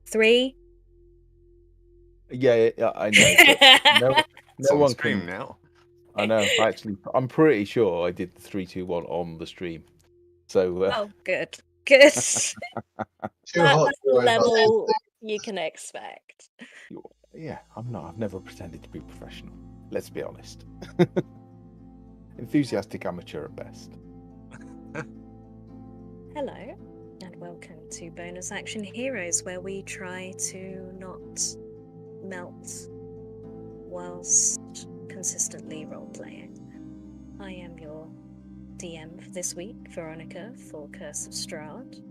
3. Yeah, I know. But no on one stream can. now. I know. Actually, I'm pretty sure I did the 3, 2, 1 on the stream. So. Oh, good. Good. Too hot That's to the worry about level anything. you can expect. Yeah, I'm not. I've never pretended to be professional. Let's be honest. Enthusiastic amateur at best. Hello, and welcome to Bonus Action Heroes, where we try to not melt whilst consistently role-playing. I am your DM for this week, Veronica, for Curse of Strahd.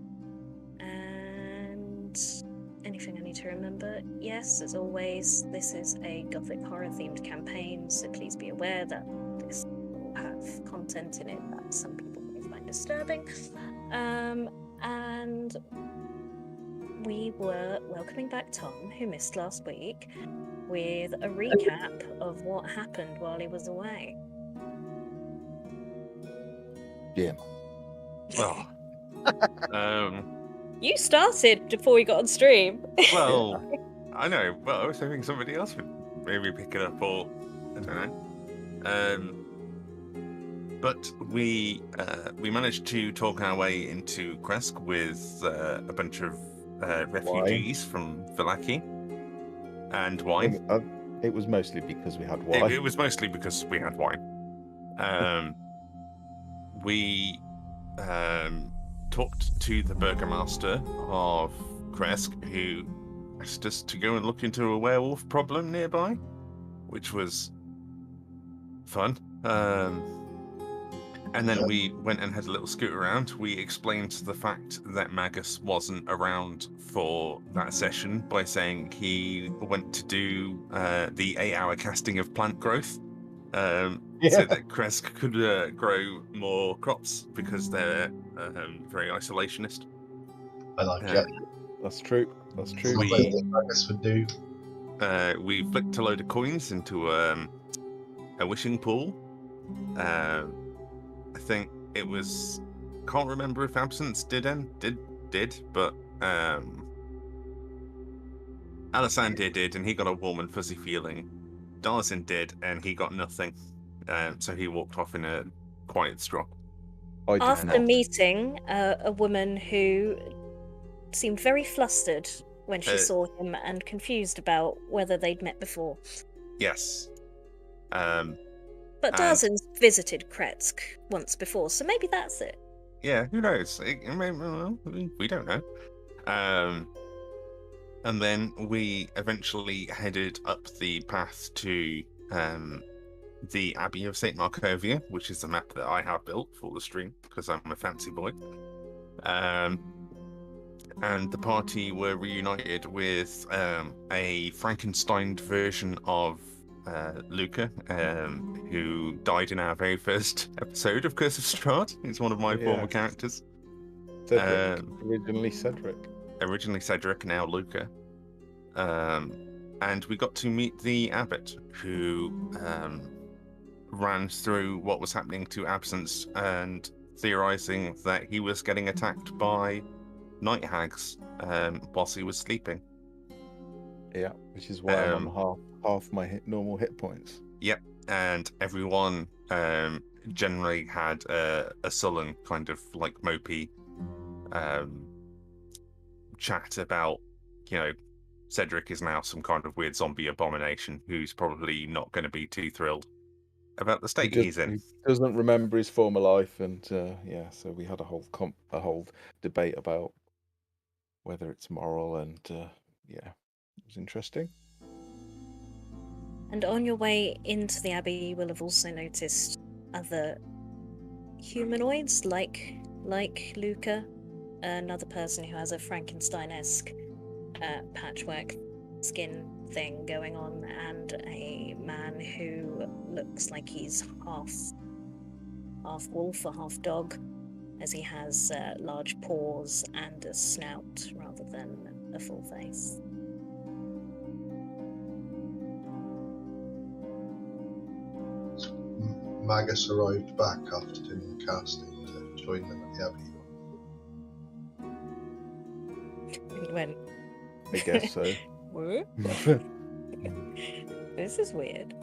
And anything I need to remember? Yes, as always, this is a gothic horror-themed campaign, so please be aware that this will have content in it that some people may find disturbing. And we were welcoming back Tom, who missed last week, with a recap of what happened while he was away. Yeah. Oh. You started before we got on stream. Well, I know. Well, I was hoping somebody else would maybe pick it up, or I don't know. But we managed to talk our way into Krezk with a bunch of refugees from Vallaki and wine. It was mostly because we had wine. It was mostly because we had wine. We talked to the burgomaster of Krezk, who asked us to go and look into a werewolf problem nearby, which was fun. And then we went and had a little scoot around. We explained the fact that Magus wasn't around for that session by saying he went to do the 8-hour casting of plant growth, so that Krezk could grow more crops because they're very isolationist. I like it. That's true. That's true. Magus would do. We flicked a load of coins into a wishing pool. I think it was. Can't remember if Absence did, but Alisande did, and he got a warm and fuzzy feeling. Darlison did, and he got nothing. So he walked off in a quiet strop. After meeting a woman who seemed very flustered when she saw him and confused about whether they'd met before. Yes. But Darzin's visited Krezk once before, so maybe that's it. Yeah, who knows? We don't know. And then we eventually headed up the path to the Abbey of St. Markovia, which is the map that I have built for the stream, because I'm a fancy boy. And the party were reunited with a Frankenstein version of Luca, who died in our very first episode of Curse of Strahd. He's one of my former characters. Cedric. Originally Cedric. Originally Cedric, now Luca. And we got to meet the Abbot, who ran through what was happening to Absence and theorizing that he was getting attacked by night hags whilst he was sleeping. Yeah, which is why I'm on half my normal hit points. Yep, and everyone generally had a sullen kind of like mopey chat about, Cedric is now some kind of weird zombie abomination who's probably not going to be too thrilled about the state he's in. He doesn't remember his former life, and so we had a whole debate about whether it's moral, and it was interesting. And on your way into the Abbey, you will have also noticed other humanoids, like Luca, another person who has a Frankenstein-esque patchwork skin thing going on, and a man who looks like he's half wolf or half dog, as he has large paws and a snout rather than a full face. Magus arrived back after doing the casting to join them at the Abbey. He went, I guess so. What? This is weird.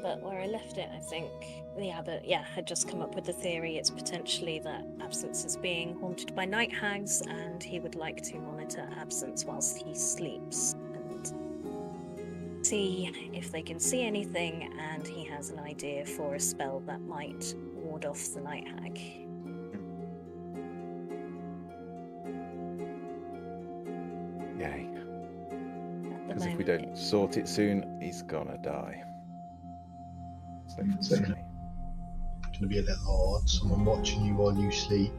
But where I left it, I think the abbot, had just come up with the theory it's potentially that Absence is being haunted by night hags, and he would like to monitor Absence whilst he sleeps and see if they can see anything, and he has an idea for a spell that might ward off the night hag. Yay. At the Because if we moment, don't sort it soon, he's gonna die. Safe to Safe. say. Gonna be a little odd. Someone watching you while you sleep.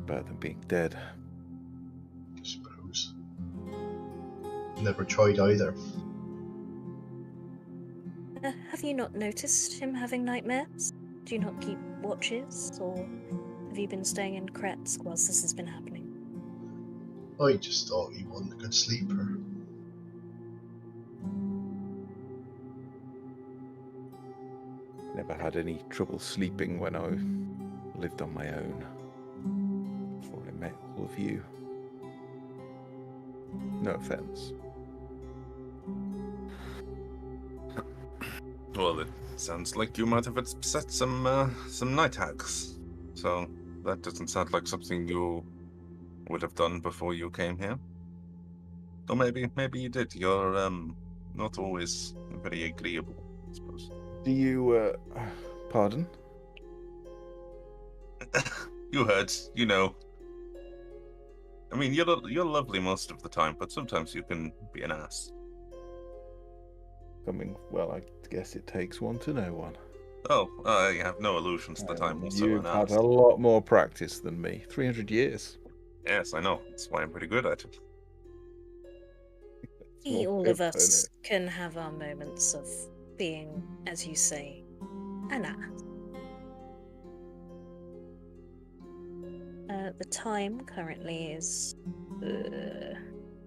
Better than being dead. I suppose. Never tried either. Have you not noticed him having nightmares? Do you not keep watches, or have you been staying in Krezk whilst this has been happening? I just thought he wasn't a good sleeper. Never had any trouble sleeping when I lived on my own. Before I met all of you. No offense. Well, it sounds like you might have upset some night hags. So that doesn't sound like something you would have done before you came here. Or maybe you did. You're not always very agreeable, I suppose. Do you, pardon? You heard, you know. I mean, you're lovely most of the time, but sometimes you can be an ass. I mean, well, I guess it takes one to know one. Oh, I have no illusions that I'm also You've an had ass. a lot more practice than me. 300 years. Yes, I know. That's why I'm pretty good at it. All More of pip, us innit? can have our moments of being, as you say, an ass. The time currently is...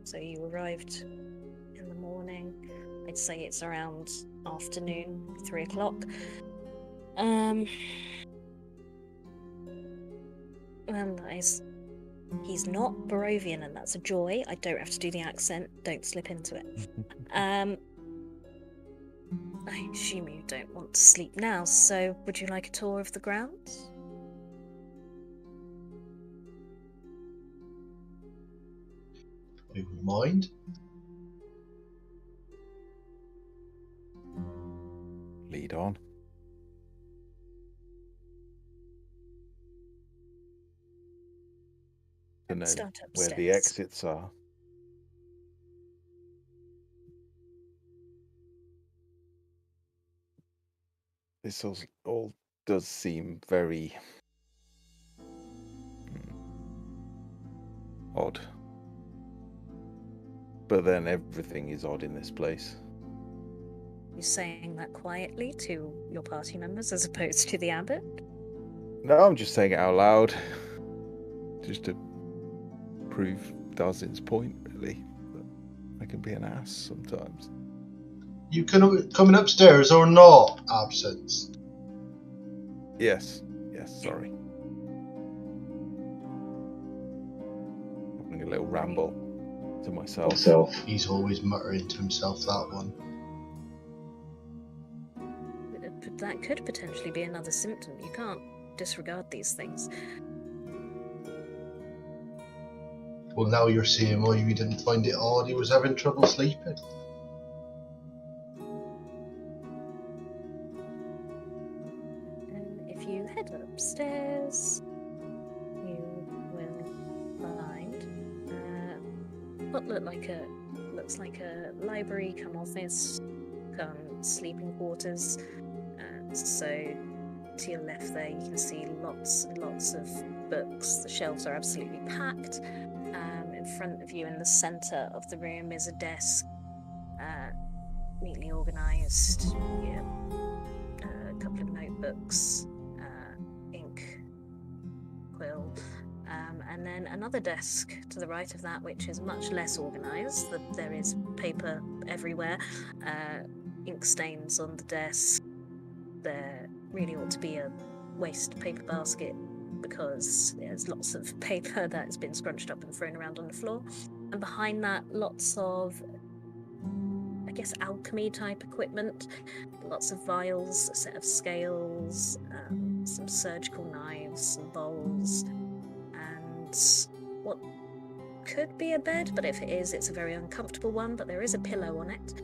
so you arrived in the morning. I'd say it's around afternoon, 3 o'clock. Well, he's not Barovian, and that's a joy. I don't have to do the accent. Don't slip into it. I assume you don't want to sleep now, so would you like a tour of the grounds? I wouldn't mind. Lead on. To know Start where the upstairs. exits are. This all does seem very odd. But then everything is odd in this place. You saying that quietly to your party members as opposed to the abbot? No, I'm just saying it out loud. Just to prove Darzin's point, really. That I can be an ass sometimes. You coming upstairs or not, Absence? Yes, sorry. Having a little ramble to myself. He's always muttering to himself, that one. But that could potentially be another symptom. You can't disregard these things. Well, now you're seeing why you didn't find it odd he was having trouble sleeping. And if you head upstairs, you will find what looks like a library, come office, come sleeping quarters. So to your left there, you can see lots and lots of books. The shelves are absolutely packed. In front of you, in the centre of the room, is a desk, neatly organised. Yeah, a couple of notebooks, ink, quill, and then another desk to the right of that, which is much less organised. There is paper everywhere, ink stains on the desk. There really ought to be a waste paper basket because there's lots of paper that has been scrunched up and thrown around on the floor. And behind that, lots of, I guess, alchemy type equipment. Lots of vials, a set of scales, some surgical knives, some bowls, and what could be a bed, but if it is, it's a very uncomfortable one, but there is a pillow on it,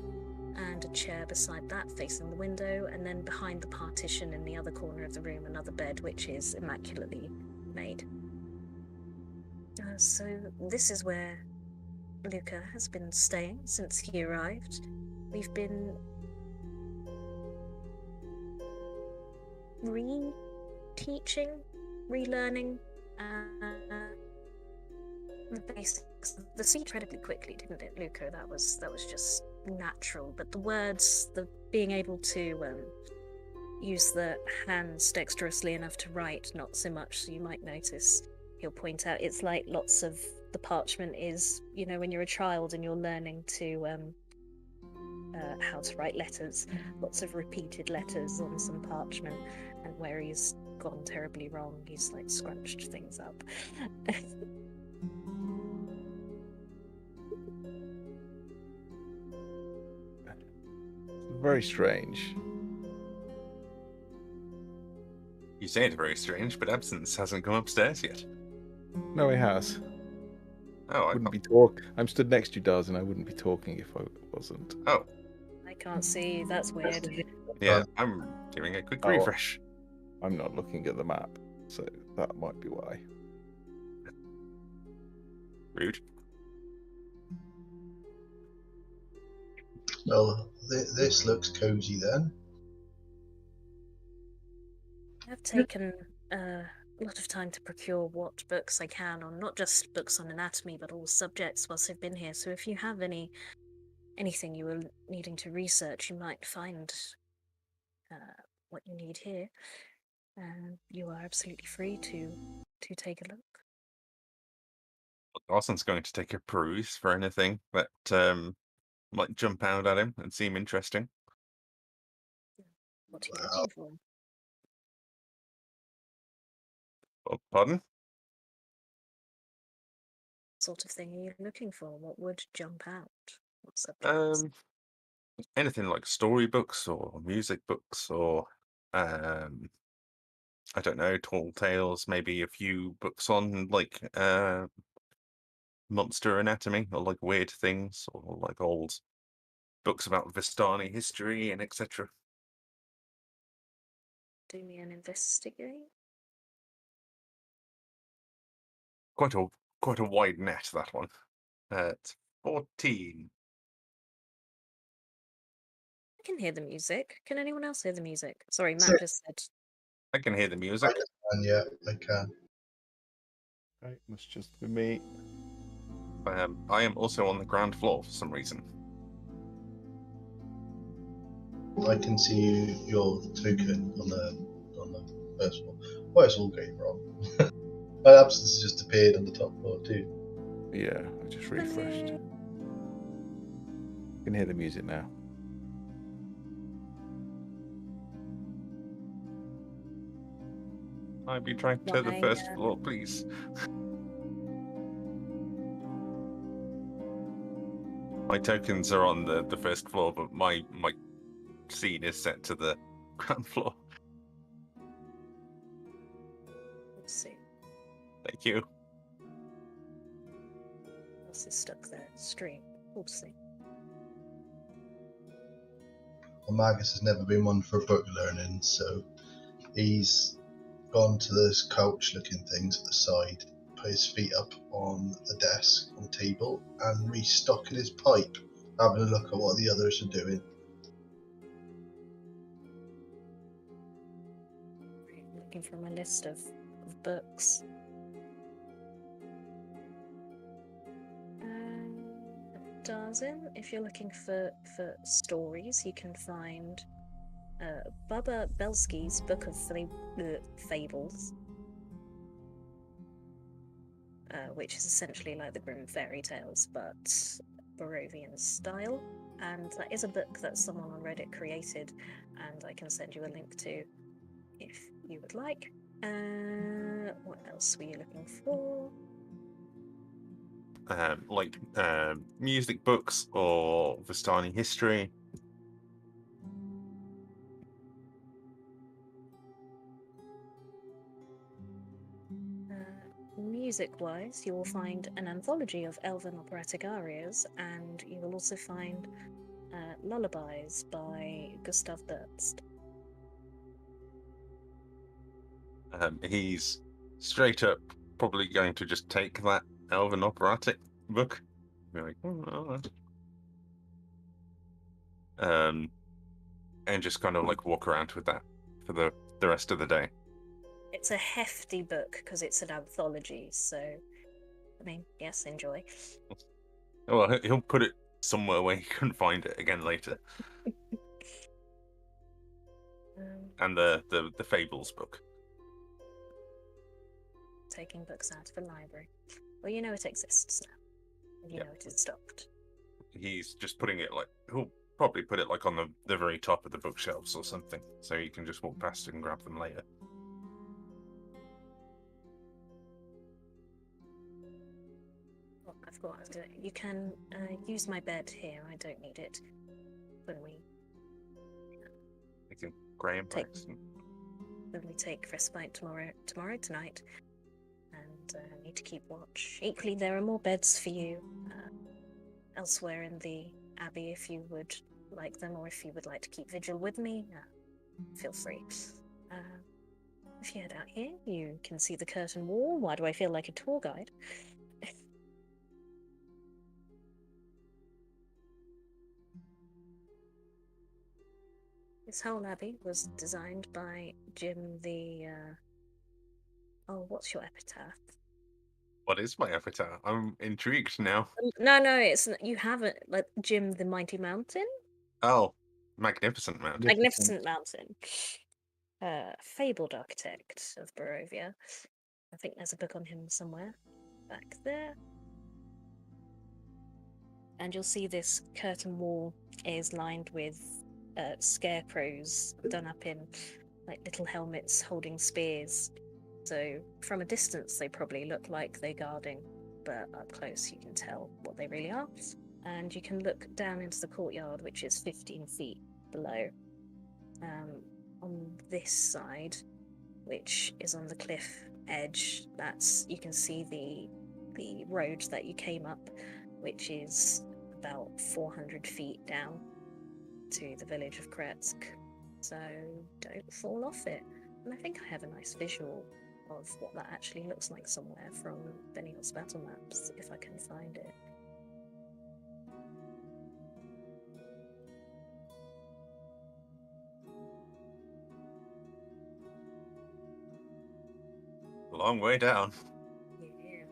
and a chair beside that facing the window, and then behind the partition in the other corner of the room, another bed which is immaculately made. So this is where Luca has been staying since he arrived. We've been re-teaching, relearning the basics. The sea incredibly quickly, didn't it, Luca? That was just natural. But the words, the being able to use the hands dexterously enough to write, not so much. So you might notice he'll point out it's like lots of the parchment is, you know, when you're a child and you're learning to how to write letters, lots of repeated letters on some parchment, and where he's gone terribly wrong, he's like scrunched things up. Very strange. You say it's very strange, but Absence hasn't come upstairs yet. No, he has. Oh, I Wouldn't be talk. I'm stood next to you, Daz, and I wouldn't be talking if I wasn't. Oh, I can't see, that's weird. yeah, I'm giving a quick refresh. I'm not looking at the map, so that might be why. Rude. Well, this looks cozy then. I've taken a lot of time to procure what books I can on, not just books on anatomy, but all subjects whilst I've been here. So if you have anything you were needing to research, you might find what you need here. You are absolutely free to take a look. Arson's going to take a peruse for anything that might jump out at him and seem interesting. What are you looking for? Oh, pardon? What sort of thing are you looking for? What would jump out? What subjects? Anything like storybooks or music books or I don't know, tall tales, maybe a few books on like monster anatomy or like weird things or like old books about Vistani history and etc. Do me an investigate. Quite a wide net, that one. It's 14. I can hear the music. Can anyone else hear the music? Sorry, Matt Sure. just said. I can hear the music. And yeah, I can. Right, must just be me. I am also on the ground floor for some reason. I can see your token on the first floor. Why is all going wrong? My absence just appeared on the top floor too. Yeah, I just refreshed. You can hear the music now. I'd be trying to the first floor, please. My tokens are on the first floor, but my scene is set to the ground floor. Let's see. Thank you. What's is stuck there? Stream. Oopsie. Well, Magus has never been one for book learning, so he's gone to those couch-looking things at the side, put his feet up on the desk, on the table, and restocking his pipe, having a look at what the others are doing. Looking for my list of books. Darzin, if you're looking for stories, you can find Baba Belsky's Book of Fables, which is essentially like the Grimm fairy tales, but Barovian style. And that is a book that someone on Reddit created, and I can send you a link to if you would like. What else were you looking for? Like music books or Vistani history. Music-wise, you will find an anthology of elven operatic arias, and you will also find lullabies by Gustav Durst. He's straight up probably going to just take that elven operatic book. Be like, "Oh, all right." And just kind of like walk around with that for the rest of the day. It's a hefty book because it's an anthology, so I mean, yes, enjoy. Well, he'll put it somewhere where he couldn't find it again later. And the Fables book. Taking books out of a library. Well, you know it exists now. And you know it is stocked. He's just putting it like, he'll probably put it like on the very top of the bookshelves or something, so you can just walk past and grab them later. Oh, I forgot what I was doing. You can use my bed here. I don't need it. When we Graham take respite tonight, and need to keep watch. Equally, there are more beds for you elsewhere in the Abbey if you would like them, or if you would like to keep vigil with me, feel free. If you head out here, you can see the curtain wall. Why do I feel like a tour guide? This whole abbey was designed by Jim the... Oh, what's your epitaph? What is my epitaph? I'm intrigued now. No, it's... You haven't... Like, Jim the Mighty Mountain? Oh, Magnificent Mountain. Magnificent Mountain. Fabled architect of Barovia. I think there's a book on him somewhere. Back there. And you'll see this curtain wall is lined with scarecrows done up in like little helmets holding spears. So from a distance they probably look like they're guarding, but up close you can tell what they really are. And you can look down into the courtyard, which is 15 feet below. On this side, which is on the cliff edge, you can see the road that you came up, which is about 400 feet down to the village of Krezk. So don't fall off it. And I think I have a nice visual of what that actually looks like somewhere from Benioff's battle maps, if I can find it. A long way down. Yeah.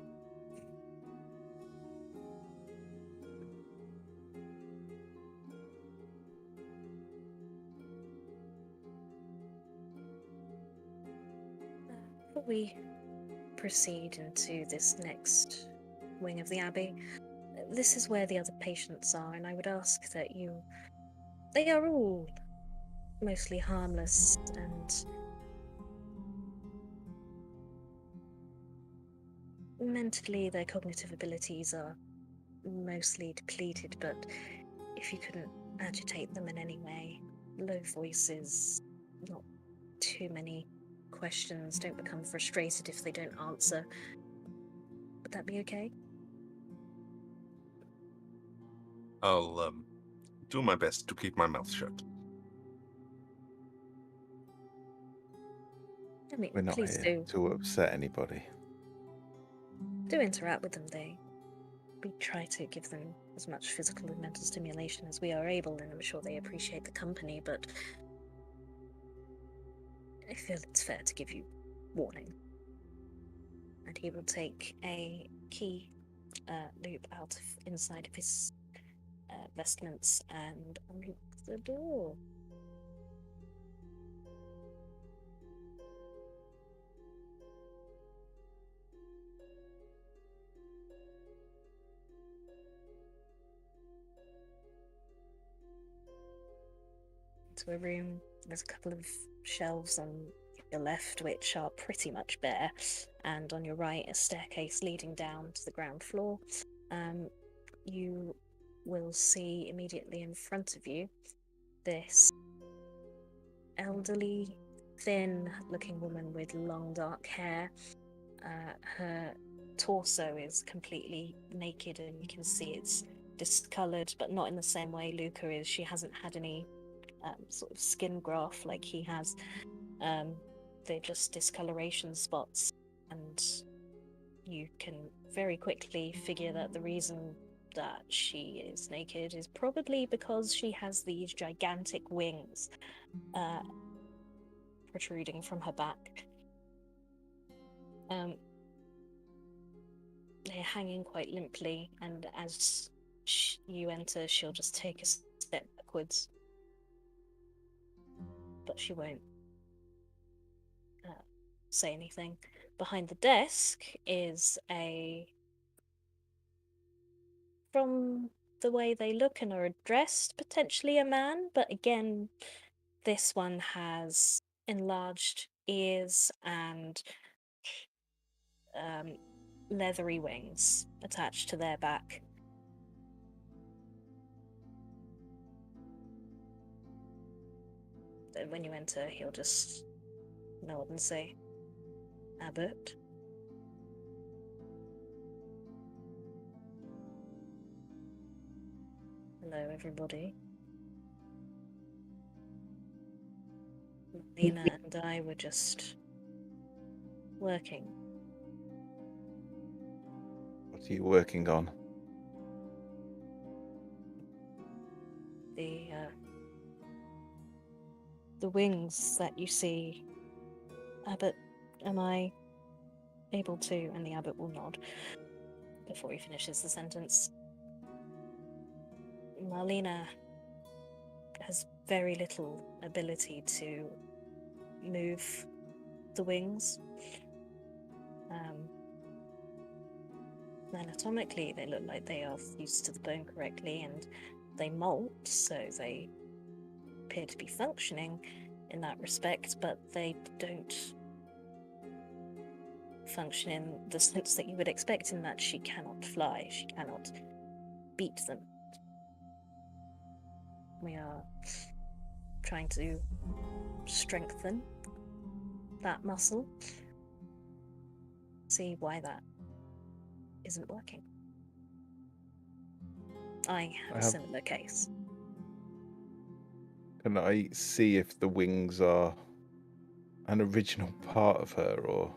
Before we proceed into this next wing of the Abbey, this is where the other patients are, and I would ask that you... They are all mostly harmless, and mentally their cognitive abilities are mostly depleted, but if you couldn't agitate them in any way, low voices, not too many questions, don't become frustrated if they don't answer, would that be okay? I'll do my best to keep my mouth shut. I mean, We're not please here to upset anybody. do interact with them. We try to give them as much physical and mental stimulation as we are able, and I'm sure they appreciate the company, but I feel it's fair to give you warning. And he will take a key loop out of inside of his vestments and unlock the door. Into a room. There's a couple of shelves on your left, which are pretty much bare, and on your right, a staircase leading down to the ground floor. You will see immediately in front of you this elderly, thin-looking woman with long dark hair. Her torso is completely naked, and you can see it's discoloured, but not in the same way Luca is. She hasn't had any sort of skin graft like he has. They're just discoloration spots, and you can very quickly figure that the reason that she is naked is probably because she has these gigantic wings protruding from her back. They're hanging quite limply, and as you enter, she'll just take a step backwards. But she won't say anything. Behind the desk is from the way they look and are dressed, potentially a man, but again, this one has enlarged ears and leathery wings attached to their back. Then when you enter, he'll just nod and say, Abbot. Hello, everybody. Lena and I were just working. What are you working on? The wings that you see. Abbot, am I able to? And the Abbot will nod before he finishes the sentence. Marlena has very little ability to move the wings. Anatomically, they look like they are fused to the bone correctly, and they molt, so they appear to be functioning in that respect, but they don't function in the sense that you would expect, in that she cannot fly, she cannot beat them. We are trying to strengthen that muscle, see why that isn't working. I have a similar case. Can I see if the wings are an original part of her, or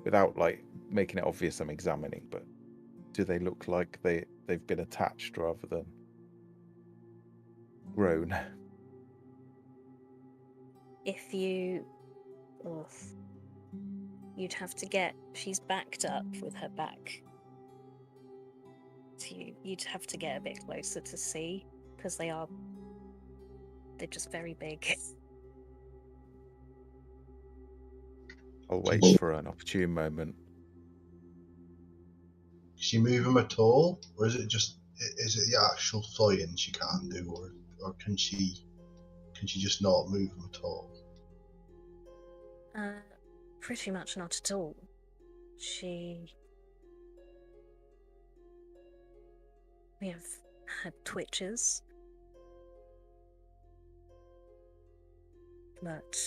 without like making it obvious I'm examining, but do they look like they've been attached rather than grown? If you... you'd have to get... She's backed up with her back to you. You'd have to get a bit closer to see, because they're just very big. I'll wait for an opportune moment. Can she move them at all, or is it the actual flying she can't do, or can she just not move them at all? Pretty much not at all. We have had twitches, but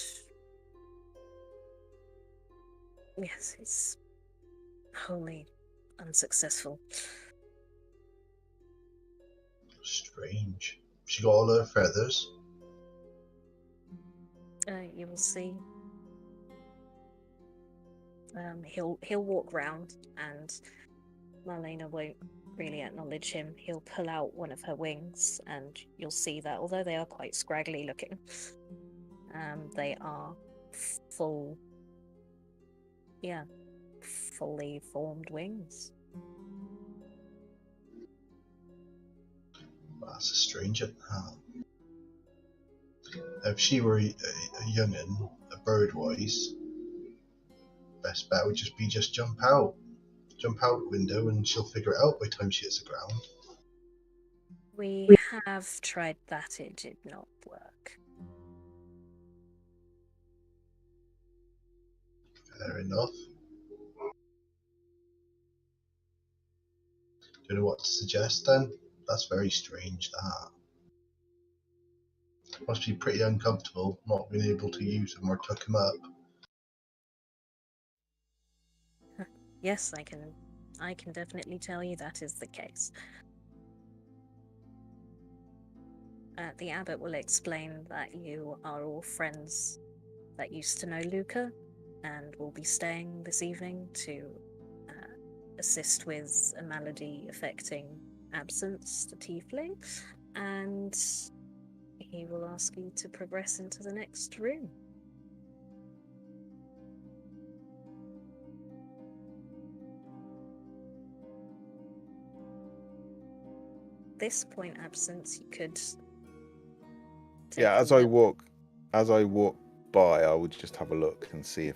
yes, it's wholly unsuccessful. Strange. She got all her feathers. You will see. He'll walk round, and Marlena won't really acknowledge him. He'll pull out one of her wings, and you'll see that although they are quite scraggly looking, they are fully formed wings. That's a strange. If she were a young'un, a bird-wise, best bet would just be jump out the window, and she'll figure it out by the time she hits the ground. We have tried that, it did not work. Fair enough. Do you know what to suggest then? That's very strange, that. Must be pretty uncomfortable not being able to use them or tuck them up. Yes, I can definitely tell you that is the case. The Abbot will explain that you are all friends that used to know Luca and will be staying this evening to assist with a malady affecting absence, the tiefling, and he will ask you to progress into the next room. This point, absence, you could take Yeah, a as I look. walk by, I would just have a look and see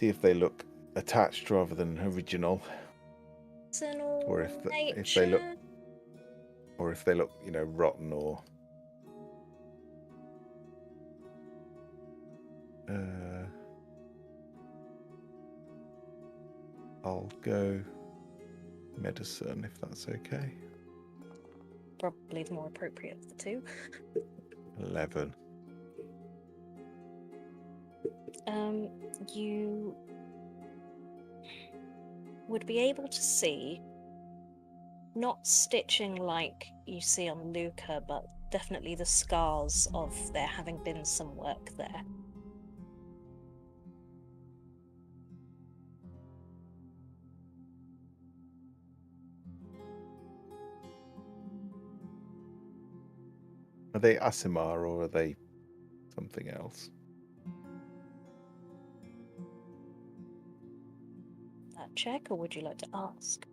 if they look attached rather than original, or if they look, Nature. or if they look, rotten or. I'll go medicine if that's okay. Probably the more appropriate of the two. 11. You would be able to see, not stitching like you see on Luca, but definitely the scars of there having been some work there. Are they Asimar or are they something else? That check, or would you like to ask?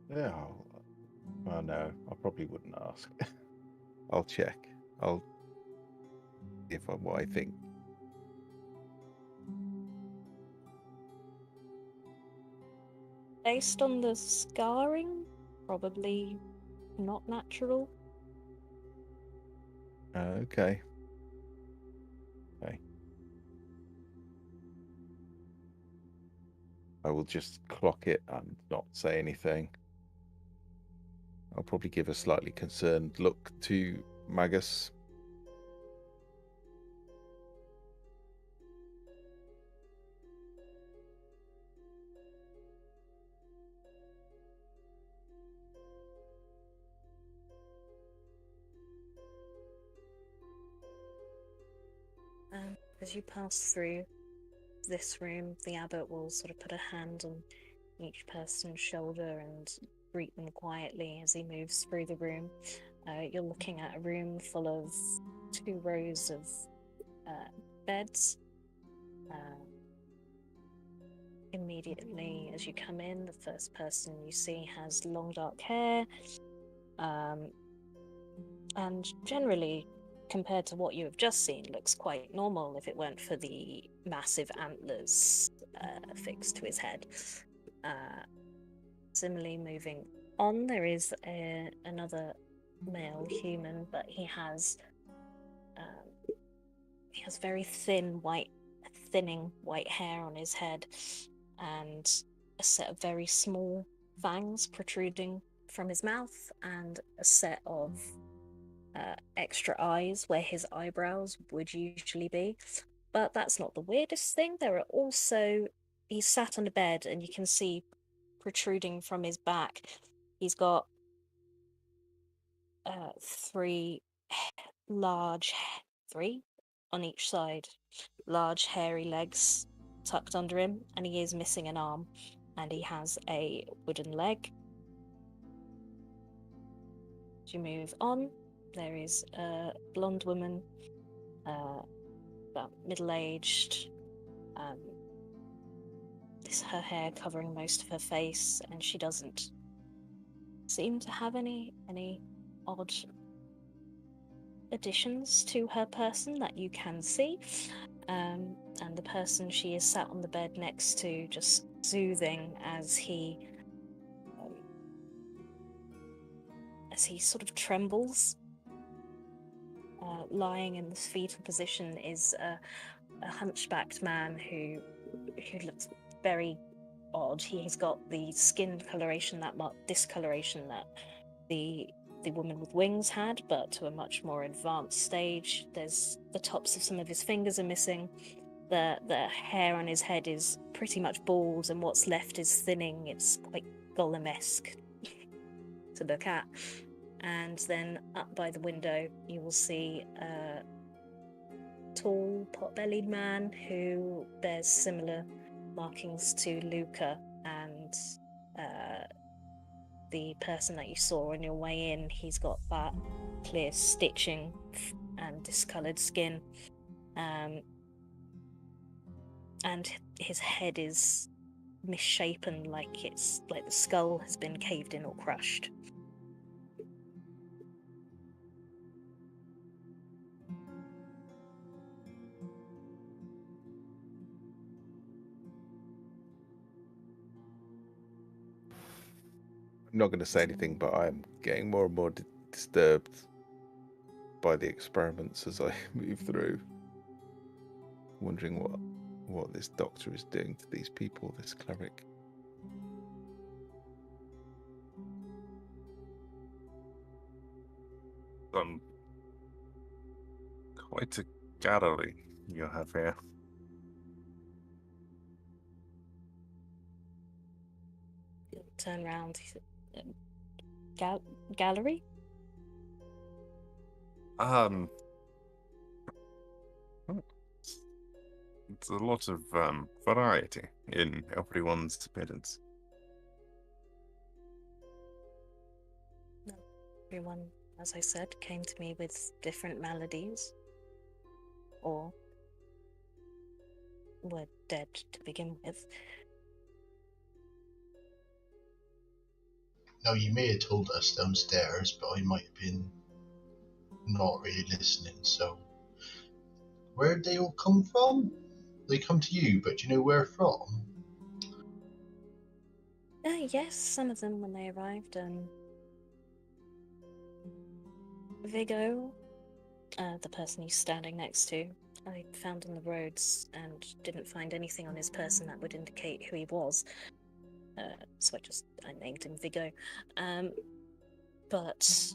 Yeah. Well, no, I probably wouldn't ask. I'll check. I'll give what I think. Based on the scarring, probably not natural. Okay. I will just clock it and not say anything. I'll probably give a slightly concerned look to Magus. As you pass through this room, the Abbot will sort of put a hand on each person's shoulder and greet them quietly as he moves through the room. You're looking at a room full of 2 rows of beds. Immediately as you come in, the first person you see has long dark hair, and generally, compared to what you have just seen, looks quite normal if it weren't for the massive antlers affixed to his head. Similarly, moving on, there is another male human, but he has very thinning white hair on his head, and a set of very small fangs protruding from his mouth, and a set of extra eyes where his eyebrows would usually be. But that's not the weirdest thing. There are also, he's sat on a bed and you can see protruding from his back, he's got 3 on each side, large hairy legs tucked under him, and he is missing an arm, and he has a wooden leg. As you move on, there is a blonde woman, about middle-aged, her hair covering most of her face, and she doesn't seem to have any odd additions to her person that you can see. And the person she is sat on the bed next to, just soothing as he sort of trembles, lying in this fetal position, is hunchbacked man who looks very odd. He's got the skin coloration, that discoloration that the woman with wings had, but to a much more advanced stage. There's the tops of some of his fingers are missing. The hair on his head is pretty much bald, and what's left is thinning. It's quite Golem-esque to look at. And then up by the window, you will see a tall, pot-bellied man who bears similar markings to Luca, and the person that you saw on your way in. He's got that clear stitching and discoloured skin, and his head is misshapen, like the skull has been caved in or crushed. I'm not going to say anything, but I'm getting more and more disturbed by the experiments as I move through. Wondering what this doctor is doing to these people, this cleric. Quite a gallery you have here. He'll turn around. He said, gallery? It's a lot of variety in everyone's appearance. Everyone, as I said, came to me with different maladies, or were dead to begin with. Now, you may have told us downstairs, but I might have been not really listening, so... Where'd they all come from? They come to you, but do you know where from? Yes, some of them when they arrived. Vigo, the person he's standing next to, I found on the roads and didn't find anything on his person that would indicate who he was. So I named him Vigo. But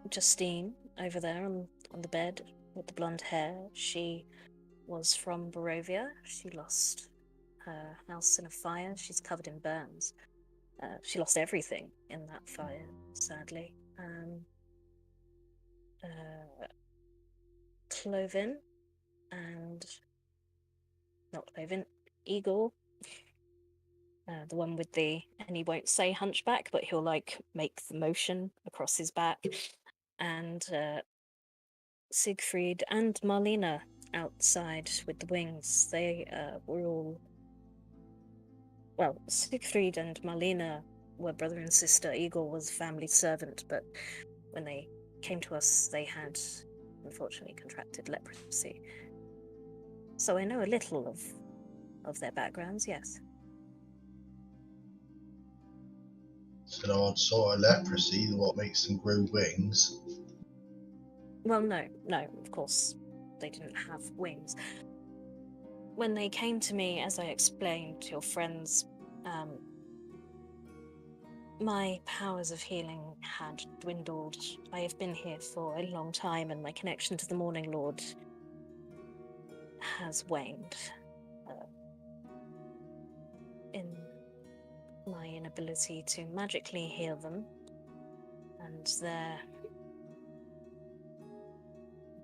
Justine, over there on the bed with the blonde hair, she was from Barovia. She lost her house in a fire. She's covered in burns. She lost everything in that fire, sadly. Cloven and... not Cloven, Igor, the one with the... and he won't say hunchback, but he'll make the motion across his back. And Siegfried and Marlena outside with the wings. They were all... well, Siegfried and Marlena were brother and sister. Igor was a family servant, but when they came to us, they had unfortunately contracted leprosy. So I know a little of their backgrounds, yes. It's an odd sort of leprosy, what makes them grow wings. Well, no, of course, they didn't have wings. When they came to me, as I explained to your friends, my powers of healing had dwindled. I have been here for a long time, and my connection to the Morning Lord has waned. In my inability to magically heal them, and their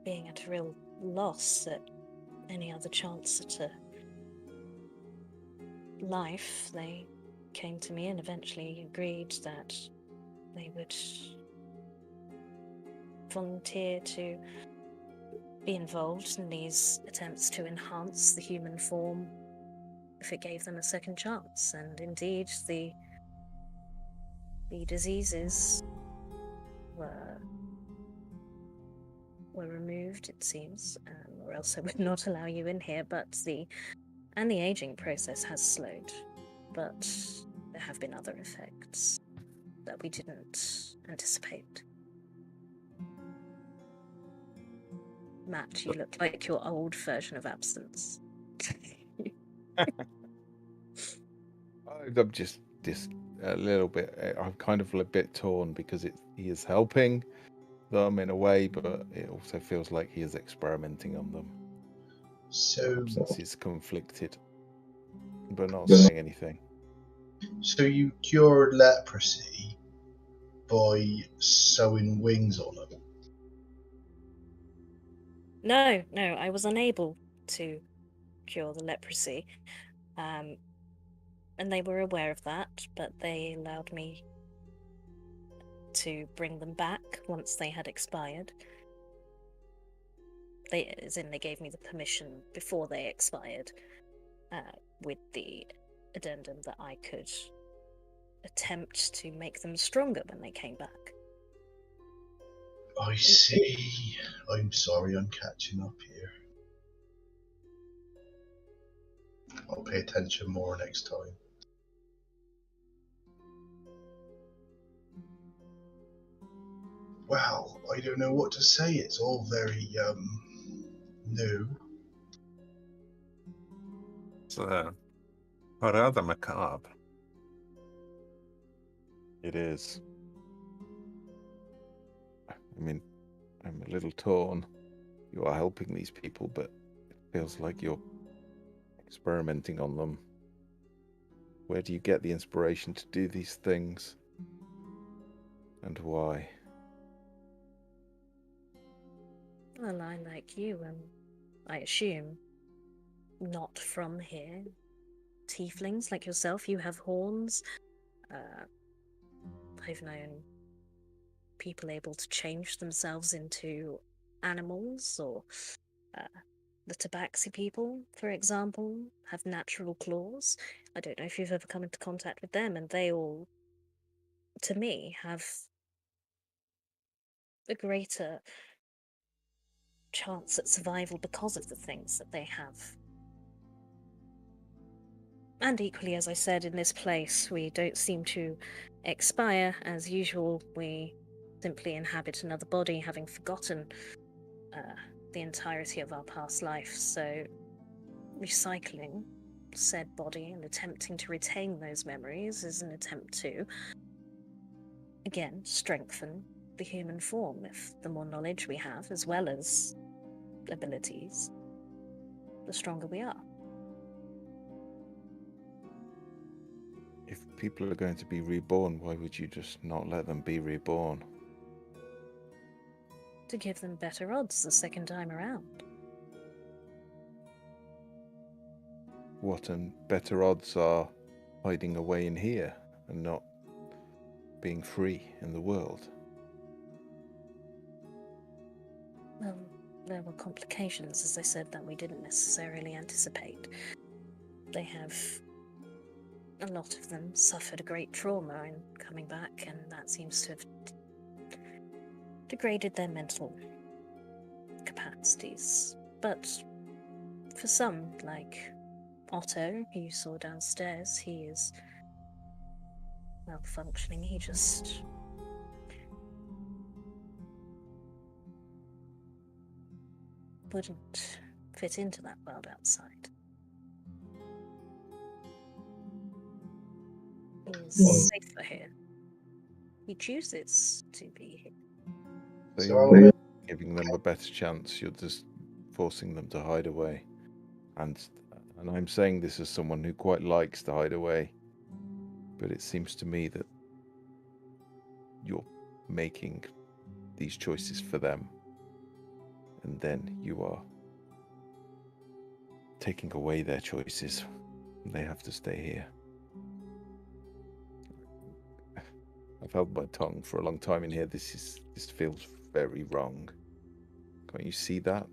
being at a real loss at any other chance at a life, they came to me and eventually agreed that they would volunteer to be involved in these attempts to enhance the human form if it gave them a second chance. And indeed, the diseases were removed, it seems, or else I would not allow you in here. But the aging process has slowed, but there have been other effects that we didn't anticipate. Matt, you look like your old version of absence. I'm just a little bit. I'm kind of a bit torn because he is helping them in a way, but it also feels like he is experimenting on them. So, Absence is conflicted, but not saying anything. so you cured leprosy by sewing wings on them? No, I was unable to cure the leprosy. And they were aware of that, but they allowed me to bring them back once they had expired. They gave me the permission before they expired, with the addendum that I could attempt to make them stronger when they came back. I see. I'm sorry, I'm catching up here. I'll pay attention more next time. Well, I don't know what to say. It's all very, new. It's rather macabre. It is. I mean, I'm a little torn. You are helping these people, but it feels like you're experimenting on them. Where do you get the inspiration to do these things? And why? Well, I, like you, I assume, not from here. Tieflings like yourself, you have horns. I've known people able to change themselves into animals, or the tabaxi people, for example, have natural claws. I don't know if you've ever come into contact with them, and they all, to me, have a greater chance at survival because of the things that they have. And equally, as I said, in this place, we don't seem to expire. As usual, we simply inhabit another body, having forgotten the entirety of our past life. So, recycling said body and attempting to retain those memories is an attempt to, again, strengthen the human form. If the more knowledge we have, as well as abilities, the stronger we are. If people are going to be reborn, why would you just not let them be reborn? To give them better odds the second time around. What, and better odds are hiding away in here and not being free in the world? Well, there were complications, as I said, that we didn't necessarily anticipate. They have, a lot of them, suffered a great trauma in coming back, and that seems to have degraded their mental capacities. But for some, like Otto, who you saw downstairs, he is malfunctioning. He just wouldn't fit into that world outside. He's safer here. He chooses to be here. So So you're I'll- not giving them a better chance, you're just forcing them to hide away. And I'm saying this as someone who quite likes to hide away, but it seems to me that you're making these choices for them, and then you are taking away their choices. They have to stay here. I've held my tongue for a long time in here. This feels very wrong. Can't you see that?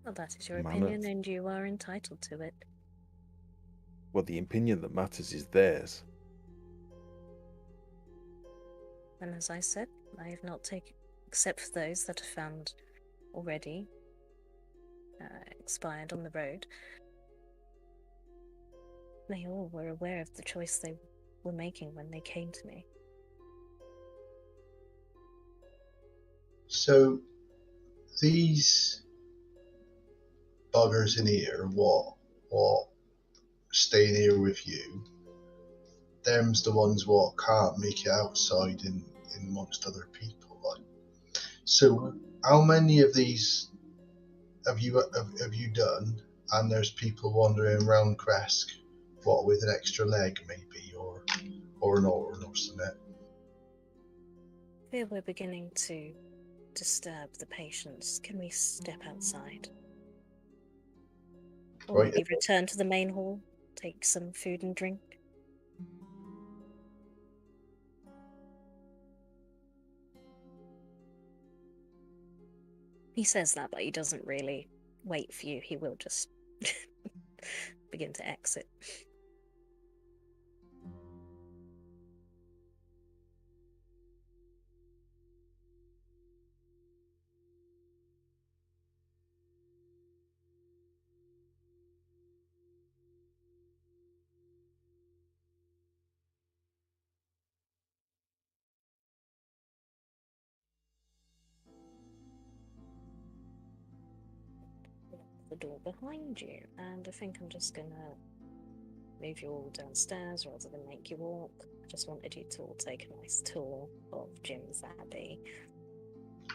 Well, that is your Manner. opinion, and you are entitled to it. Well, the opinion that matters is theirs. And as I said, I have not taken, except for those that are found already expired on the road. They all were aware of the choice they were making when they came to me. So, these buggers in here, what staying here with you, them's the ones what can't make it outside in amongst other people. Like, so how many of these have you done? And there's people wandering around Krezk, what, with an extra leg maybe, or an arm or something. Fear we're beginning to disturb the patients. Can we step outside? Or Right. maybe return to the main hall, take some food and drink? He says that, but he doesn't really wait for you. He will just begin to exit. The door behind you, and I think I'm just gonna move you all downstairs rather than make you walk. I just wanted you to all take a nice tour of Jim's Abbey.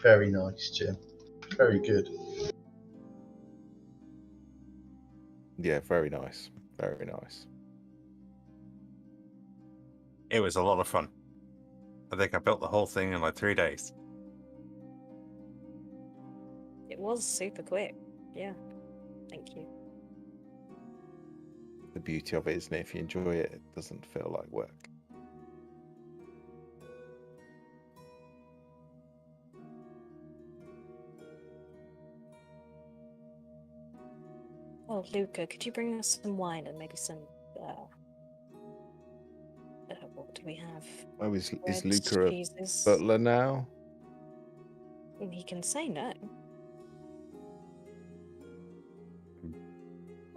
Very nice, Jim. Very good. Yeah, very nice. Very nice. It was a lot of fun. I think I built the whole thing in like 3 days. It was super quick. Yeah. Thank you. The beauty of it, isn't it? If you enjoy it, it doesn't feel like work. Oh, Luca, could you bring us some wine and maybe some, what do we have? Oh, is Bread, Luca a cheeses? butler now? And he can say no.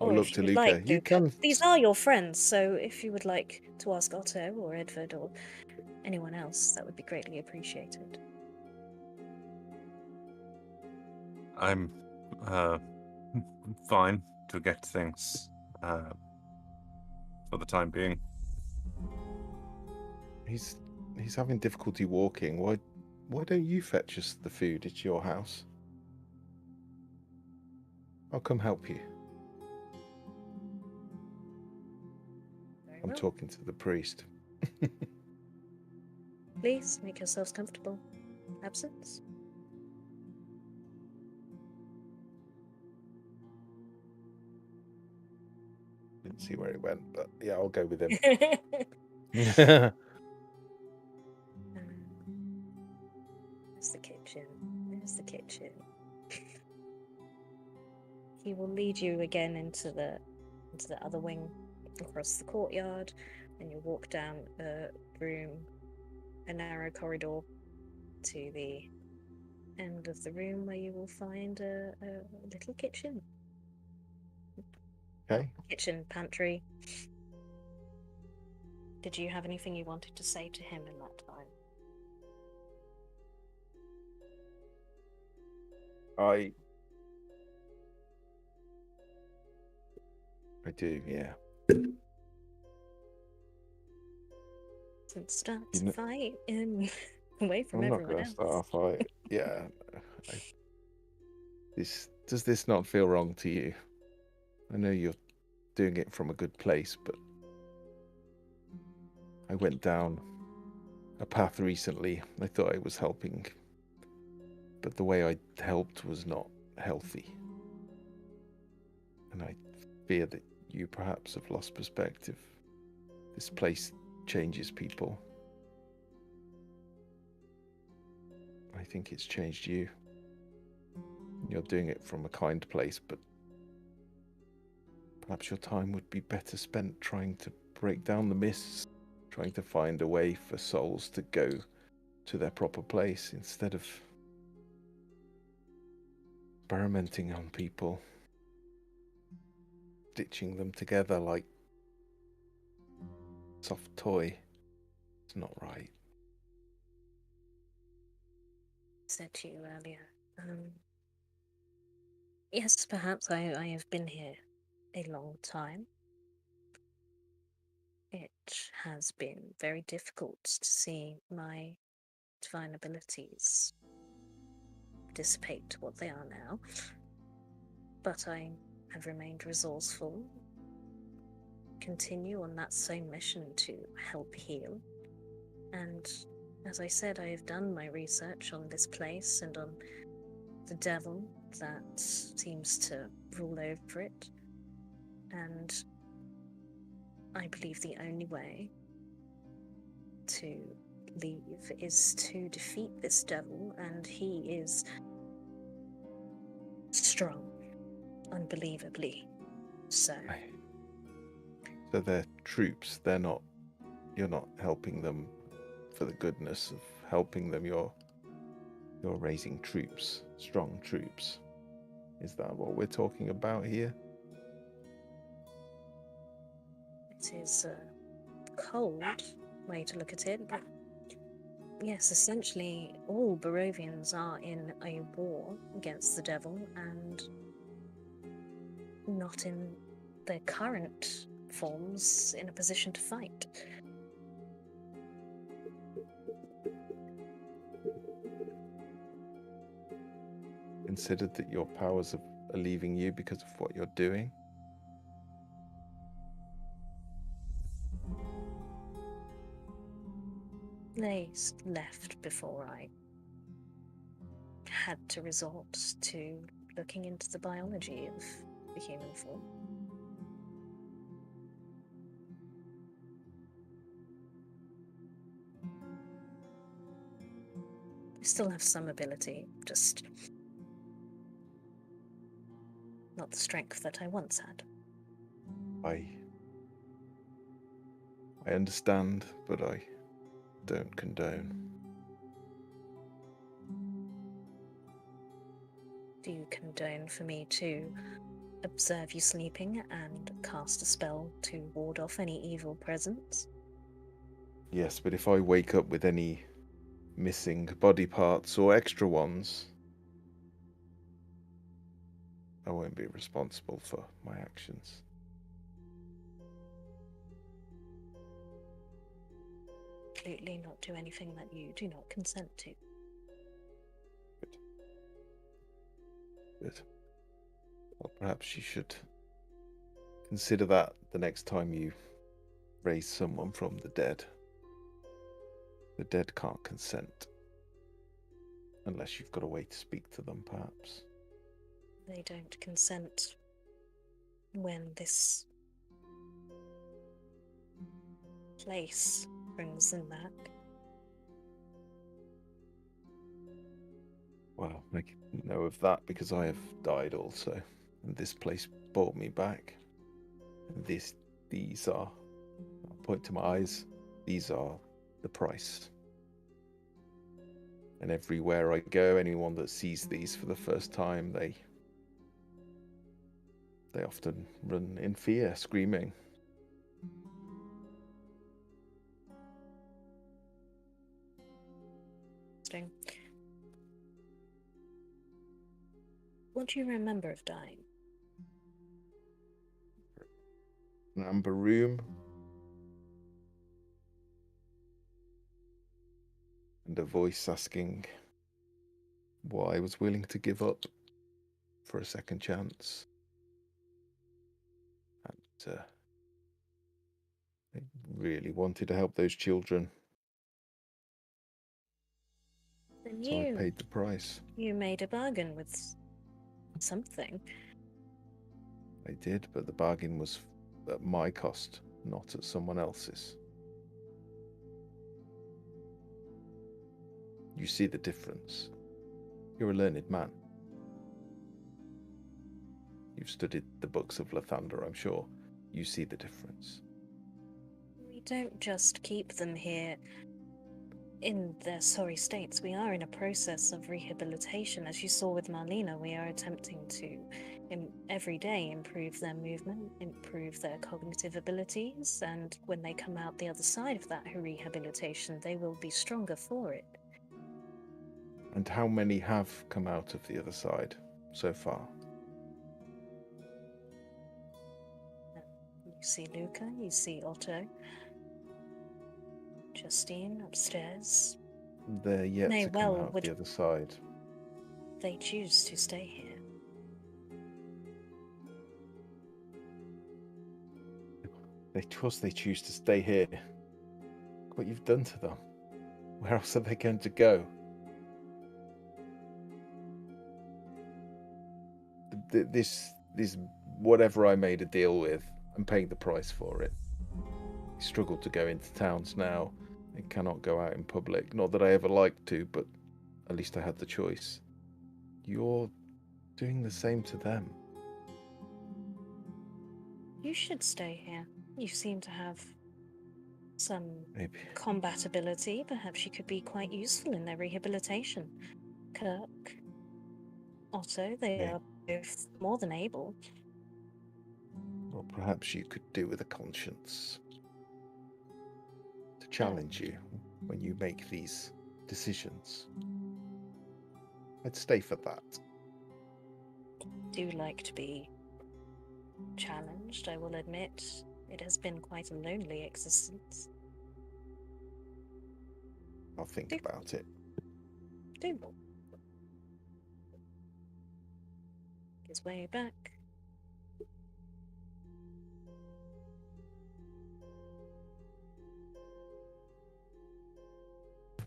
I'll Or look if to you would Luca. like, You Luca, can. these are your friends, so if you would like to ask Otto or Edvard or anyone else, that would be greatly appreciated. I'm fine to get things for the time being. He's having difficulty walking. Why don't you fetch us the food? It's your house. I'll come help you. Very I'm well. talking to the priest. Please make yourselves comfortable. Absence? Didn't see where he went, but yeah, I'll go with him. There's the kitchen. There's the kitchen. He will lead you again into the other wing, across the courtyard, and you walk down a room, a narrow corridor, to the end of the room where you will find a little kitchen. Okay. Kitchen, pantry. Did you have anything you wanted to say to him in that time? I do, yeah. Since starts a fight in away from I'm not everyone going to else. start a fight. Yeah. Does this not feel wrong to you? I know you're doing it from a good place, but I went down a path recently. I thought I was helping, but the way I helped was not healthy. And I fear that you perhaps have lost perspective. This place changes people. I think it's changed you. You're doing it from a kind place, but perhaps your time would be better spent trying to break down the mists, trying to find a way for souls to go to their proper place instead of experimenting on people, stitching them together like a soft toy. It's not right. I said to you earlier, Yes, perhaps I have been here a long time. It has been very difficult to see my divine abilities dissipate to what they are now, but I have remained resourceful, continue on that same mission to help heal, and as I said, I have done my research on this place and on the devil that seems to rule over it, and I believe the only way to leave is to defeat this devil, and he is strong, unbelievably so. So they're troops. They're not. You're not helping them for the goodness of helping them. You're raising troops, strong troops. Is that what we're talking about here? It is a cold way to look at it, but yes, essentially all Barovians are in a war against the devil and not in their current forms in a position to fight. Considered that your powers are leaving you because of what you're doing? They left before I had to resort to looking into the biology of the human form. I still have some ability, just not the strength that I once had. I understand, but I don't condone. Do you condone for me to observe you sleeping and cast a spell to ward off any evil presence? Yes, but if I wake up with any missing body parts or extra ones, I won't be responsible for my actions. Absolutely not do anything that you do not consent to. Good. Well, perhaps you should consider that the next time you raise someone from the dead. The dead can't consent. Unless you've got a way to speak to them, perhaps. They don't consent when this place brings them back. Well, I know of that because I have died also, and this place brought me back. And these are, I'll point to my eyes, these are the price. And everywhere I go, anyone that sees these for the first time, they often run in fear, screaming. Interesting. What do you remember of dying? An amber room. And a voice asking what I was willing to give up for a second chance. And I really wanted to help those children. Then So I paid the price. You made a bargain with something. I did, but the bargain was at my cost, not at someone else's. You see the difference. You're a learned man. You've studied the books of Lathander, I'm sure. You see the difference. We don't just keep them here in their sorry states. We are in a process of rehabilitation. As you saw with Marlena, we are attempting to, every day, improve their movement, improve their cognitive abilities, and when they come out the other side of that rehabilitation, they will be stronger for it. And how many have come out of the other side so far? see Luca, you see Otto. Justine upstairs. They're yet May to come well out would the other side. they choose to stay here. Of course they choose to stay here. Look what you've done to them. Where else are they going to go? This whatever I made a deal with, I'm paying the price for it. I struggle to go into towns now. I cannot go out in public. Not that I ever liked to, but at least I had the choice. You're doing the same to them. You should stay here. You seem to have some Maybe. combat ability. Perhaps you could be quite useful in their rehabilitation. Kirk, Otto, they Yeah. are both more than able. Or perhaps you could do with a conscience to challenge you when you make these decisions. I'd stay for that. Do like to be challenged, I will admit. It has been quite a lonely existence. I'll think about it. Do. His way back. I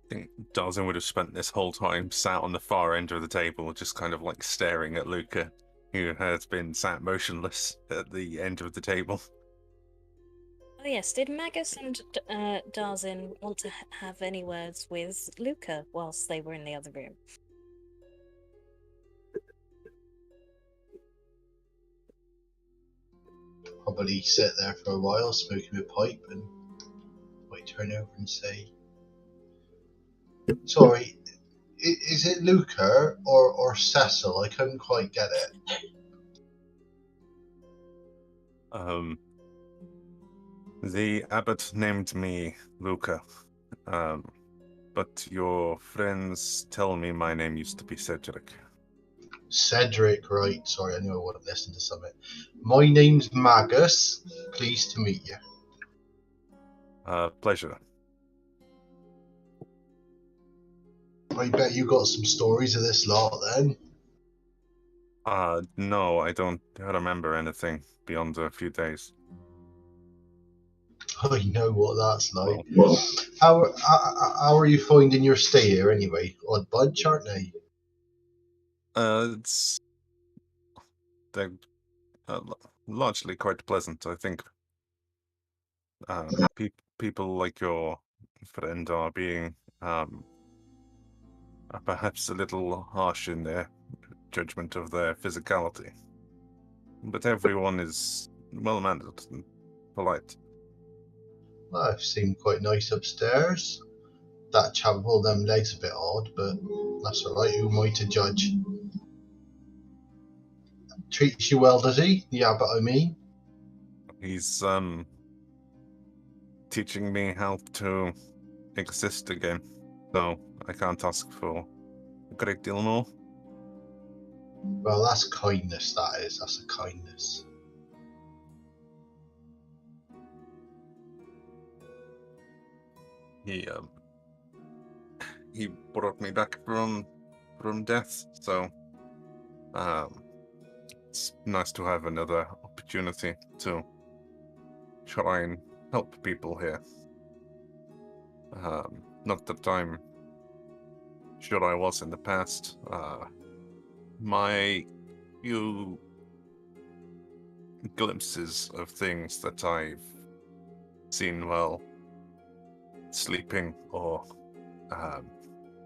think Darzin would have spent this whole time sat on the far end of the table, just kind of like staring at Luca, who has been sat motionless at the end of the table. Oh yes, did Magus and Darzin want to have any words with Luca whilst they were in the other room? Probably sit there for a while, smoking a pipe, and might turn over and say, "Sorry, is it Luca or Cecil? I couldn't quite get it." The Abbot named me Luca, but your friends tell me my name used to be Cedric. Cedric, right? Sorry, I knew I would have listened to something. My name's Magus. Pleased to meet you. Pleasure. I bet you got some stories of this lot then. No, I don't remember anything beyond a few days. I know what that's like. Well, How are you finding your stay here anyway? Odd bunch, aren't they? They're largely quite pleasant, I think. People like your friend are being perhaps a little harsh in their judgment of their physicality. But everyone is well-mannered and polite. Well, I've seemed quite nice upstairs. That chap with all them legs a bit odd, but that's alright, who am I to judge? Treats you well, does he? The Abbot, I mean. He's teaching me how to exist again, so I can't ask for a great deal more. Well, that's kindness, that is. That's a kindness. He brought me back from death, so it's nice to have another opportunity to try and help people here. Not that I'm sure I was in the past. My few glimpses of things that I've seen while sleeping or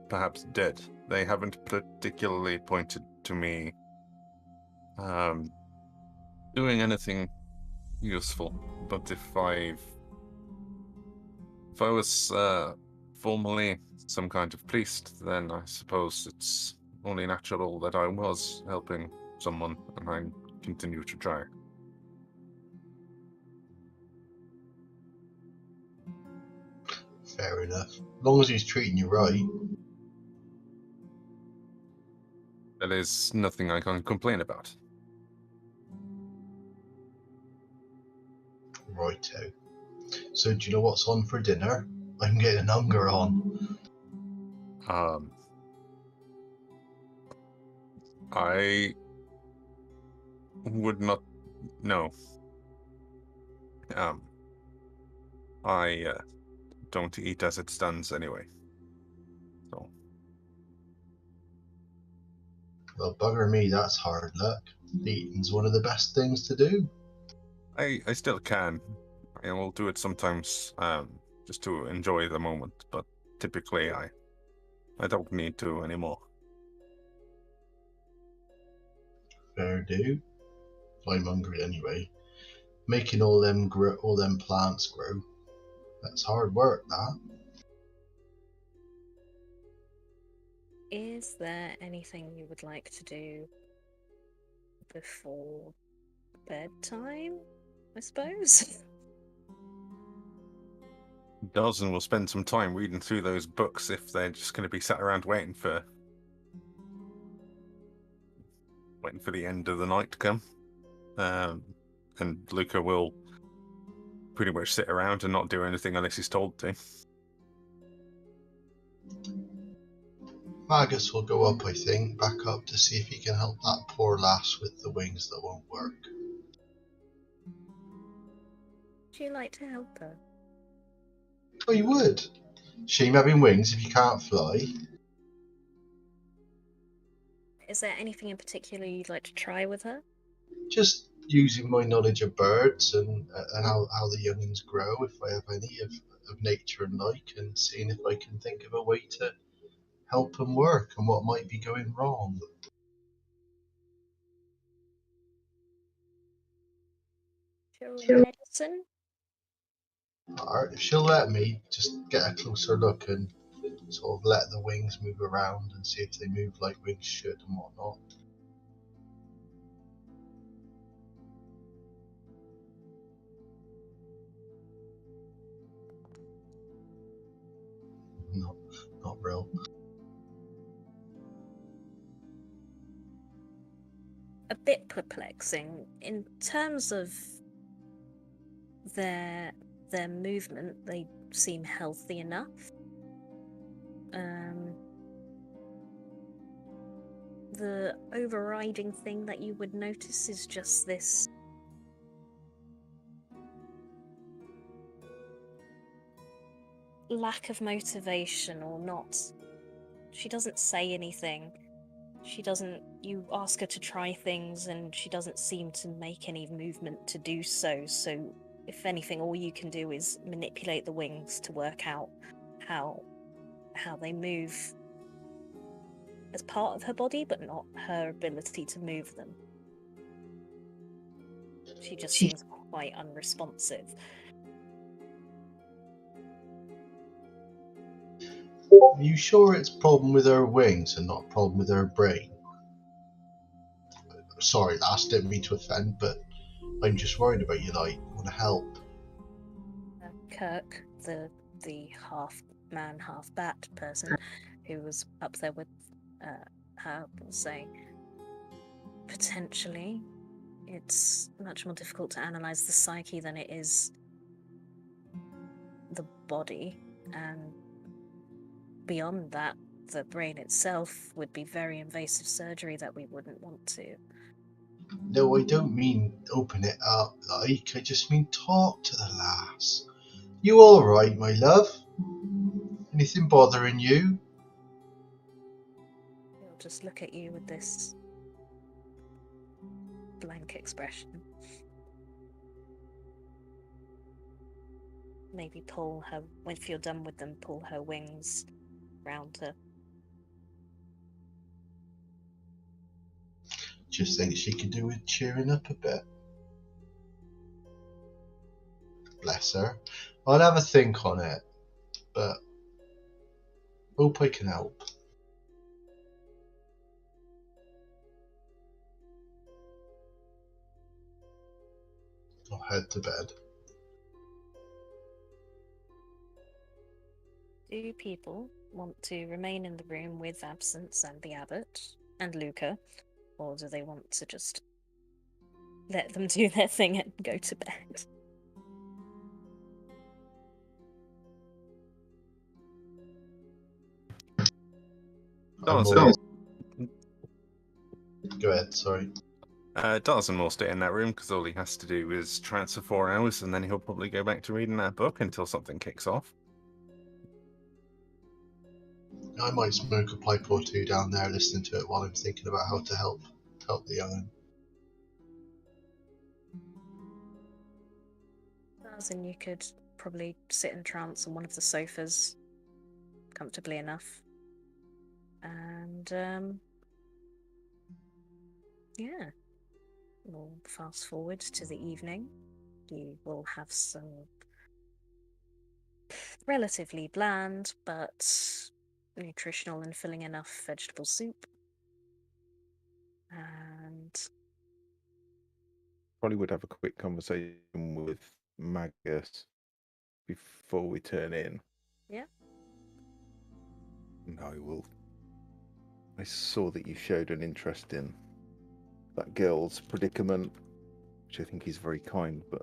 perhaps dead, they haven't particularly pointed to me doing anything useful. But if I was formerly some kind of priest, then I suppose it's only natural that I was helping someone, and I continue to try. Fair enough. As long as he's treating you right. There is nothing I can complain about. Righto. So do you know what's on for dinner? I'm getting an hunger on. I would not know. I don't eat as it stands anyway. So Well, bugger me, that's hard luck. Eating's one of the best things to do. I still can. I will do it sometimes, just to enjoy the moment. But typically, I don't need to anymore. Fair do. I'm hungry anyway. Making all them plants grow. That's hard work, that. Is there anything you would like to do before bedtime, I suppose? Does, and we'll spend some time reading through those books if they're just going to be sat around waiting for the end of the night to come. And Luca will pretty much sit around and not do anything unless he's told to. Magus will go up, I think, back up to see if he can help that poor lass with the wings that won't work. Would you like to help her? Oh, you would? Shame having wings if you can't fly. Is there anything in particular you'd like to try with her? Just using my knowledge of birds and how the youngins grow, if I have any, of nature and like, and seeing if I can think of a way to help them work and what might be going wrong. Sure. Medicine? Alright, if she'll let me, just get a closer look and sort of let the wings move around and see if they move like wings should and whatnot. Not real. A bit perplexing in terms of their movement. They seem healthy enough. The overriding thing that you would notice is just this lack of motivation, or not. She doesn't say anything. You ask her to try things and she doesn't seem to make any movement to do so. So if anything, all you can do is manipulate the wings to work out how they move as part of her body, but not her ability to move them. She just seems quite unresponsive. Are you sure it's a problem with her wings and not a problem with her brain? Sorry, lass, didn't mean to offend, but I'm just worried about you, like, want to help. Kirk, the half man, half bat person who was up there with her, will say, potentially it's much more difficult to analyze the psyche than it is the body, and beyond that, the brain itself would be very invasive surgery that we wouldn't want to. No, I don't mean open it up, like, I just mean talk to the lass. You alright, my love? Anything bothering you? He'll just look at you with this blank expression. Maybe pull her, if you're done with them, pull her wings round her. Just think she could do with cheering up a bit. Bless her. I'll have a think on it, but hope I can help. I'll head to bed. Do people want to remain in the room with Absence and the Abbot and Luca, or do they want to just let them do their thing and go to bed? Darzen, Go ahead, sorry. Darzen will stay in that room because all he has to do is trance for 4 hours, and then he'll probably go back to reading that book until something kicks off. I might smoke a pipe or two down there listening to it while I'm thinking about how to help the young'un. As in, you could probably sit in trance on one of the sofas comfortably enough. And, yeah. We'll fast forward to the evening. You will have some relatively bland but nutritional and filling enough vegetable soup. And Probably would have a quick conversation with Magus before we turn in. Yeah. No, I saw that you showed an interest in that girl's predicament, which I think is very kind, but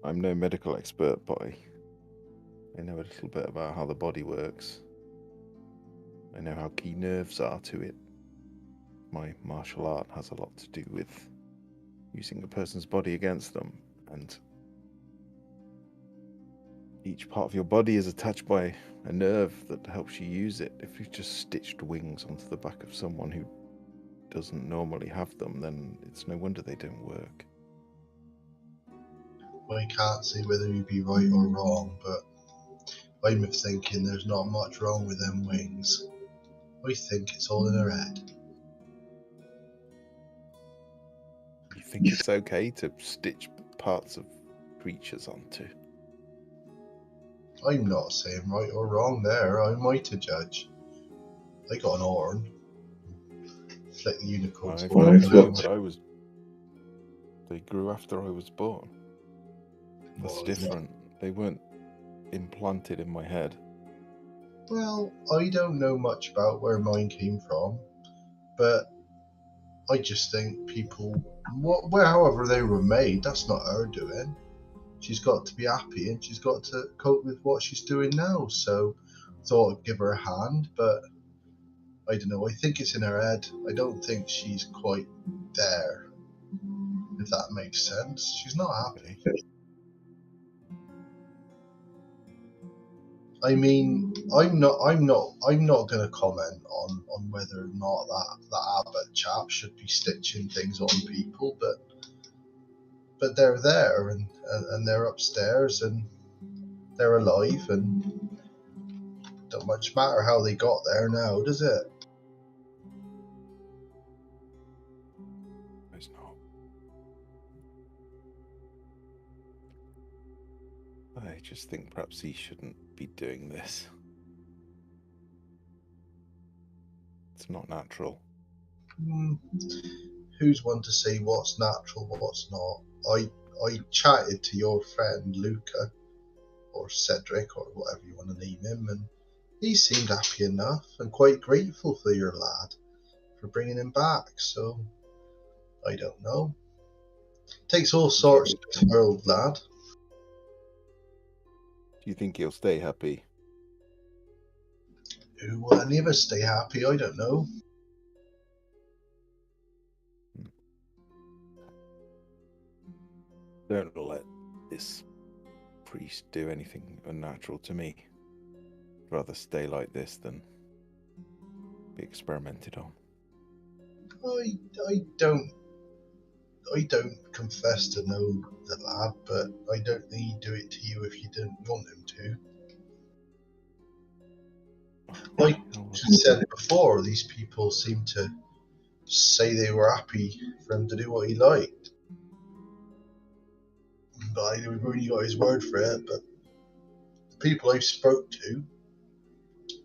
I'm no medical expert, but I know a little bit about how the body works. I know how key nerves are to it. My martial art has a lot to do with using a person's body against them, and each part of your body is attached by a nerve that helps you use it. If you've just stitched wings onto the back of someone who doesn't normally have them, then it's no wonder they don't work. I can't say whether you'd be right or wrong, but I'm thinking there's not much wrong with them wings. I think it's all in her head. You think it's okay to stitch parts of creatures onto? I'm not saying right or wrong there. I'm right to judge. I got an horn. Flick the unicorn's I've horn. got two, but they grew after I was born. That's Well, different. They weren't implanted in my head. Well, I don't know much about where mine came from, but I just think people, however they were made, that's not her doing. She's got to be happy and she's got to cope with what she's doing now. So I thought I'd give her a hand, but I don't know. I think it's in her head. I don't think she's quite there, if that makes sense. She's not happy. I mean, I'm not going to comment on whether or not that Abbot chap should be stitching things on people, but they're there and they're upstairs and they're alive, and don't much matter how they got there now, does it? It's not. I just think perhaps he shouldn't be doing this. It's not natural. Who's one to say what's natural, what's not? I chatted to your friend Luca, or Cedric, or whatever you want to name him, and he seemed happy enough and quite grateful for your lad for bringing him back. So I don't know. Takes all sorts in this world, lad. Do you think he'll stay happy? Will any of us stay happy? I don't know. Don't let this priest do anything unnatural to me. I'd rather stay like this than be experimented on. I don't confess to know the lad, but I don't think he'd do it to you if you didn't want him to. Like you said before, these people seem to say they were happy for him to do what he liked. But I never really got his word for it. But the people I spoke to,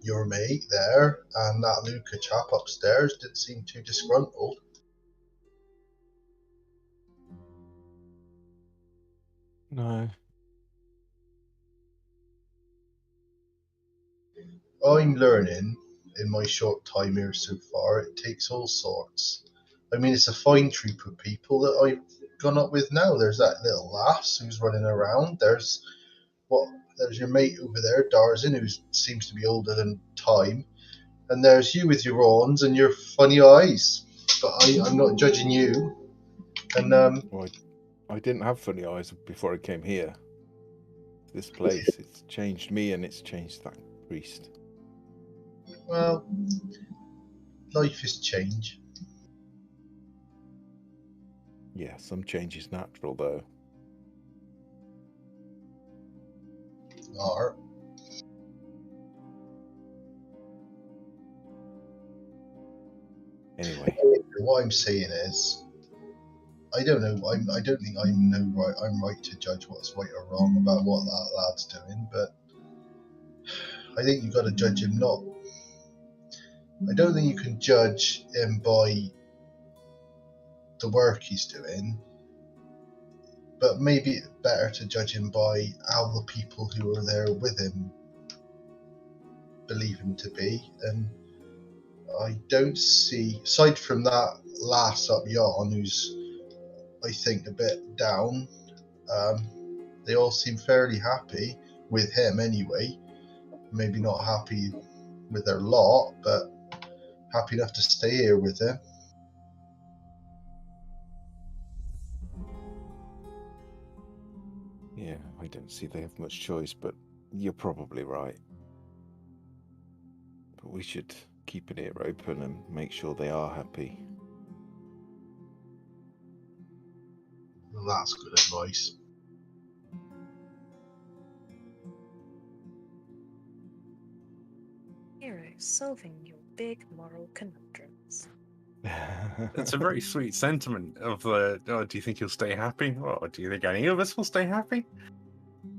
your mate there and that Luca chap upstairs, didn't seem too disgruntled. No. I'm learning in my short time here so far, it takes all sorts. I mean, it's a fine troop of people that I've gone up with now. There's that little lass who's running around. There's your mate over there, Darzen, who seems to be older than time. And there's you with your horns and your funny eyes. But I'm not judging you. And Well, I didn't have funny eyes before I came here. This place, it's changed me and it's changed that priest. well, life is change. Yeah, some change is natural though. Art. Anyway, What I'm saying is, I don't know. I don't think I'm right to judge what's right or wrong about what that lad's doing. But I think you've got to judge him not. I don't think you can judge him by the work he's doing. But maybe it's better to judge him by how the people who are there with him believe him to be. And I don't see, aside from that lass up yon, who's, I think, a bit down, they all seem fairly happy with him anyway. Maybe not happy with their lot, but happy enough to stay here with him. yeah, I don't see they have much choice, but you're probably right. But we should keep an ear open and make sure they are happy. Well, that's good advice. Hero, solving your big moral conundrums. It's a very sweet sentiment of do you think he'll stay happy? Or do you think any of us will stay happy?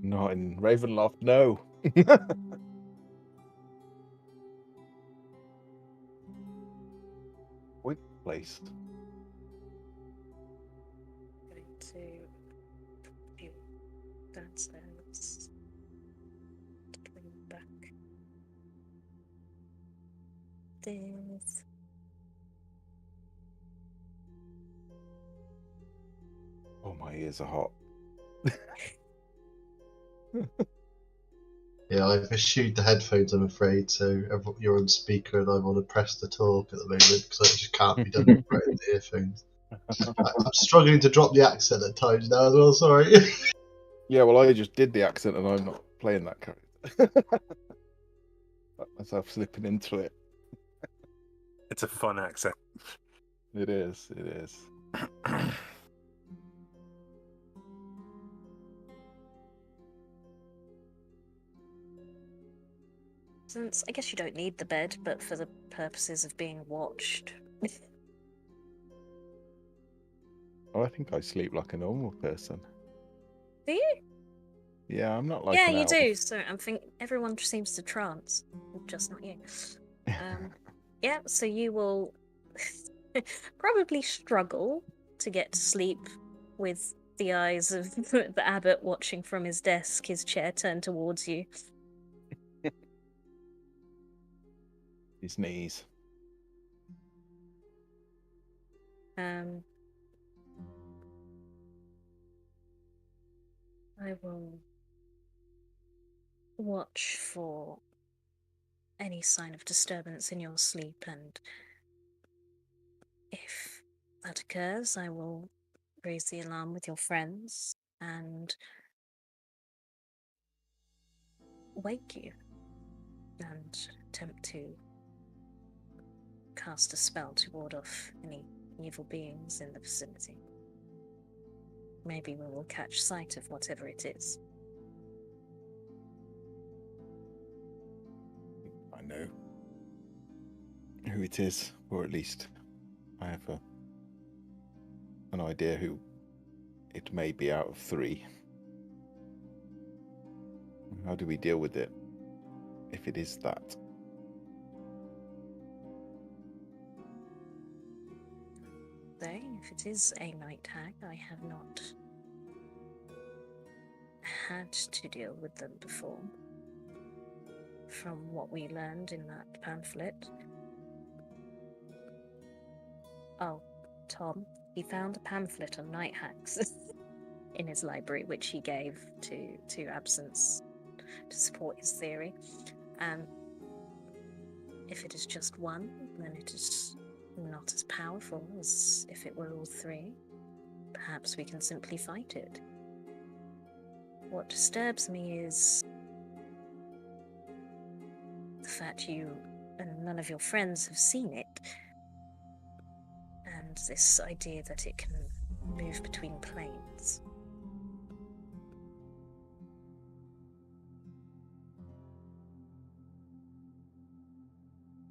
Not in Ravenloft, no. Quick place. Going to view downstairs. Bring back this. Oh, my ears are hot. Yeah, I've eschewed the headphones, I'm afraid, so you're on speaker and I'm on a press to talk at the moment because it just can't be done with the earphones. I'm struggling to drop the accent at times now as well, sorry. Yeah, well, I just did the accent and I'm not playing that character. Got myself slipping into it. It's a fun accent. It is, it is. Since I guess you don't need the bed, but for the purposes of being watched. Oh, I think I sleep like a normal person. Do you? Yeah, I'm not like Yeah, an you elf. do. So I'm thinking everyone seems to trance, just not you. Yeah, so you will probably struggle to get to sleep with the eyes of the abbot watching from his desk, his chair turned towards you. His knees. I will watch for any sign of disturbance in your sleep, and if that occurs, I will raise the alarm with your friends and wake you and attempt to cast a spell to ward off any evil beings in the vicinity. Maybe we will catch sight of whatever it is. I know who it is, or at least I have an idea who it may be out of 3. How do we deal with it if it is that? Though, if it is a night hag, I have not had to deal with them before. From what we learned in that pamphlet. Oh, Tom, he found a pamphlet on night hags in his library, which he gave to Absence to support his theory. if it is just one, then it is not as powerful as if it were all three. Perhaps we can simply fight it. What disturbs me is the fact you and none of your friends have seen it, and this idea that it can move between planes.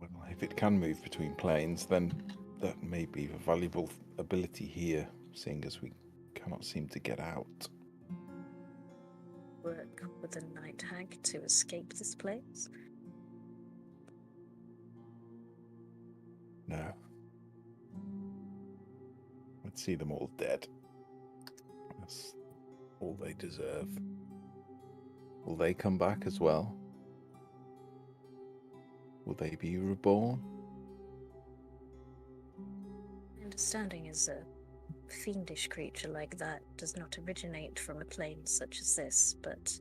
Well, if it can move between planes, then that may be a valuable ability here, seeing as we cannot seem to get out. Work with a night hag to escape this place? No. I'd see them all dead. That's all they deserve. Will they come back as well? Will they be reborn? My understanding is a fiendish creature like that does not originate from a plane such as this, but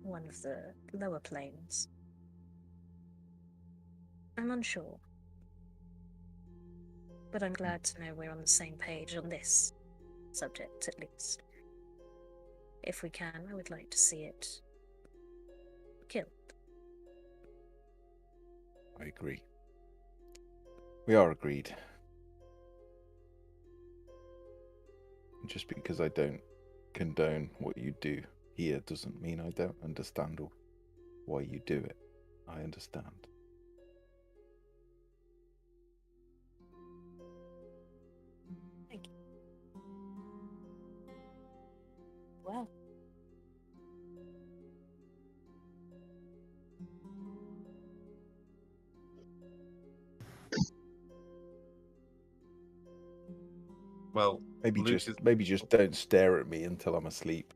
one of the lower planes. I'm unsure. But I'm glad to know we're on the same page on this subject, at least. If we can, I would like to see it killed. I agree. We are agreed. Just because I don't condone what you do here doesn't mean I don't understand why you do it. I understand. Thank you. Well. Well, Maybe just don't stare at me until I'm asleep.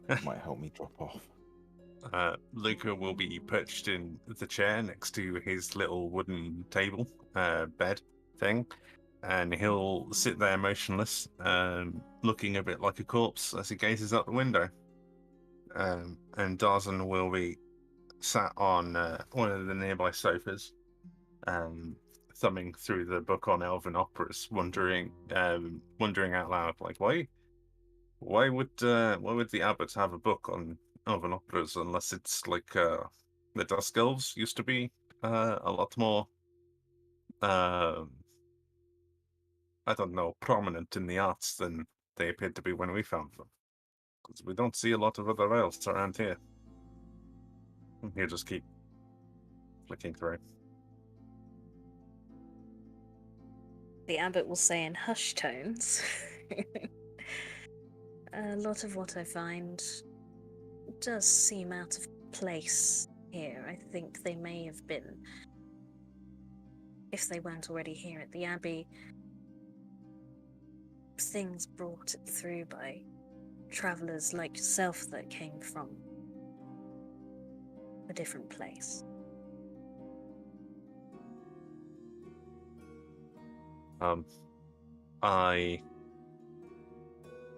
That might help me drop off. Luca will be perched in the chair next to his little wooden table, bed thing, and he'll sit there motionless, looking a bit like a corpse as he gazes out the window. And Darzan will be sat on one of the nearby sofas, thumbing through the book on elven operas, wondering out loud, like, why would the Abbot have a book on elven operas unless it's like the Dusk Elves used to be a lot more I don't know, prominent in the arts than they appeared to be when we found them, because we don't see a lot of other elves around here. He'll just keep flicking through. The Abbot will say in hushed tones, a lot of what I find does seem out of place here. I think they may have been, if they weren't already here at the Abbey, things brought through by travellers like yourself that came from a different place. I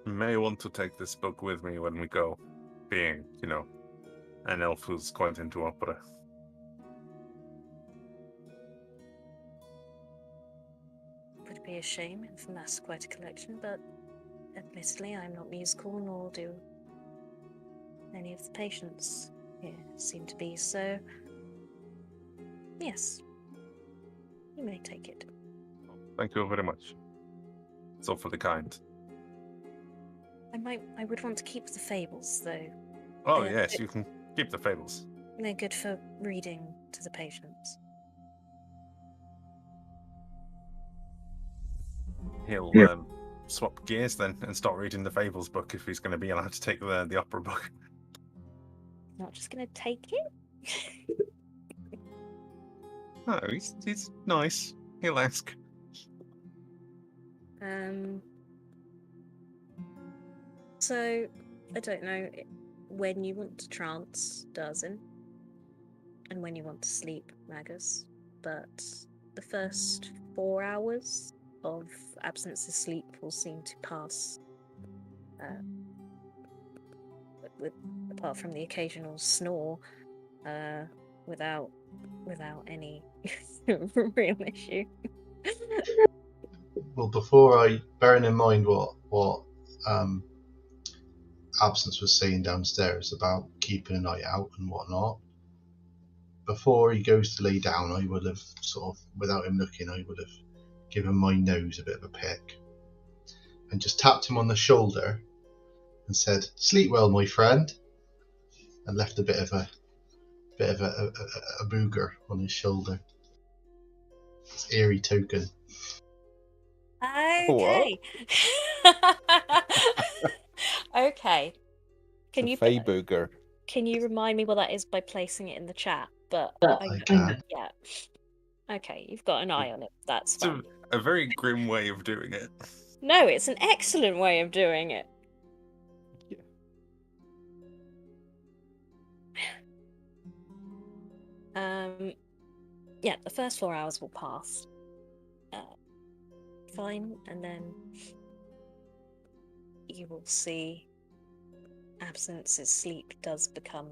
may want to take this book with me when we go, being, an elf who's quite into opera. Would be a shame if amassed quite a collection, but admittedly I'm not musical, nor do any of the patients here seem to be, so yes, you may take it. Thank you very much. It's awfully kind. I would want to keep the fables, though. Oh, yes, you can keep the fables. They're good for reading to the patients. He'll swap gears then and start reading the fables book if he's going to be allowed to take the opera book. Not just going to take it? No, he's nice. He'll ask. So, I don't know when you want to trance, Darzan, and when you want to sleep, Magus, but the first 4 hours of absence of sleep will seem to pass, apart from the occasional snore, without without any real issue. Well, bearing in mind what Absence was saying downstairs about keeping an eye out and whatnot, before he goes to lay down, I would have sort of, without him looking, I would have given my nose a bit of a pick and just tapped him on the shoulder and said, "Sleep well, my friend," and left a bit of a booger on his shoulder. It's eerie token. Okay. Okay. Can you Feyburger. can you remind me what that is by placing it in the chat? But I can. yeah. Okay, you've got an eye on it. That's It's fine. a very grim way of doing it. No, it's an excellent way of doing it. Yeah, the first 4 hours will pass. Fine, and then you will see Absence's sleep does become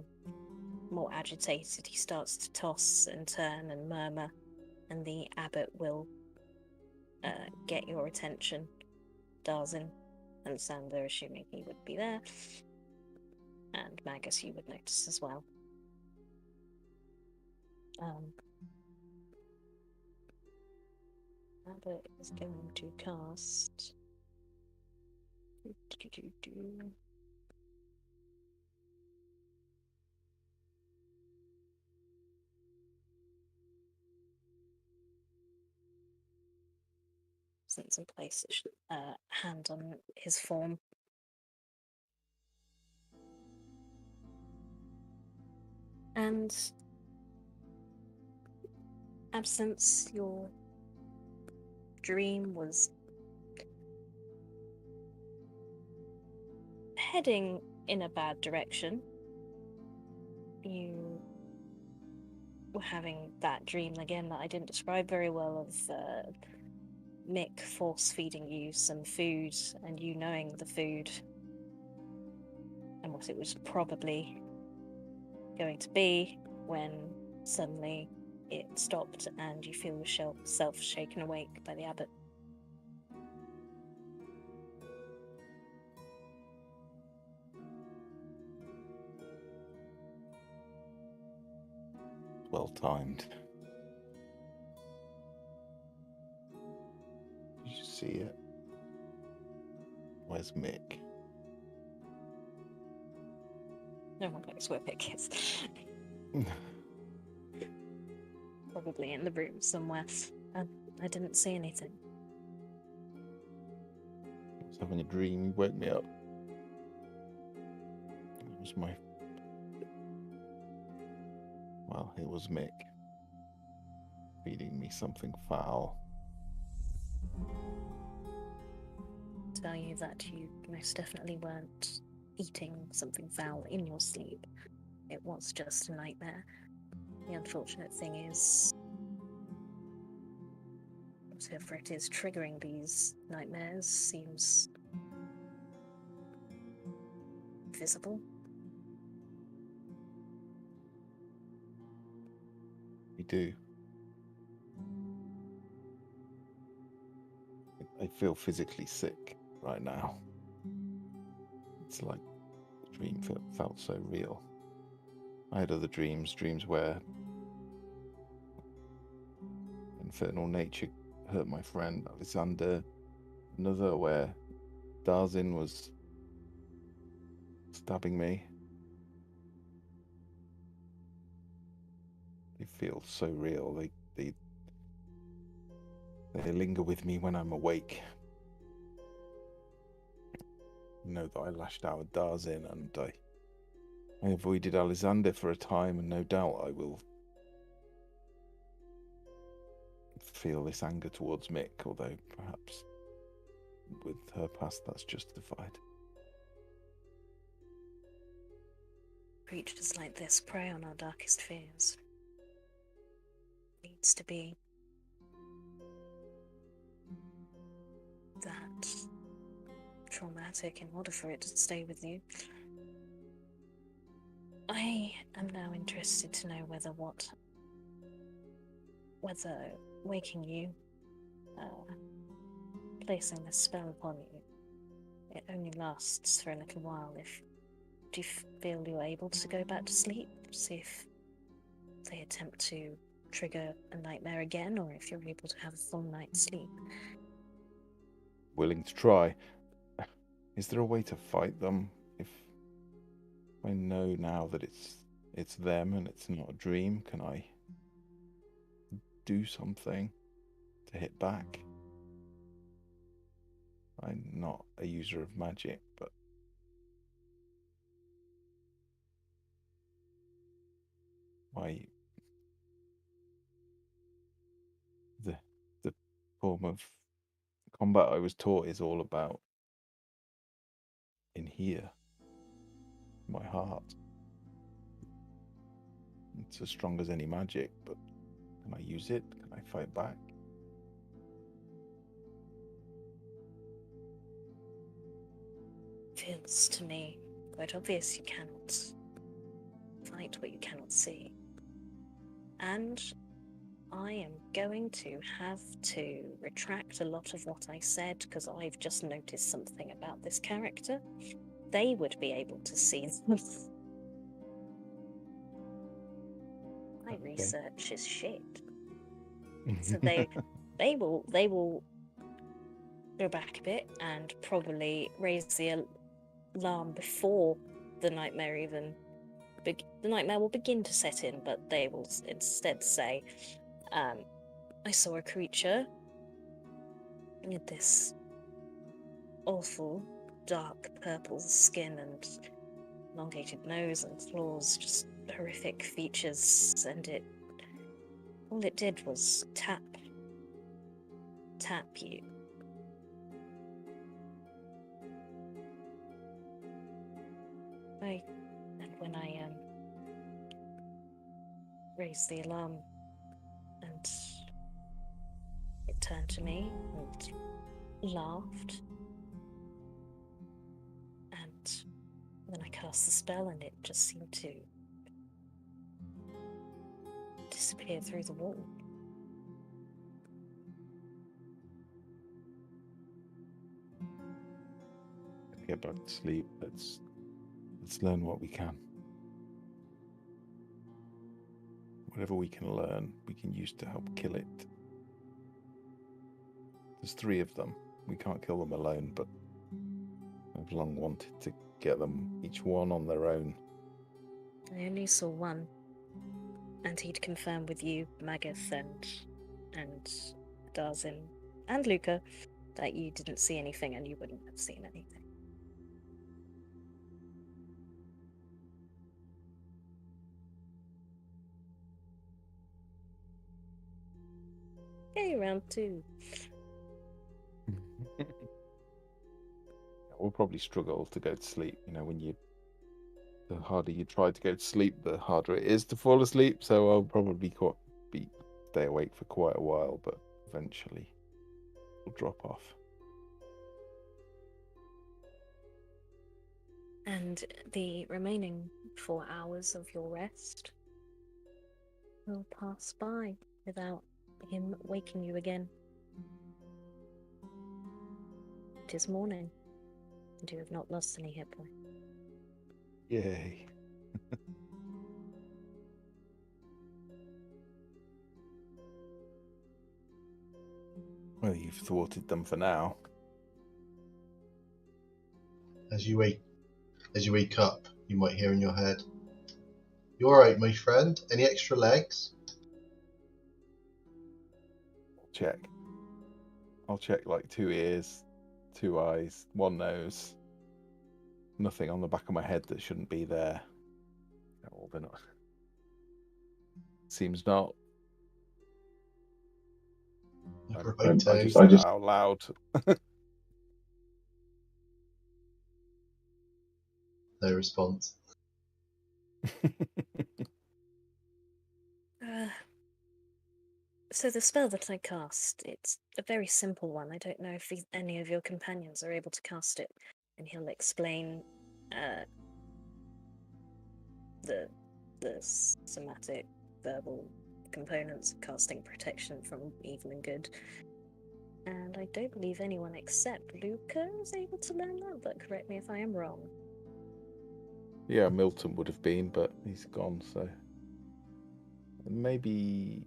more agitated. He starts to toss and turn and murmur, and the Abbot will get your attention. Darzin and Sander, assuming he would be there, and Magus you would notice as well. Abbot is going to cast. Since in place, it should hand on his form. And Absence, your dream was heading in a bad direction. You were having that dream again that I didn't describe very well of Mick force feeding you some food and you knowing the food and what it was probably going to be, when suddenly it stopped and you feel yourself shaken awake by the Abbot. Well timed. Did you see it? Where's Mick? No one knows where Mick is. Probably in the room somewhere. I didn't see anything. I was having a dream. You woke me up. It was it was Mick feeding me something foul. Tell you that you most definitely weren't eating something foul in your sleep. It was just a nightmare. The unfortunate thing is, whatever it is triggering these nightmares seems visible. We do. I feel physically sick right now. It's like the dream felt so real. I had other dreams where infernal nature hurt my friend Alexander. Another where Darzin was stabbing me. They feel so real. They linger with me when I'm awake. I know that I lashed out at Darzin and I avoided Alexander for a time, and no doubt I will feel this anger towards Mick, although perhaps with her past that's justified. Creatures like this prey on our darkest fears. It needs to be that traumatic in order for it to stay with you. I am now interested to know whether what whether waking you, placing this spell upon you, it only lasts for a little while. Do you feel you're able to go back to sleep? See if they attempt to trigger a nightmare again, or if you're able to have a full night's sleep. Willing to try. Is there a way to fight them if I know now that it's them and it's not a dream? Can I do something to hit back? I'm not a user of magic, but the form of combat I was taught is all about in here, my heart. It's as strong as any magic, but can I use it? Can I fight back? Feels to me quite obvious you cannot fight what you cannot see. And I am going to have to retract a lot of what I said, because I've just noticed something about this character. They would be able to see them. My research is shit. So they will go back a bit and probably raise the alarm before the nightmare even the nightmare will begin to set in, but they will instead say, I saw a creature with this awful dark purple skin and elongated nose and claws, just horrific features, and all it did was tap you. And when I raised the alarm, and it turned to me and laughed, and then I cast the spell, and it just seemed to disappear through the wall. Get back to sleep. Let's learn what we can. Whatever we can learn, we can use to help kill it. There's 3 of them. We can't kill them alone, but I've long wanted to get them each one on their own. I only saw one, and he'd confirm with you, Magath and Darzin and Luca, that you didn't see anything and you wouldn't have seen anything. Okay, round 2. We'll probably struggle to go to sleep. The harder you try to go to sleep, the harder it is to fall asleep. So I'll probably stay awake for quite a while, but eventually we'll drop off. And the remaining 4 hours of your rest will pass by without him waking you again. It is morning, and you have not lost any hit points. Yay. Well, you've thwarted them for now. As you wake up, you might hear in your head, "You alright, my friend? Any extra legs?" I'll check like 2 ears, 2 eyes, 1 nose. Nothing on the back of my head that shouldn't be there. Well, they're not. Seems not. I just said it out loud. No response. So the spell that I cast, it's a very simple one. I don't know if any of your companions are able to cast it, and he'll explain the somatic verbal components of casting protection from evil and good. And I don't believe anyone except Luca is able to learn that, but correct me if I am wrong. Yeah, Milton would have been, but he's gone, so maybe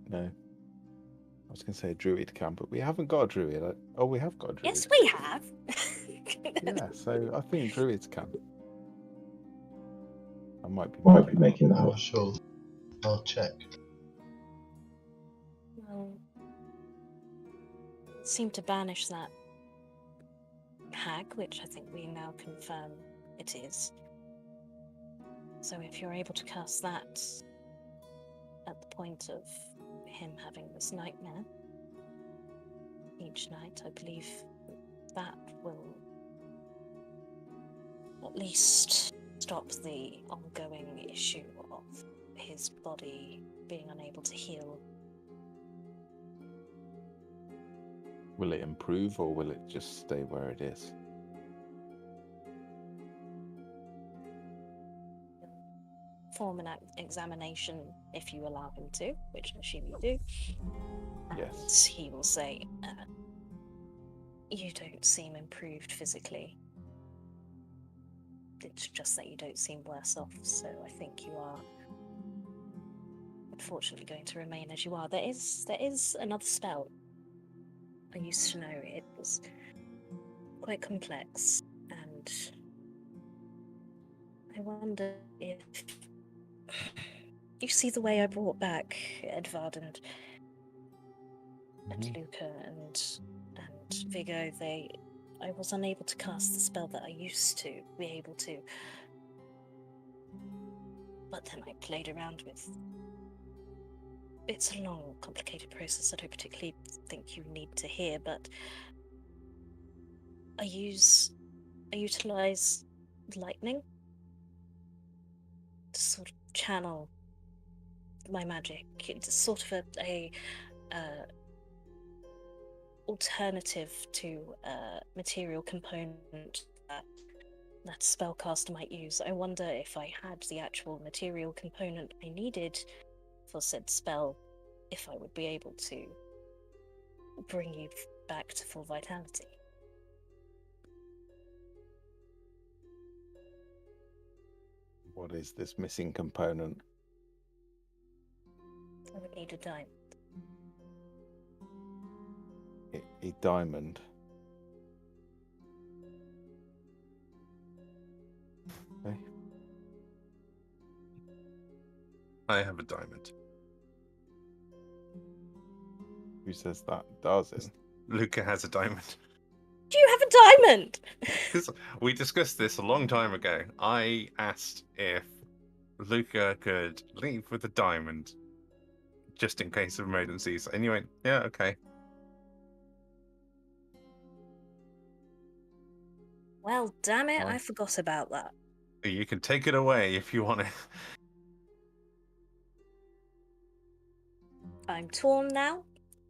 no. I was going to say a druid can, but we haven't got a druid. Oh, we have got a druid. Yes, we have. Yeah, so I think druids can. I might be making that up. Sure. I'll check. Well, seem to banish that hag, which I think we now confirm it is. So if you're able to cast that at the point of him having this nightmare each night, I believe that will at least stop the ongoing issue of his body being unable to heal. Will it improve or will it just stay where it is? Form an examination if you allow him to, which I assume you do. And Yes. he will say, you don't seem improved physically. It's just that you don't seem worse off, so I think you are unfortunately going to remain as you are. There is another spell. I used to know it was quite complex, and I wonder if you see the way I brought back Edvard and Luca and Viggo. I was unable to cast the spell that I used to be able to, but then I played around with. It's a long, complicated process I don't particularly think you need to hear, but I utilize lightning to sort of channel my magic. It's sort of a alternative to a material component that spellcaster might use. I wonder if I had the actual material component I needed for said spell, if I would be able to bring you back to full vitality. What is this missing component? I would need a diamond. A diamond. Okay. I have a diamond. Who says that does it? Luca has a diamond. Do you have a diamond? We discussed this a long time ago. I asked if Luca could leave with a diamond just in case of emergencies, and you went, yeah, okay. Well, damn it, Why? I forgot about that. You can take it away if you want to. I'm torn now.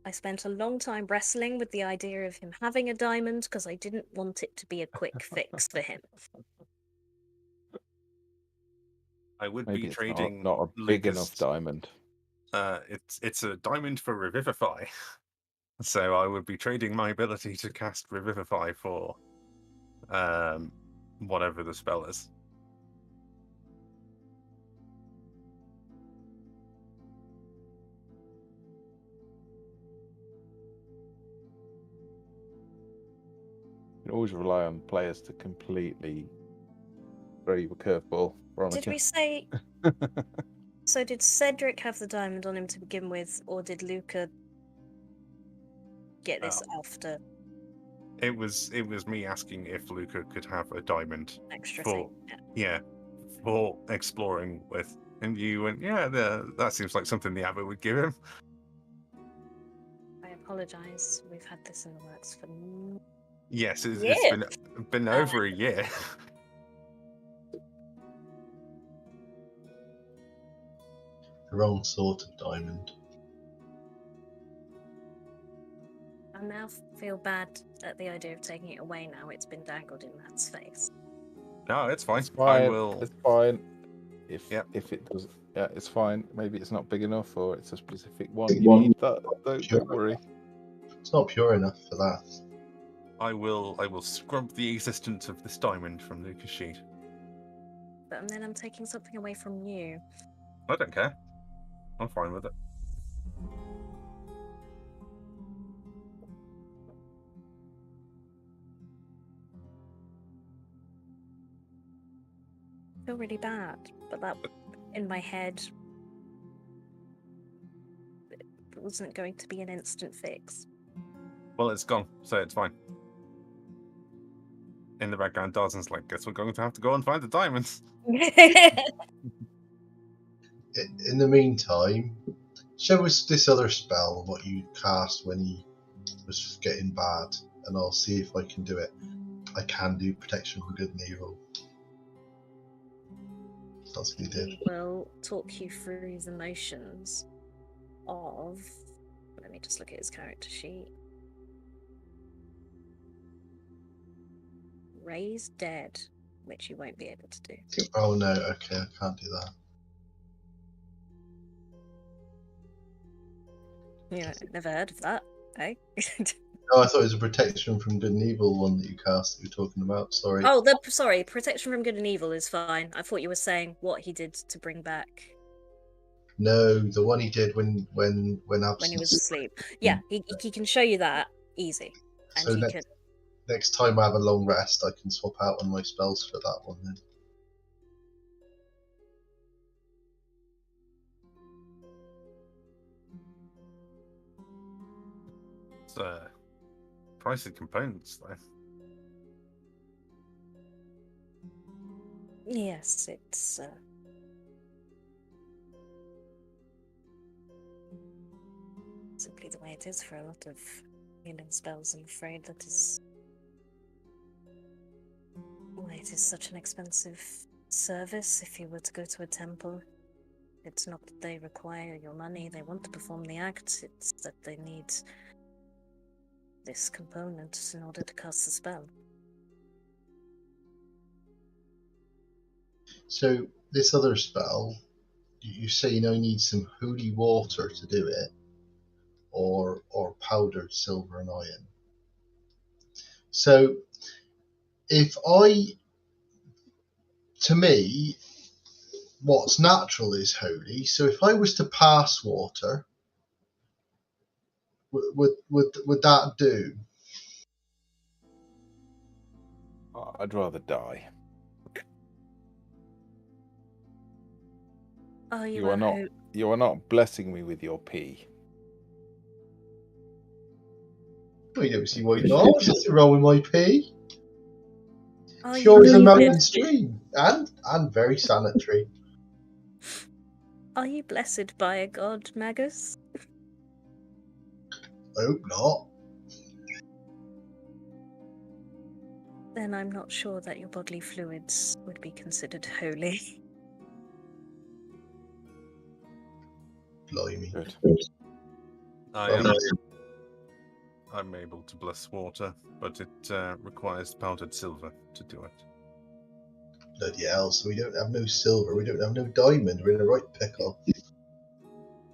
I spent a long time wrestling with the idea of him having a diamond because I didn't want it to be a quick fix for him. I would Maybe be it's trading not a big Lucas. enough diamond. It's a diamond for Revivify. So I would be trading my ability to cast Revivify for whatever the spell is. You can always rely on players to completely throw you a curveball, Veronica. Did we say... So did Cedric have the diamond on him to begin with, or did Luca get this after? It was me asking if Luca could have a diamond Extra for thing. for exploring with, and you went, yeah, that seems like something the Abbot would give him. I apologise. We've had this in the works for... Yes, it's Yeah. been over a year. The wrong sort of diamond. I now feel bad at the idea of taking it away now it's been dangled in Matt's face. No, it's fine. It's fine. I will. It's fine. If Yep. if it does, yeah, it's fine. Maybe it's not big enough, or it's a specific one you need. Don't worry. It's not pure enough for that. I will scrub the existence of this diamond from Luca's sheet. But then I'm taking something away from you. I don't care. I'm fine with it. I feel really bad, but that in my head it wasn't going to be an instant fix. Well, it's gone, so it's fine. In the background, Dawson's like, guess we're going to have to go and find the diamonds. In the meantime, show us this other spell, what you cast when he was getting bad, and I'll see if I can do it. I can do protection from good and evil. That's what he did. He will talk you through the motions of. Let me just look at his character sheet. Raise dead, which you won't be able to do. Oh no, okay, I can't do that. Yeah, never heard of that. Eh? Oh, I thought it was a protection from good and evil one that you cast that you were talking about. Sorry. Oh, sorry. Protection from good and evil is fine. I thought you were saying what he did to bring back No, the one he did when absent. when he was asleep. Yeah, he can show you that easy, and So he can. next time I have a long rest, I can swap out one of my spells for that one then. It's pricey components, though. Yes, it's. Simply the way it is for a lot of healing spells, I'm afraid that is why it is such an expensive service. If you were to go to a temple, it's not that they require your money, they want to perform the act, it's that they need this component in order to cast the spell. So this other spell, you say you now need some holy water to do it, or powdered silver and iron. So to me, what's natural is holy. So if I was to pass water, would that do? I'd rather die. Oh, You are not blessing me with your pee. Well, you don't see why not. There's nothing wrong with my pee. Are you Pure as a mountain blessed? stream, and very sanitary. Are you blessed by a god, Magus? I hope not. Then I'm not sure that your bodily fluids would be considered holy. Blimey. Good. I'm able to bless water, but it requires powdered silver to do it. Bloody hell, so we don't have no silver, we don't have no diamond, we're in a right pickle.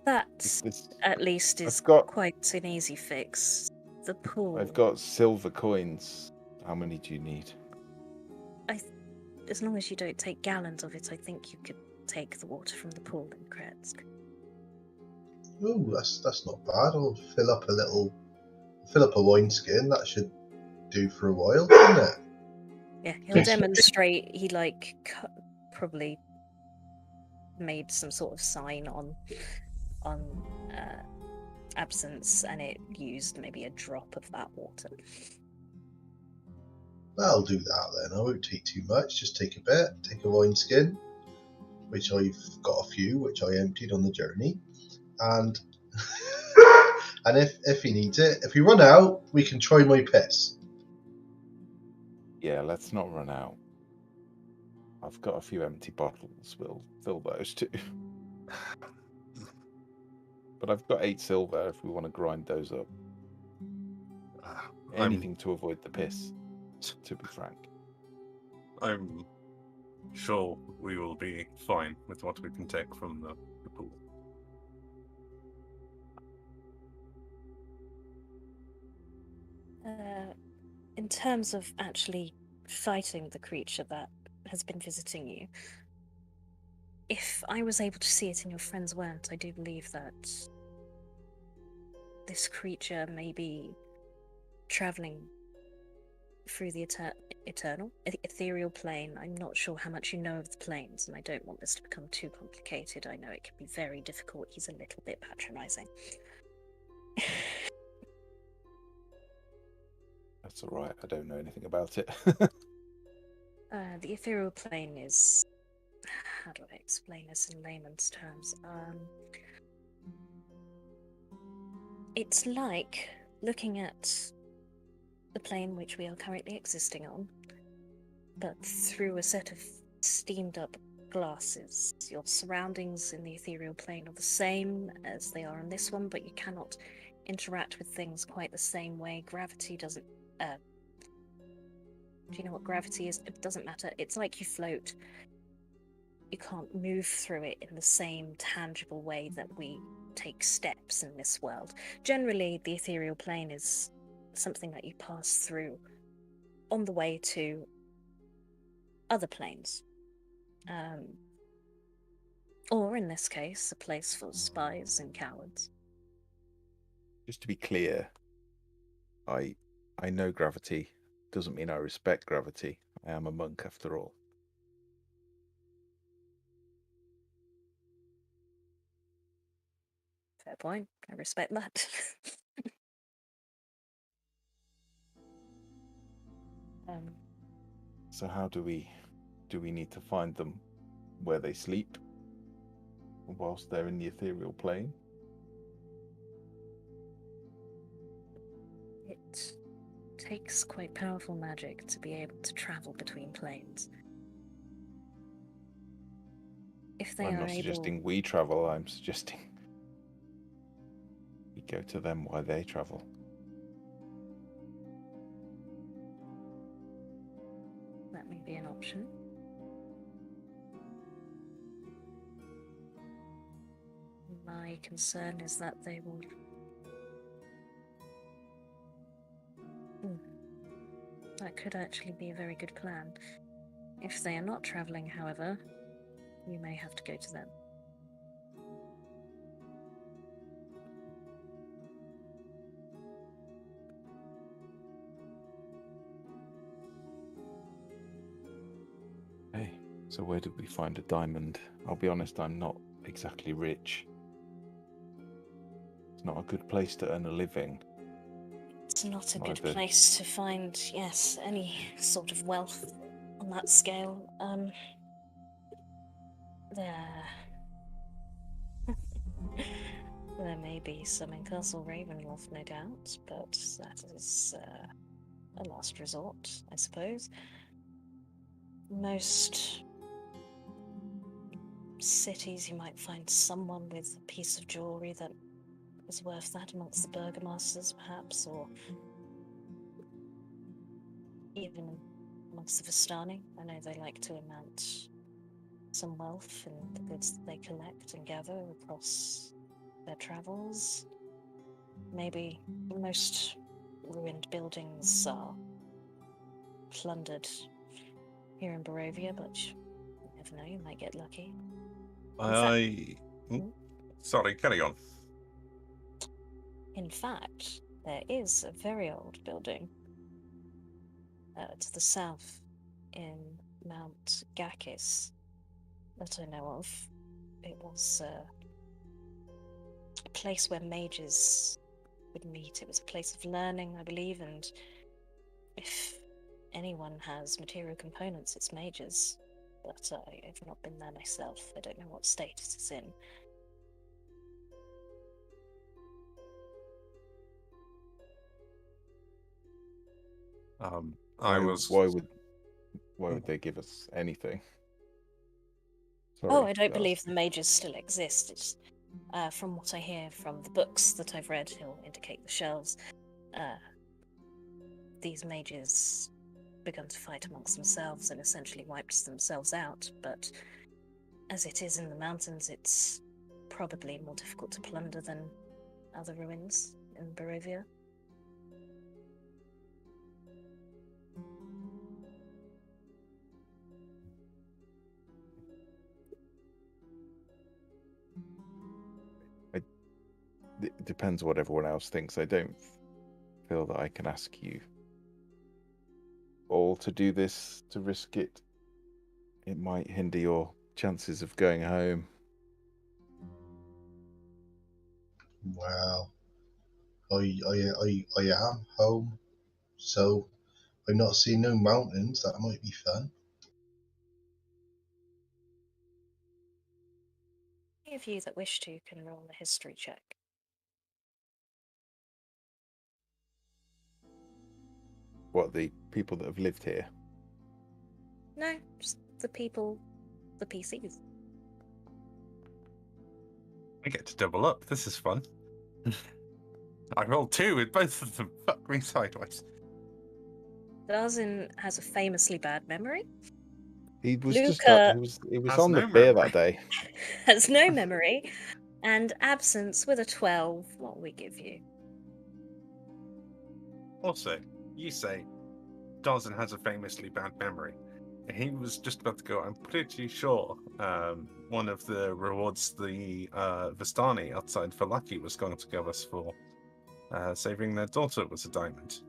That, This- at least, is I've got- quite an easy fix. The pool. I've got silver coins. How many do you need? As long as you don't take gallons of it, I think you could take the water from the pool in Krezk. Oh, that's not bad. I'll fill up a wineskin. That should do for a while, shouldn't it? Yeah, he'll demonstrate. He probably made some sort of sign on absence, and it used maybe a drop of that water. I'll do that then. I won't take too much. Just take a bit. Take a wineskin, which I've got a few, which I emptied on the journey, and and if he needs it, if we run out, we can try my piss. Yeah, let's not run out. I've got a few empty bottles. We'll fill those too. But I've got 8 silver if we want to grind those up. Anything to avoid the piss, to be frank. I'm sure we will be fine with what we can take from the pool. In terms of actually fighting the creature that has been visiting you, if I was able to see it and your friends weren't, I do believe that this creature may be travelling through the ethereal plane. I'm not sure how much you know of the planes, and I don't want this to become too complicated. I know it can be very difficult. He's a little bit patronising. That's all right. I don't know anything about it. The ethereal plane is... How do I explain this in layman's terms? It's like looking at the plane which we are currently existing on, but through a set of steamed up glasses. Your surroundings in the ethereal plane are the same as they are on this one, but you cannot interact with things quite the same way. Gravity doesn't... do you know what gravity is? It doesn't matter. It's like you float. You can't move through it in the same tangible way that we take steps in this world. Generally, the ethereal plane is something that you pass through on the way to other planes. Or in this case, a place for spies and cowards. Just to be clear, I know gravity. Doesn't mean I respect gravity. I am a monk after all. Fair point. I respect that. So how do we need to find them where they sleep whilst they're in the ethereal plane? It takes quite powerful magic to be able to travel between planes. If they I'm are not able... suggesting we travel, I'm suggesting we go to them while they travel. That may be an option. My concern is that they will... That could actually be a very good plan. If they are not travelling, however, you may have to go to them. Hey, so where did we find a diamond? I'll be honest, I'm not exactly rich. It's not a good place to earn a living. It's not a good Neither. place to find, yes, any sort of wealth on that scale. There may be some in Castle Ravenloft, no doubt, but that is a last resort, I suppose. Most cities, you might find someone with a piece of jewellery that is worth that amongst the burgomasters, perhaps, or even amongst the Vistani. I know they like to amount some wealth in the goods that they collect and gather across their travels. Maybe most ruined buildings are plundered here in Barovia, but you never know, you might get lucky. Sorry, carry on. In fact, there is a very old building to the south in Mount Gakis that I know of. It was a place where mages would meet. It was a place of learning, I believe, and if anyone has material components, it's mages. But I've not been there myself. I don't know what state it is in. Why would they give us anything? Sorry, I don't believe the mages still exist. It's, from what I hear from the books that I've read, he'll indicate the shelves. These mages begun to fight amongst themselves and essentially wiped themselves out, but as it is in the mountains, it's probably more difficult to plunder than other ruins in Barovia. It depends what everyone else thinks. I don't feel that I can ask you all to do this, to risk it. It might hinder your chances of going home. Well, I am home, so I'm not seeing no mountains. That might be fun. Any of you that wish to can roll a history check. What, the people that have lived here? No, just the people, the PCs. I get to double up. This is fun. I rolled 2 with both of them. Fuck me sideways. Darzin has a famously bad memory. He was Luca he was has on no the beer memory. that day. has no memory, and absence with a 12. What will we give you? Also, you say Darzin has a famously bad memory. He was just about to go, I'm pretty sure one of the rewards the Vistani outside for Lucky was going to give us for saving their daughter was a diamond.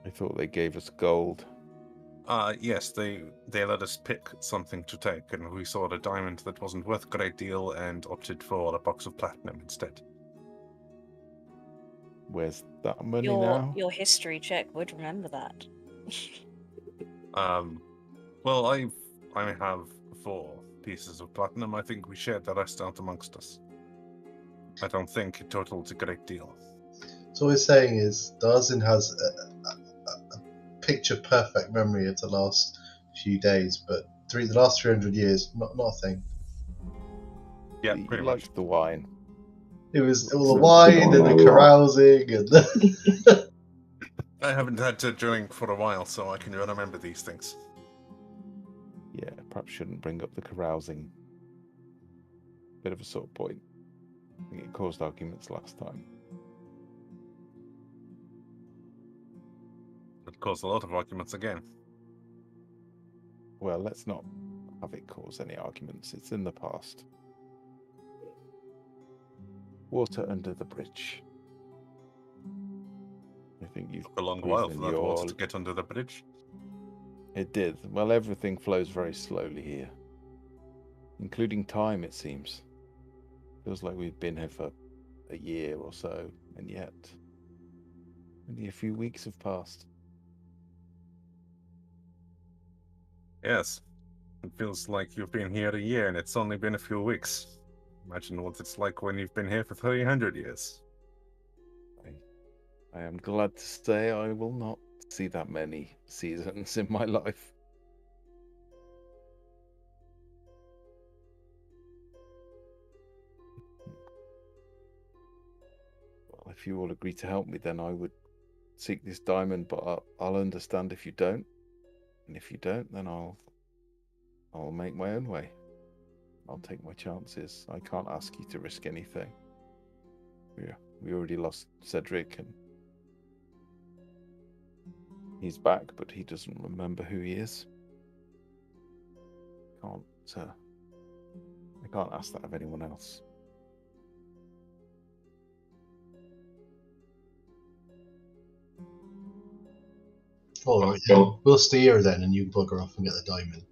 I thought they gave us gold. Yes, they let us pick something to take, and we saw a diamond that wasn't worth a great deal and opted for a box of platinum instead. Where's that money now? Your history check would remember that. Well, I have 4 pieces of platinum. I think we shared the rest out amongst us. I don't think it totaled a great deal. So what we're saying is, Darzin has a picture-perfect memory of the last few days, but the last 300 years, not a thing. Yeah, He pretty much. liked the wine. It was all So- the wine and the carousing and the... I haven't had to drink for a while, so I can remember these things. Yeah, perhaps shouldn't bring up the carousing. Bit of a sore point. I think it caused arguments last time. It caused a lot of arguments again. Well, let's not have it cause any arguments. It's in the past. Water under the bridge. I think you've A long while proven for that water your... to get under the bridge. It did. Well, everything flows very slowly here. Including time, it seems. Feels like we've been here for a year or so, and yet only a few weeks have passed. Yes. It feels like you've been here a year and it's only been a few weeks. Imagine what it's like when you've been here for 300 years. I am glad to say I will not see that many seasons in my life. Well, if you all agree to help me, then I would seek this diamond, but I'll understand if you don't. And if you don't, then I'll make my own way. I'll take my chances. I can't ask you to risk anything. We already lost Cedric, and he's back, but he doesn't remember who he is. I can't ask that of anyone else. Alright, we'll stay here then and you bugger off and get the diamond.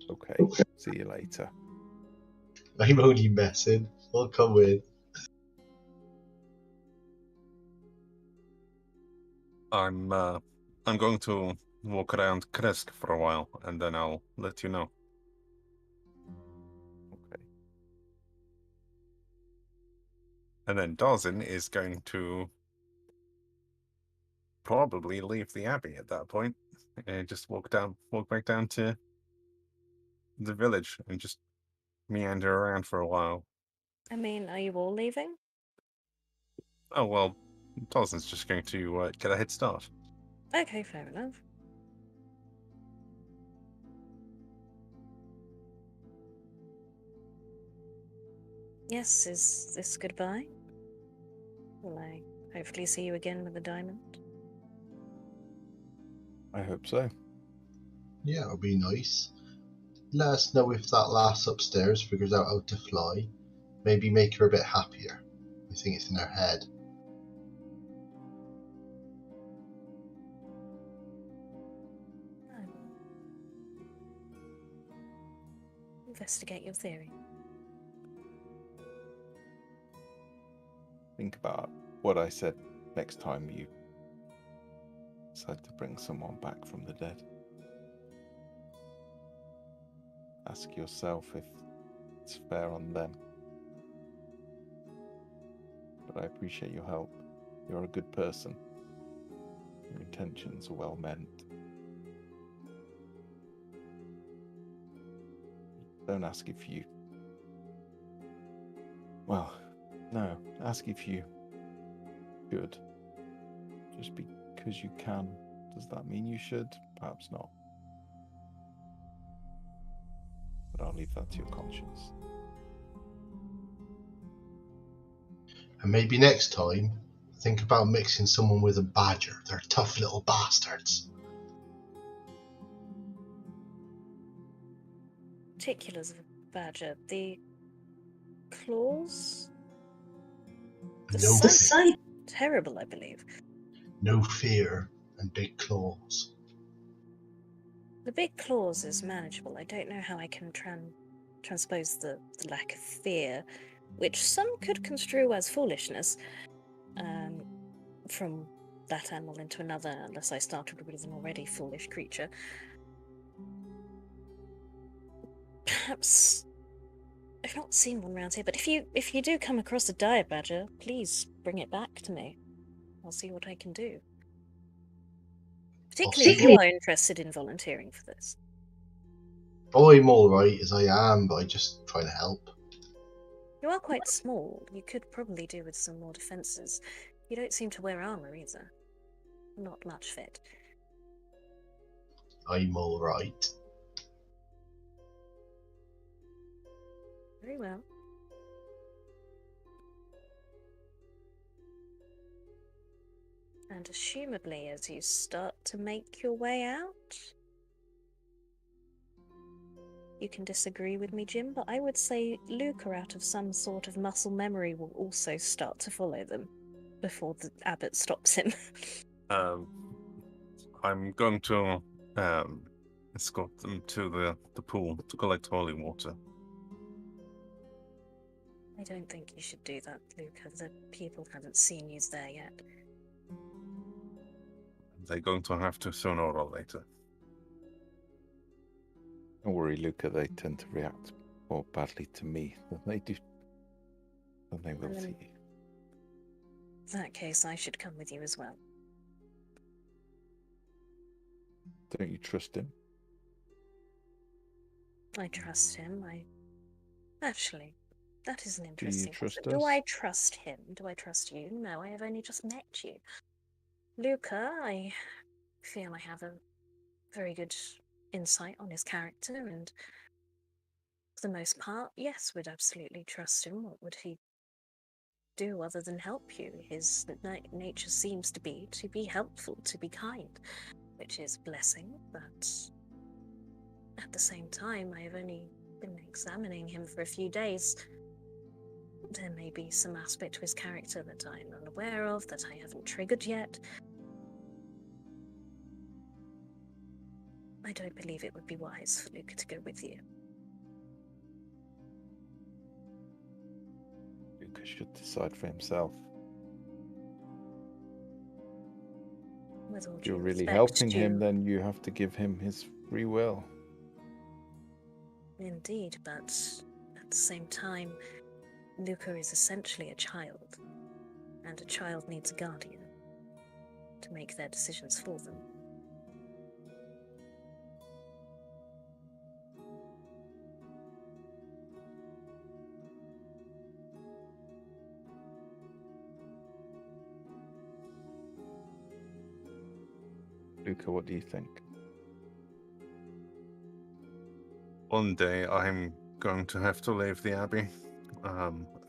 Okay. See you later. I'm only messing. I'll come with. I'm going to walk around Krezk for a while, and then I'll let you know. Okay. And then Darzin is going to probably leave the Abbey at that point, and just walk back down to the village, and just meander around for a while. I mean, are you all leaving? Oh well, Darzin's just going to get a head start. Okay, fair enough. Yes, is this goodbye? Will I hopefully see you again with the diamond? I hope so. Yeah, it'll be nice. Let us know if that lass upstairs figures out how to fly. Maybe make her a bit happier. I think it's in her head. I will investigate your theory. Think about what I said next time you decide to bring someone back from the dead. Ask yourself if it's fair on them. But I appreciate your help. You're a good person. Your intentions are well meant. Don't ask if you... Well, no. Ask if you should. Just because you can. Does that mean you should? Perhaps not. But I'll leave that to your conscience. And maybe next time, think about mixing someone with a badger. They're tough little bastards. Particulars of a badger. The claws? The No sight? Terrible, I believe. No fear and big claws. The big claws is manageable. I don't know how I can transpose the lack of fear, which some could construe as foolishness, from that animal into another, unless I started with an already foolish creature. Perhaps I've not seen one around here, but if you do come across a dire badger, please bring it back to me. I'll see what I can do. Particularly if you are interested in volunteering for this. I'm alright as I am, but I just try to help. You are quite small. You could probably do with some more defences. You don't seem to wear armour either. Not much fit. I'm alright. Very well. And assumably, as you start to make your way out, you can disagree with me, Jim, but I would say Luca, out of some sort of muscle memory, will also start to follow them before the Abbot stops him. I'm going to escort them to the pool to collect holy water. I don't think you should do that, Luca. The people haven't seen you there yet. They're going to have to sooner or later. Don't worry, Luca, they tend to react more badly to me than they will to you. In that case, I should come with you as well. Don't you trust him? I trust him. Actually, that is an Do you interesting trust question. us? Do I trust him? Do I trust you? No, I have only just met you. Luca, I feel I have a very good insight on his character, and for the most part, yes, would absolutely trust him. What would he do other than help you? His nature seems to be helpful, to be kind, which is a blessing, but at the same time, I have only been examining him for a few days. There may be some aspect to his character that I'm unaware of, that I haven't triggered yet. I don't believe it would be wise for Luca to go with you. Luca should decide for himself. With all If due you're really respect, helping Jim. him, then you have to give him his free will. Indeed, but at the same time, Luca is essentially a child, and a child needs a guardian to make their decisions for them. Luca, what do you think? One day I'm going to have to leave the Abbey,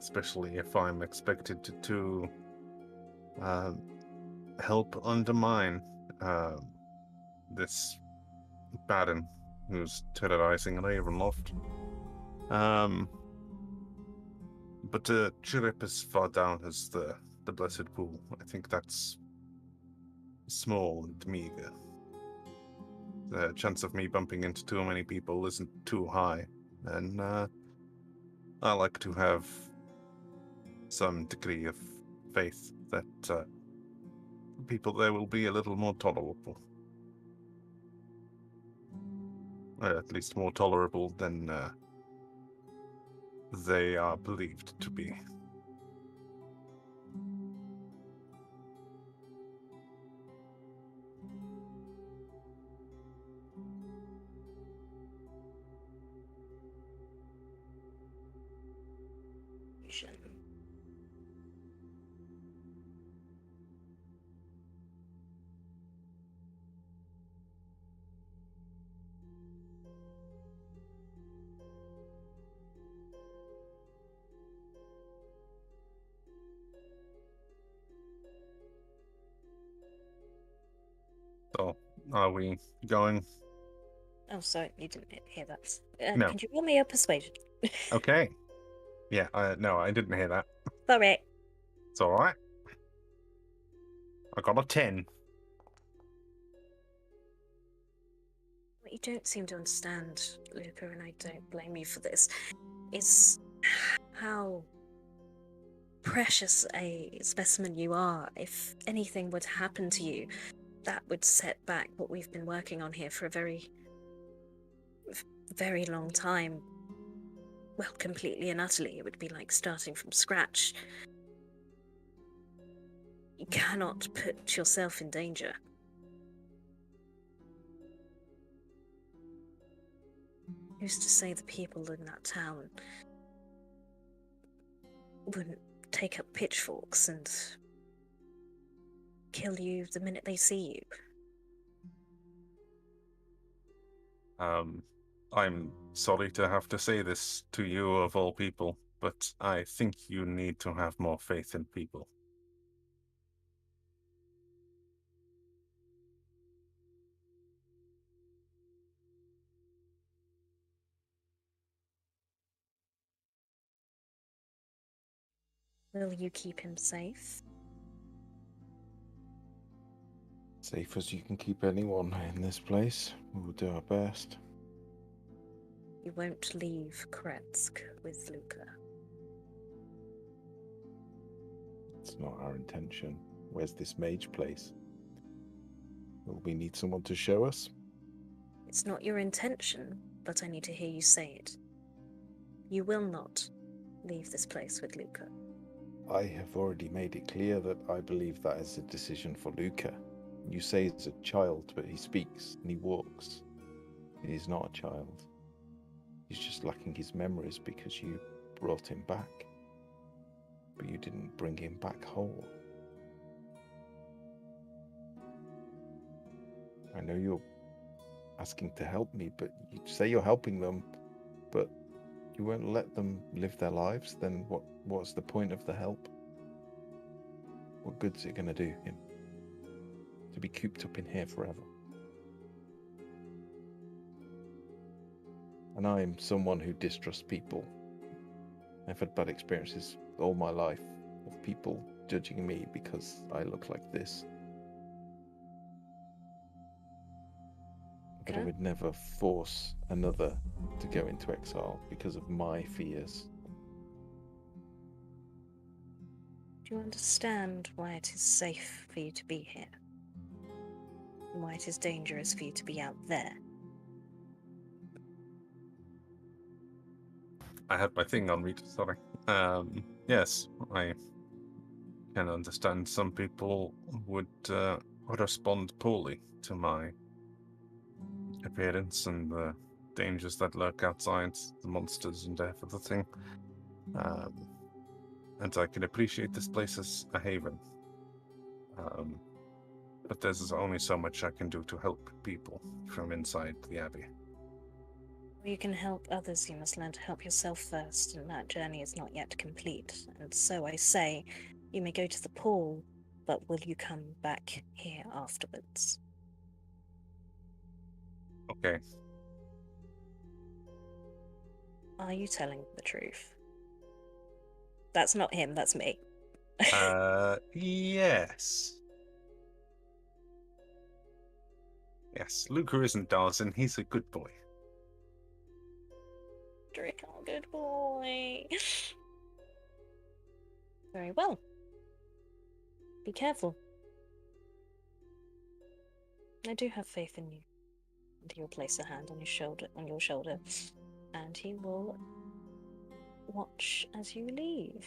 especially if I'm expected to help undermine this Baron who's terrorizing Loft. But Chirip as far down as the Blessed Pool. I think that's small and meager. The chance of me bumping into too many people isn't too high, and I like to have some degree of faith that people there will be a little more tolerable. At least more tolerable than they are believed to be. So, are we going? Oh, sorry, you didn't hear that. No. Could you roll me a persuasion? Okay. Yeah, no, I didn't hear that. Sorry. It's alright. I got a 10. What you don't seem to understand, Luca, and I don't blame you for this, is how precious a specimen you are. If anything were to happen to you, that would set back what we've been working on here for a very, very long time. Well, completely and utterly. It would be like starting from scratch. You cannot put yourself in danger. Who's to say the people in that town wouldn't take up pitchforks and kill you the minute they see you? I'm sorry to have to say this to you of all people, but I think you need to have more faith in people. Will you keep him safe? Safe as you can keep anyone in this place. We'll do our best. You won't leave Krezk with Luca. It's not our intention. Where's this mage place? Will we need someone to show us? It's not your intention, but I need to hear you say it. You will not leave this place with Luca. I have already made it clear that I believe that is a decision for Luca. You say he's a child, but he speaks and he walks. He's not a child. He's just lacking his memories because you brought him back. But you didn't bring him back whole. I know you're asking to help me, but you say you're helping them, but you won't let them live their lives, then what's the point of the help? What good's it going to do him? To be cooped up in here forever. And I'm someone who distrusts people. I've had bad experiences all my life of people judging me because I look like this. But I would never force another to go into exile because of my fears. Do you understand why it is safe for you to be here? And why it is dangerous for you to be out there? I had my thing on read, sorry. Yes, I can understand some people would respond poorly to my appearance and the dangers that lurk outside, the monsters and everything. And I can appreciate this place as a haven. but there's only so much I can do to help people from inside the Abbey. You can help others, you must learn to help yourself first, and that journey is not yet complete. And so I say, you may go to the pool, but will you come back here afterwards? Okay. Are you telling the truth? That's not him, that's me. Yes. Yes, Luca isn't Darzen, he's a good boy. Drake, oh, good boy. Very well. Be careful. I do have faith in you. And he'll place a hand on your shoulder, and he will watch as you leave.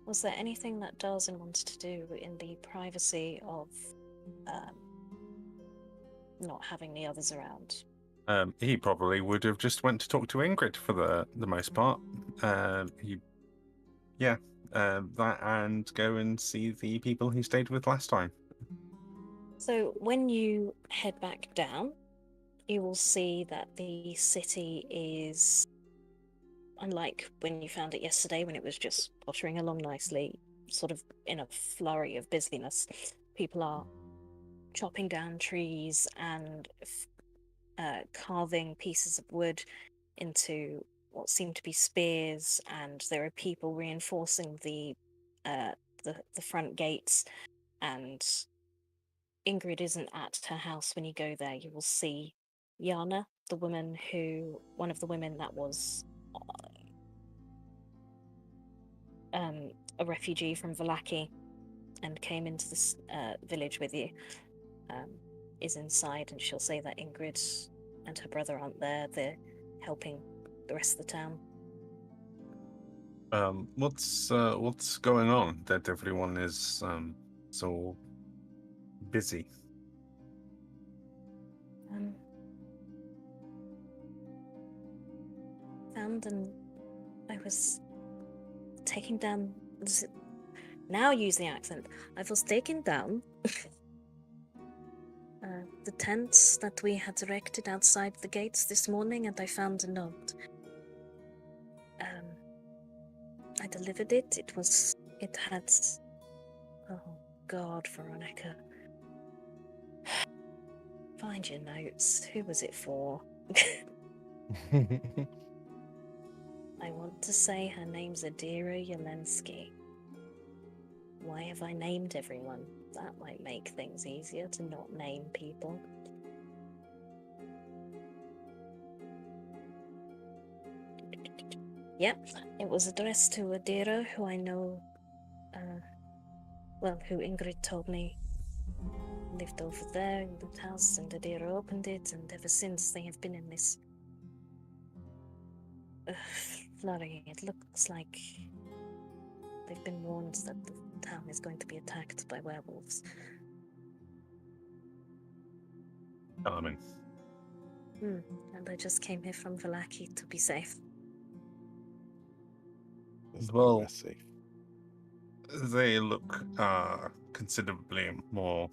Was there anything that Darzen wanted to do in the privacy of not having the others around? He probably would have just went to talk to Ingrid for the most part. That and go and see the people he stayed with last time. So when you head back down, you will see that the city is, unlike when you found it yesterday, when it was just pottering along nicely, sort of in a flurry of busyness. People are chopping down trees and carving pieces of wood into what seem to be spears, and there are people reinforcing the front gates. And Ingrid isn't at her house when you go there. You will see Yana, one of the women that was a refugee from Vallaki and came into this village with you, is inside, and she'll say that Ingrid and her brother aren't there. They're helping the rest of the town. What's going on that everyone is so busy? Found, and I was taking down. Now use the accent. I was taking down the tents that we had erected outside the gates this morning, and I found a note. I delivered it. It had. Oh God, Veronica. Find your notes. Who was it for? I want to say her name's Adira Yelensky. Why have I named everyone? That might make things easier to not name people. Yep, it was addressed to Adira, who I know, who Ingrid told me lived over there in the house, and Adira opened it, and ever since they have been in this flurry. It looks like they've been warned that the town is going to be attacked by werewolves. Alarming. And I just came here from Vallaki to be safe. Well, they look considerably more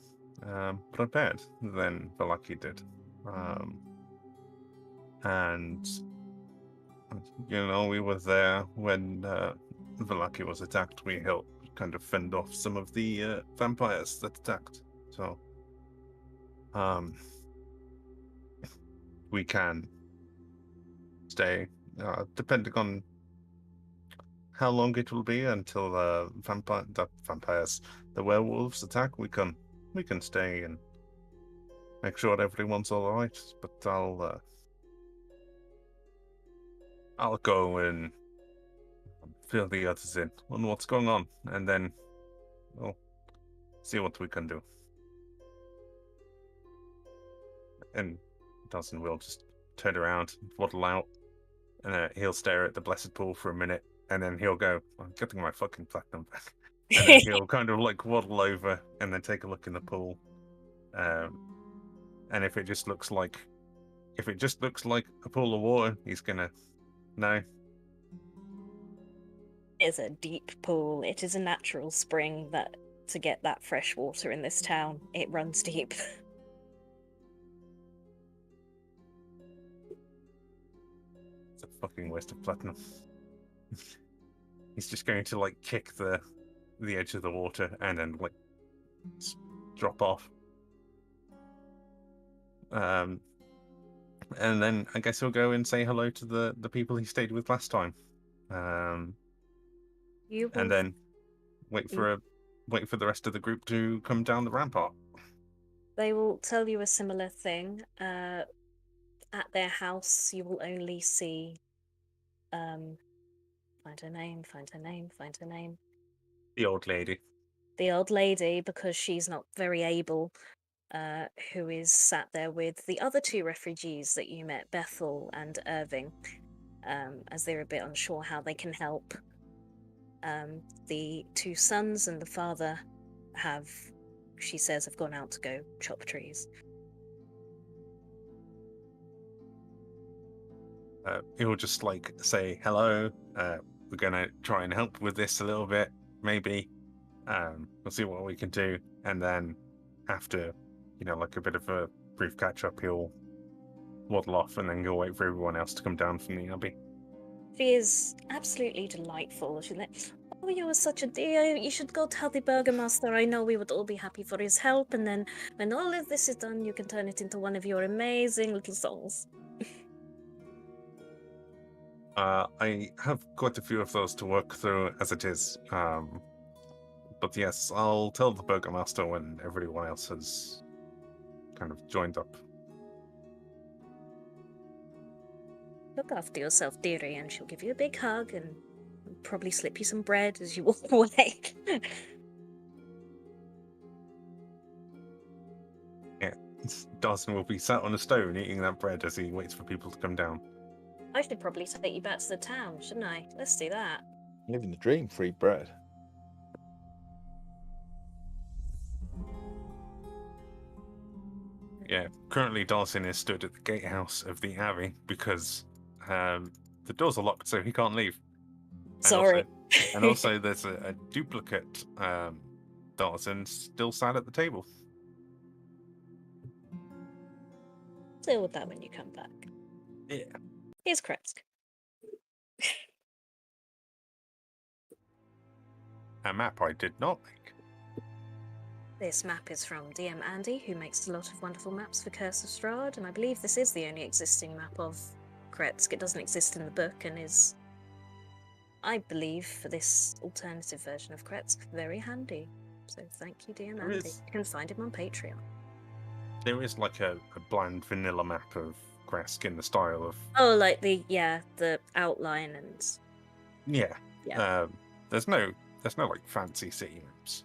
prepared than Vallaki did. And, we were there when Vallaki was attacked. We helped kind of fend off some of the vampires that attacked. So, we can stay, depending on how long it will be until the werewolves attack. We can stay and make sure everyone's all right. But I'll go and fill the others in on what's going on, and then we'll see what we can do. And Dawson will just turn around, waddle out, and he'll stare at the blessed pool for a minute, and then he'll go, I'm getting my fucking platinum back. And then he'll kind of waddle over and then take a look in the pool. And if it just looks like a pool of water, he's gonna no. It's a deep pool. It is a natural spring that to get that fresh water in this town, it runs deep. It's a fucking waste of platinum. He's just going to like kick the edge of the water and then like drop off. And then I guess he'll go and say hello to the people he stayed with last time. And then wait for the rest of the group to come down the rampart. They will tell you a similar thing. At their house, you will only see. Find her name. The old lady. The old lady, because she's not very able. Who is sat there with the other two refugees that you met, Bethel and Irving, as they're a bit unsure how they can help. The two sons and the father she says, have gone out to go chop trees. He'll just like say hello. We're gonna try and help with this a little bit, maybe. We'll see what we can do, and then after, like a bit of a brief catch up, he'll waddle off and then go wait for everyone else to come down from the Abbey. She is absolutely delightful. She's like, "Oh, you are such a dear. You should go tell the Burgomaster. I know we would all be happy for his help. And then when all of this is done, you can turn it into one of your amazing little songs." I have quite a few of those to work through as it is. But yes, I'll tell the Burgomaster when everyone else has kind of joined up. Look after yourself, dearie, and she'll give you a big hug and probably slip you some bread as you walk away. Yeah, Dawson will be sat on a stone eating that bread as he waits for people to come down. I should probably take you back to the town, shouldn't I? Let's do that. Living the dream, free bread. Yeah, currently Dawson is stood at the gatehouse of the Abbey because the doors are locked, so he can't leave. Sorry. And also there's a duplicate Dawson still sat at the table. Deal with that when you come back. Yeah. Here's Krezk. A map I did not make. This map is from DM Andy, who makes a lot of wonderful maps for Curse of Strahd, and I believe this is the only existing map of Krezk. It doesn't exist in the book and is, I believe, for this alternative version of Krezk, very handy. So thank you, DM Andy. You can find him on Patreon. There is like a bland vanilla map of Krezk in the style of... Oh, like the outline and... Yeah. Yeah. There's no like fancy city maps.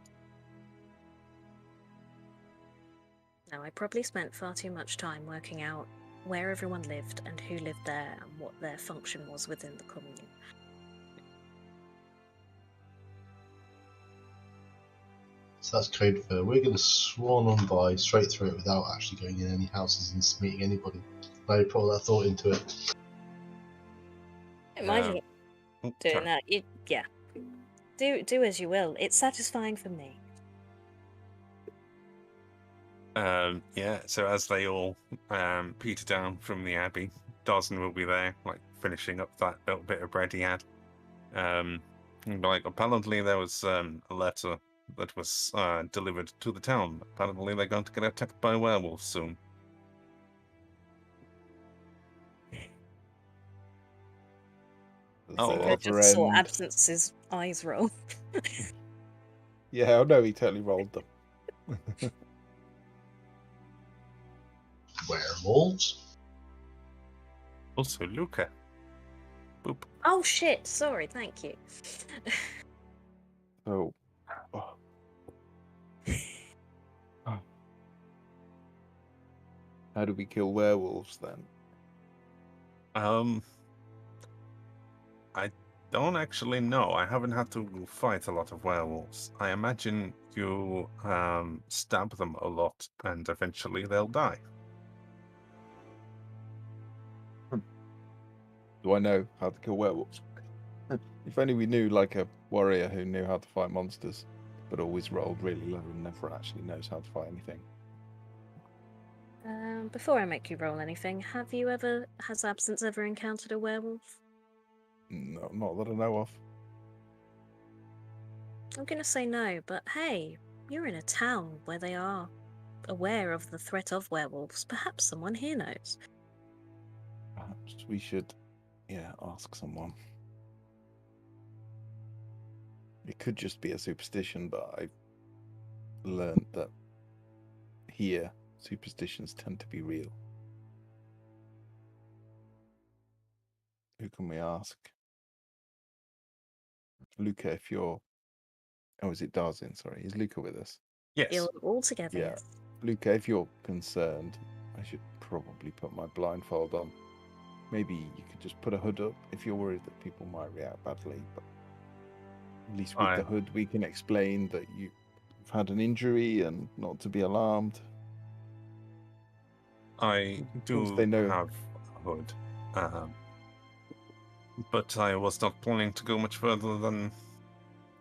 No, I probably spent far too much time working out where everyone lived and who lived there and what their function was within the commune. So that's code for we're going to swan on by straight through it without actually going in any houses and meeting anybody. I put all that thought into it. Imagine doing that. Do as you will. It's satisfying for me. Yeah, so as they all peter down from the Abbey, Dawson will be there, like finishing up that little bit of bread he had. Apparently there was a letter that was delivered to the town. Apparently they're going to get attacked by werewolves soon. I just saw Absence's eyes roll. Yeah, I know, he totally rolled them. Werewolves? Also Luca. Boop. Oh shit, sorry, thank you. Oh. How do we kill werewolves then? I don't actually know. I haven't had to fight a lot of werewolves. I imagine you stab them a lot and eventually they'll die. Do I know how to kill werewolves? If only we knew like a warrior who knew how to fight monsters, but always rolled really low and never actually knows how to fight anything. Before I make you roll anything, has Absence ever encountered a werewolf? No, not that I know of. I'm gonna say no, but hey, you're in a town where they are aware of the threat of werewolves. Perhaps someone here knows. Perhaps we should, ask someone. It could just be a superstition, but I've learned that here, superstitions tend to be real. Who can we ask? Luca, if you're... Oh, is it Darzin? Sorry, is Luca with us? Yes. You're all together. Yeah. Yes. Luca, if you're concerned, I should probably put my blindfold on. Maybe you could just put a hood up if you're worried that people might react badly, but at least with the hood we can explain that you've had an injury and not to be alarmed. I do they know. have a hood, but I was not planning to go much further than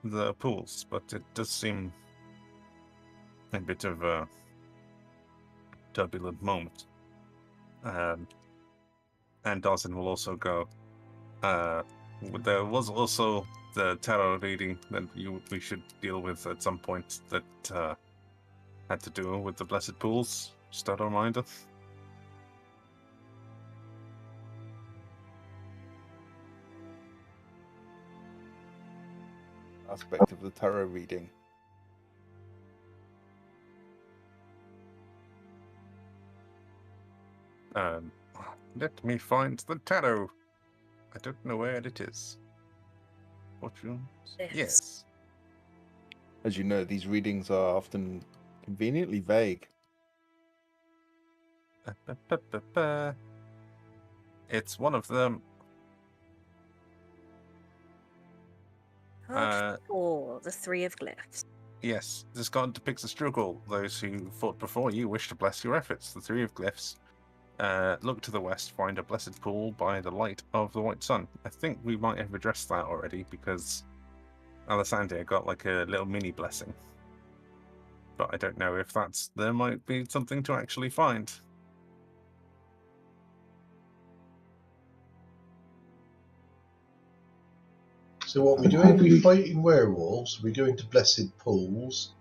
the pools, but it does seem a bit of a turbulent moment. And Dawson will also go. There was also the tarot reading that we should deal with at some point that had to do with the blessed pools. Just a reminder. Aspect of the tarot reading. Let me find the tarot. I don't know where it is. Fortunes? Yes. As you know, these readings are often conveniently vague. It's one of them. Card 4, the Three of Glyphs. Yes, this card depicts a struggle. Those who fought before you wish to bless your efforts. The Three of Glyphs. Look to the west, find a blessed pool by the light of the white sun. I think we might have addressed that already because Alessandria got like a little mini blessing. But I don't know if there might be something to actually find. So what we doing? We fighting werewolves? We going to blessed pools?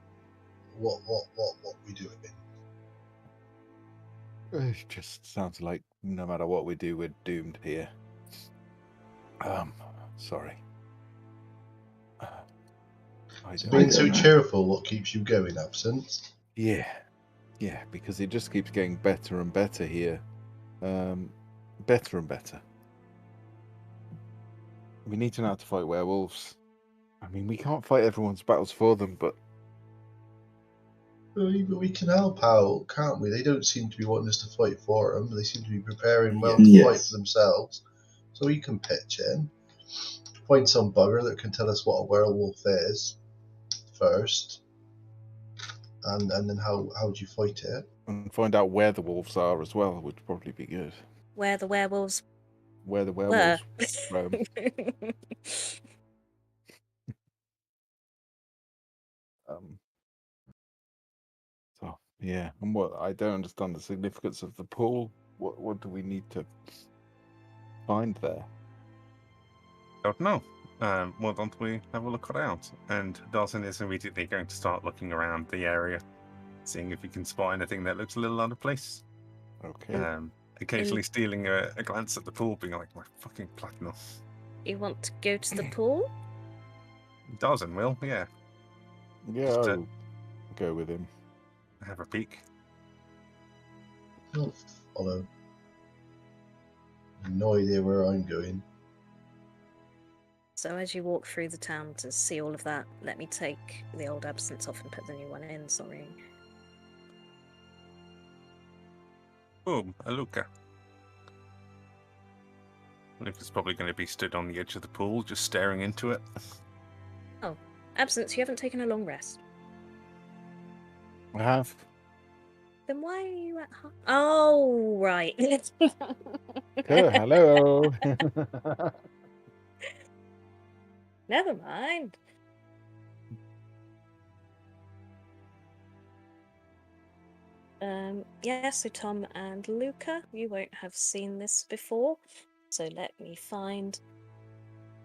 What we doing? It just sounds like no matter what we do, we're doomed here. Sorry. Being so cheerful, what keeps you going, Absence? Yeah, because it just keeps getting better and better here. Better and better. We need to know how to fight werewolves. I mean, we can't fight everyone's battles for them, but... But we can help out, can't we? They don't seem to be wanting us to fight for them. They seem to be preparing well to fight for themselves. So we can pitch in. Find some bugger that can tell us what a werewolf is first. And then how do you fight it? And find out where the wolves are as well would probably be good. Where the werewolves Where the werewolves roam. So yeah, and what I don't understand the significance of the pool. What do we need to find there? Don't know. Why don't we have a look around? And Dawson is immediately going to start looking around the area, seeing if he can spot anything that looks a little out of place. Okay. Occasionally stealing a glance at the pool, being like, my fucking platinum. You want to go to the pool? Dawson will, yeah. Yeah, I'll go with him. Have a peek. I'll follow. No idea where I'm going. So as you walk through the town to see all of that, let me take the old Absence off and put the new one in, sorry. Boom, a Luca. Luca's probably going to be stood on the edge of the pool, just staring into it. Oh, Absence, you haven't taken a long rest. I have. Then why are you at home? Oh, right. Hello. Never mind. Yeah, so Tom and Luca, you won't have seen this before, so let me find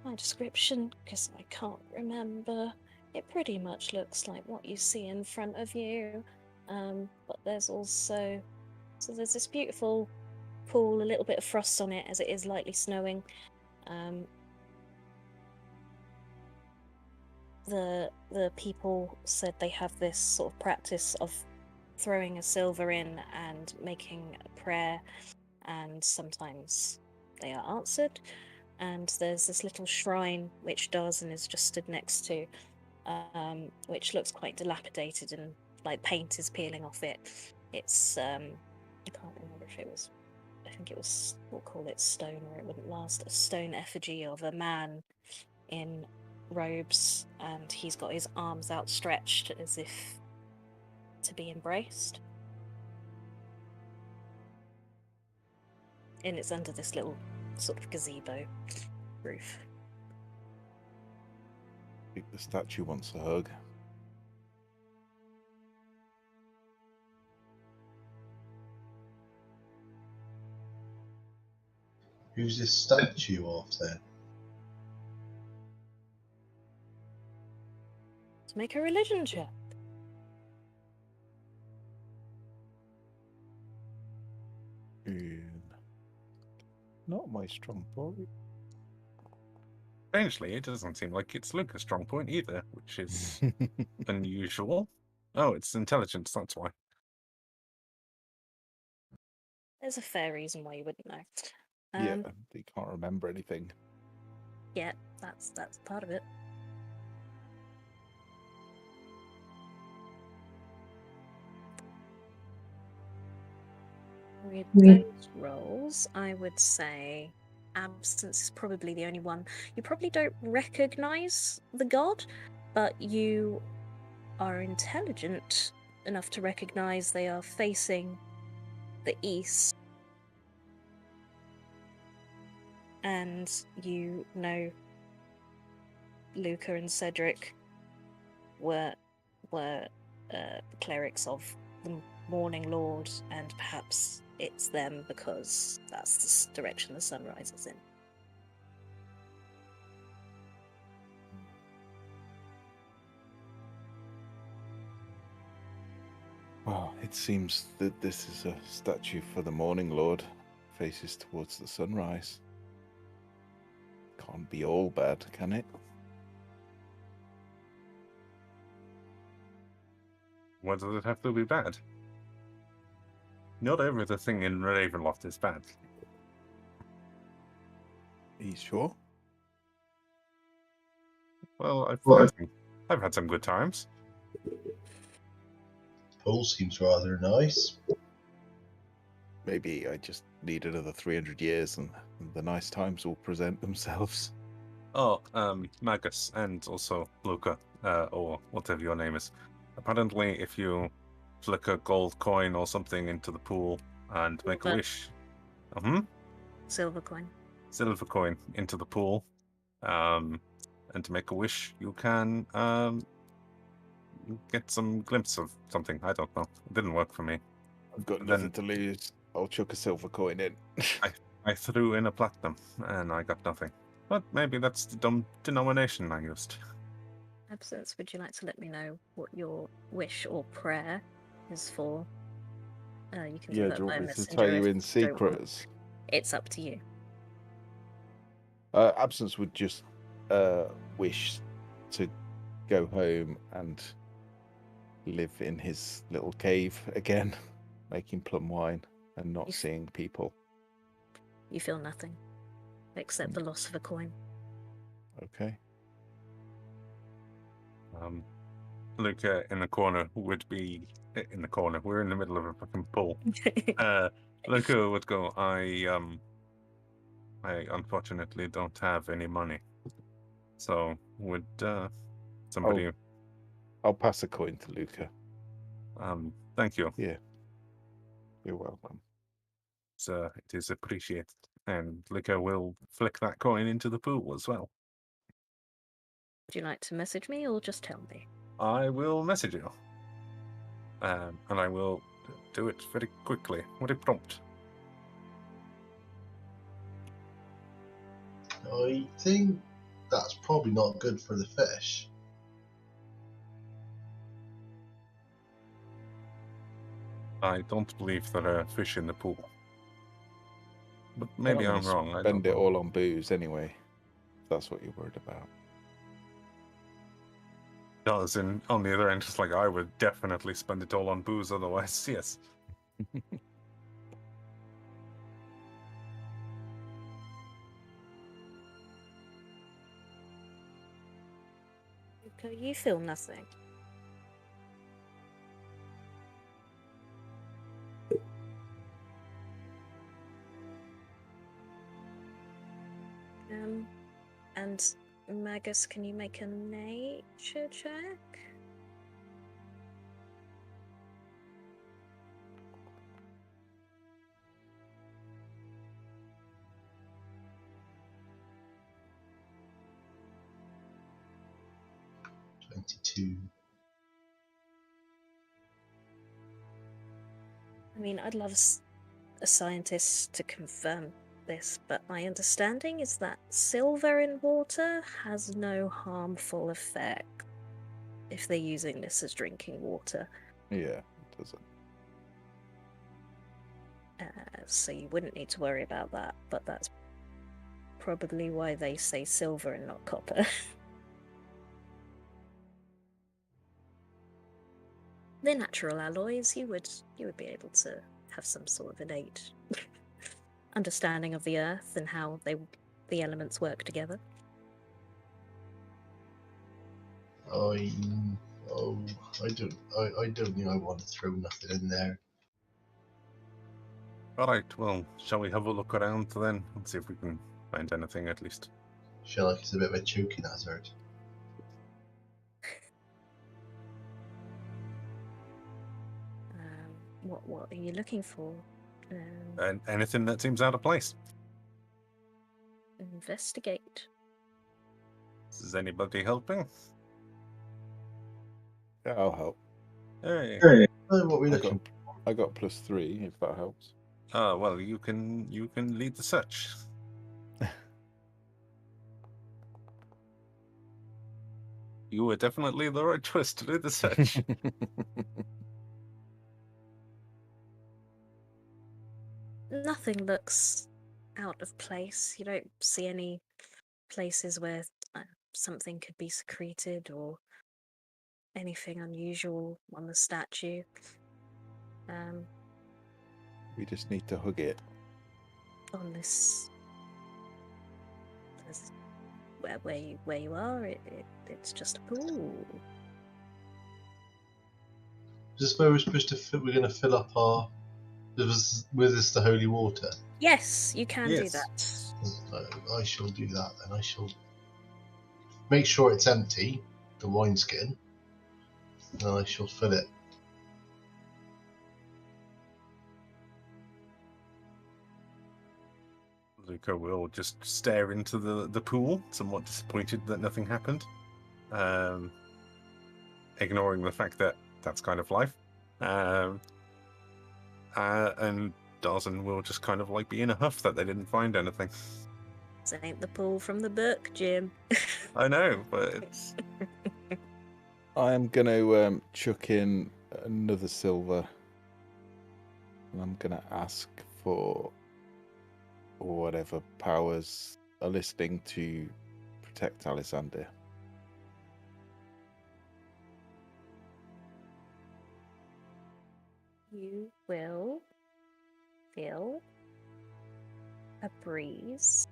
my description, because I can't remember. It pretty much looks like what you see in front of you, but there's also... So there's this beautiful pool, a little bit of frost on it as it is lightly snowing. The people said they have this sort of practice of throwing a silver in and making a prayer, and sometimes they are answered. And there's this little shrine which Darzan is just stood next to, which looks quite dilapidated and like paint is peeling off it. It's I can't remember if it was, I think it was, we'll call it stone or it wouldn't last, a stone effigy of a man in robes, and he's got his arms outstretched as if to be embraced. And it's under this little sort of gazebo roof. I think the statue wants a hug. Who's this statue of then? To make a religion check. Not my strong point. Strangely, it doesn't seem like it's Luca's strong point either, which is unusual. Oh, it's intelligence, that's why. There's a fair reason why you wouldn't know. Yeah, they can't remember anything. Yeah, that's part of it. With those rolls, I would say absence is probably the only one. You probably don't recognize the god, but you are intelligent enough to recognize they are facing the east. And you know Luca and Cedric were clerics of the Morning Lord, and perhaps it's them because that's the direction the sun rises in. Well, it seems that this is a statue for the Morning Lord, faces towards the sunrise. Can't be all bad, can it? Why does it have to be bad? Not everything in Ravenloft is bad. Are you sure? Well, I've had some good times. Pool seems rather nice. Maybe I just need another 300 years and the nice times will present themselves. Oh, Magus and also Luca, or whatever your name is. Apparently, if you flick a gold coin or something into the pool and make a wish. Silver coin. Silver coin into the pool, and to make a wish, you can get some glimpse of something. I don't know. It didn't work for me. I've got Then- nothing to lose. I'll chuck a silver coin in. I threw in a platinum, and I got nothing. But maybe that's the dumb denomination I used. Absence, would you like to let me know what your wish or prayer is for? You can do Yeah, that do you by want me to messenger tell you if in you don't want. secrets? It's up to you. Absence would just wish to go home and live in his little cave again, making plum wine and not seeing people. You feel nothing, except the loss of a coin. Okay. Luca in the corner would be in the corner. We're in the middle of a fucking pool. Luca would go, I unfortunately don't have any money. So would somebody I'll pass a coin to Luca. thank you. Yeah. You're welcome. So it is appreciated. And Luca will flick that coin into the pool as well. you like to message me or just tell me? I will message you. And I will do it very quickly. What a prompt. I think that's probably not good for the fish. I don't believe there are fish in the pool. But They're maybe not I'm gonna wrong. I Spend don't it know. all on booze anyway. If that's what you're worried about. Does, and on the other end, just like I would definitely spend it all on booze otherwise, yes. Luca, you feel nothing. And Magus, can you make a nature check? $22. I mean, I'd love a scientist to confirm this, but my understanding is that silver in water has no harmful effect if they're using this as drinking water. Yeah, it doesn't. So you wouldn't need to worry about that, but that's probably why they say silver and not copper. They're natural alloys. You would be able to have some sort of innate understanding of the earth and how the elements work together. I don't think I want to throw nothing in there. Alright, well, shall we have a look around then and see if we can find anything at least? I feel like it's a bit of a choking hazard. What are you looking for? And anything that seems out of place. Investigate. Is anybody helping? Yeah, I'll help. Hey. What we I looking? got +3 if that helps. Well, you can lead the search. You were definitely the right choice to do the search. Nothing looks out of place. You don't see any places where something could be secreted or anything unusual on the statue. We just need to hug it. On this, where you are, it's just a pool. Is this where we're supposed to? We're going to fill up our. Was this the holy water? Yes, you can do Yes. that. I shall do that then. I shall make sure it's empty, the wineskin, and I shall fill it. Luca will just stare into the pool, somewhat disappointed that nothing happened. Ignoring the fact that that's kind of life. And Dawson will just kind of like be in a huff that they didn't find anything. This ain't the pool from the book, Jim. I know, but it's... I am going to chuck in another silver. And I'm going to ask for whatever powers are listening to protect Alexander. You will feel a breeze,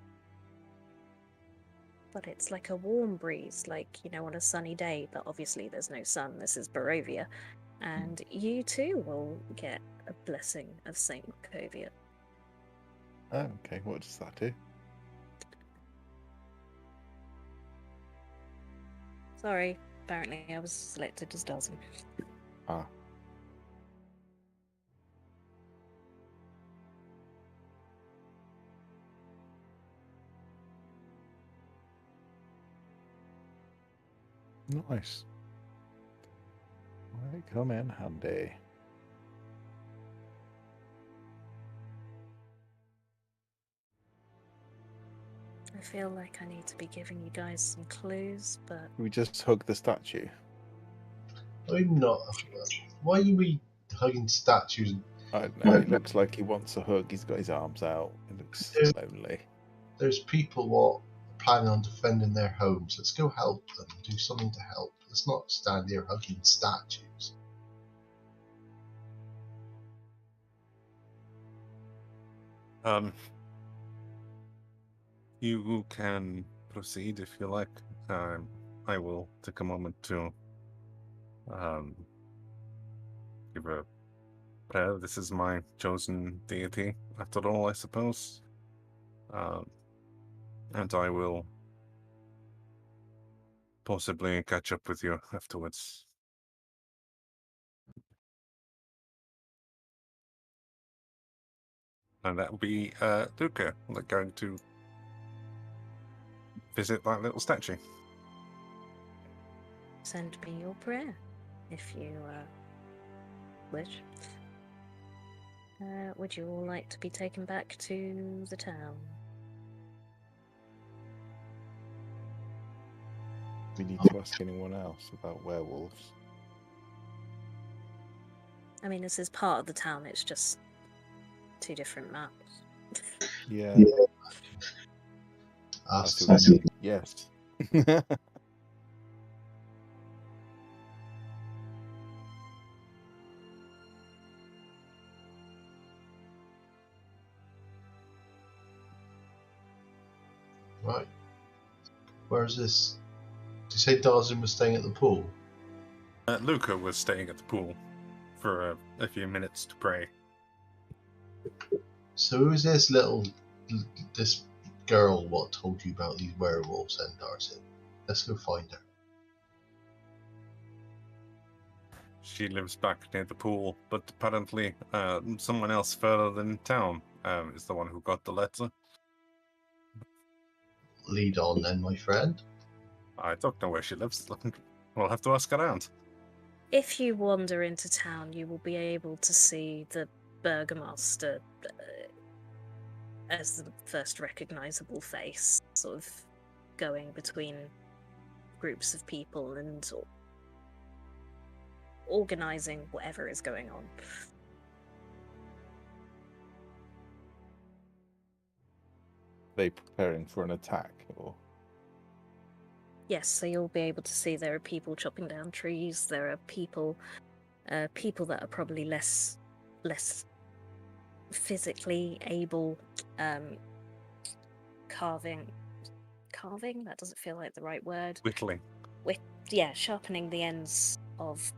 but it's like a warm breeze, like, on a sunny day, but obviously there's no sun. This is Barovia. And you too will get a blessing of Saint Markovia. Oh, okay. What does that do? Sorry, apparently I was selected as Dawson. Ah. Nice. Might come in handy. I feel like I need to be giving you guys some clues, but We just hug the statue. I'm not. Why are we hugging statues? I don't know. It looks like he wants a hug. He's got his arms out. It looks lonely. There's people what are planning on defending their homes. Let's go help them. Do something to help. Let's not stand here hugging statues. You can proceed if you like. I will take a moment to give a prayer. This is my chosen deity, after all, I suppose. And I will possibly catch up with you afterwards. And that will be Luca, going to visit that little statue. send me your prayer if you wish. Would you all like to be taken back to the town? We need to ask anyone else about werewolves. I mean, this is part of the town, it's just 2 different maps. Yeah. Ask I see what you mean. Yes. Right. Where's this? Did you say Darzin was staying at the pool? Luca was staying at the pool for a few minutes to pray. So who is this this girl what told you about these werewolves then, Darzin? Let's go find her. She lives back near the pool, but apparently someone else further than town is the one who got the letter. Lead on then, my friend. I don't know where she lives. We'll have to ask around. If you wander into town, you will be able to see the Burgomaster as the first recognizable face, sort of going between groups of people and organizing whatever is going on. They preparing for an attack, or Yes, so you'll be able to see there are people chopping down trees. There are people that are probably less physically able, carving. That doesn't feel like the right word. Whittling. Sharpening the ends of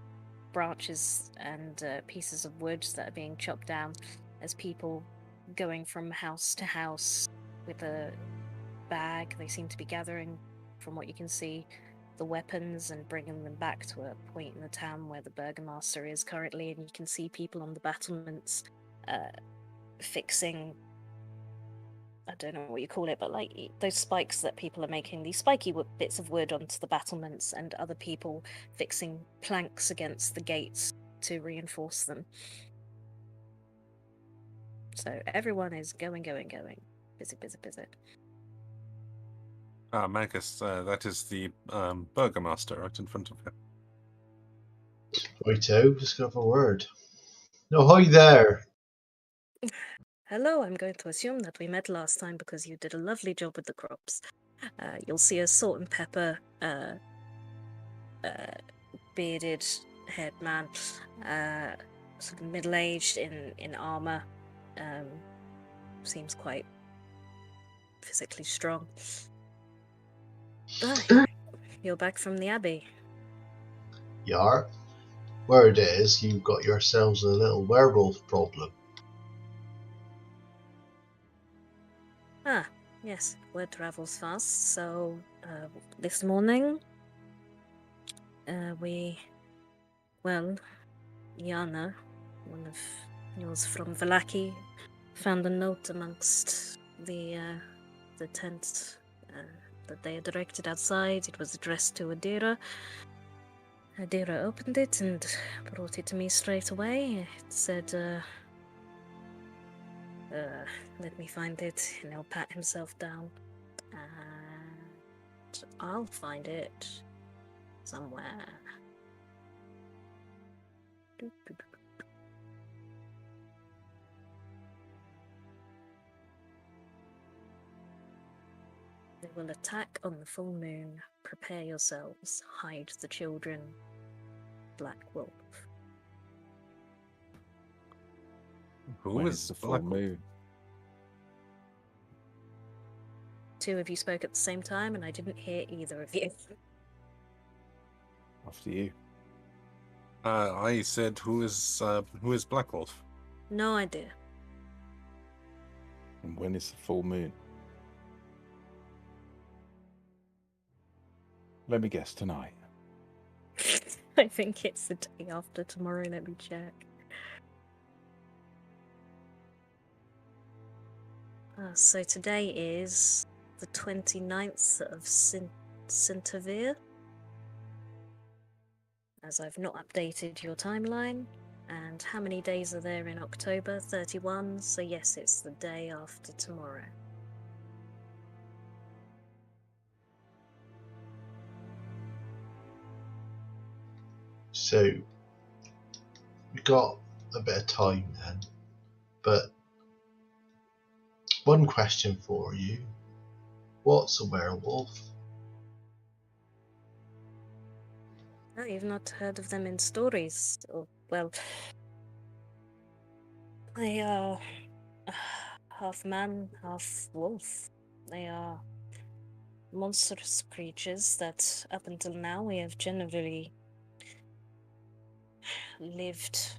branches and pieces of wood that are being chopped down, as people going from house to house with a bag. They seem to be gathering, from what you can see, the weapons and bringing them back to a point in the town where the Burgomaster is currently, and you can see people on the battlements fixing, I don't know what you call it, but like those spikes that people are making, these spiky bits of wood onto the battlements, and other people fixing planks against the gates to reinforce them. So everyone is going. Busy. Magus, that is the Burgomaster right in front of you. Righto, just gonna have a word. No, hi there. Hello, I'm going to assume that we met last time because you did a lovely job with the crops. You'll see a salt and pepper bearded haired man, sort of middle-aged in armor, seems quite physically strong. You're back from the Abbey. Yar. Word is, you've got yourselves a little werewolf problem. Yes, word travels fast. So, this morning, Yana, one of yours from Vallaki, found a note amongst the tent that they had directed outside. It was addressed to Adira. Adira opened it and brought it to me straight away. It said, let me find it, and he'll pat himself down. And I'll find it somewhere. They will attack on the full moon. Prepare yourselves. Hide the children. Black Wolf. Who When is is the full Black Wolf? moon? Two of you spoke at the same time, and I didn't hear either of you. After you. I said, who is Black Wolf? No idea. And when is the full moon? Let me guess, tonight. I think it's the day after tomorrow. Let me check. So today is the 29th of Centavere. As I've not updated your timeline. And how many days are there in October? 31. So yes, it's the day after tomorrow. So we got a bit of time then, but one question for you: what's a werewolf? Oh, you've not heard of them in stories? Well, they are half man, half wolf. They are monstrous creatures that, up until now, we have generally lived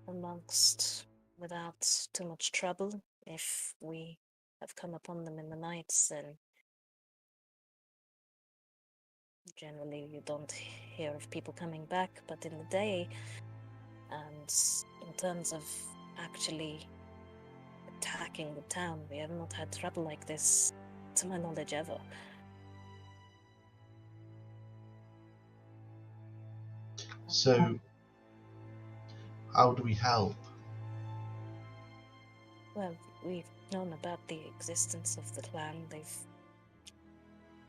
amongst without too much trouble. If we have come upon them in the nights, then generally you don't hear of people coming back, but in the day, and in terms of actually attacking the town, we have not had trouble like this, to my knowledge, ever. So how do we help? Well, we've known about the existence of the clan. They've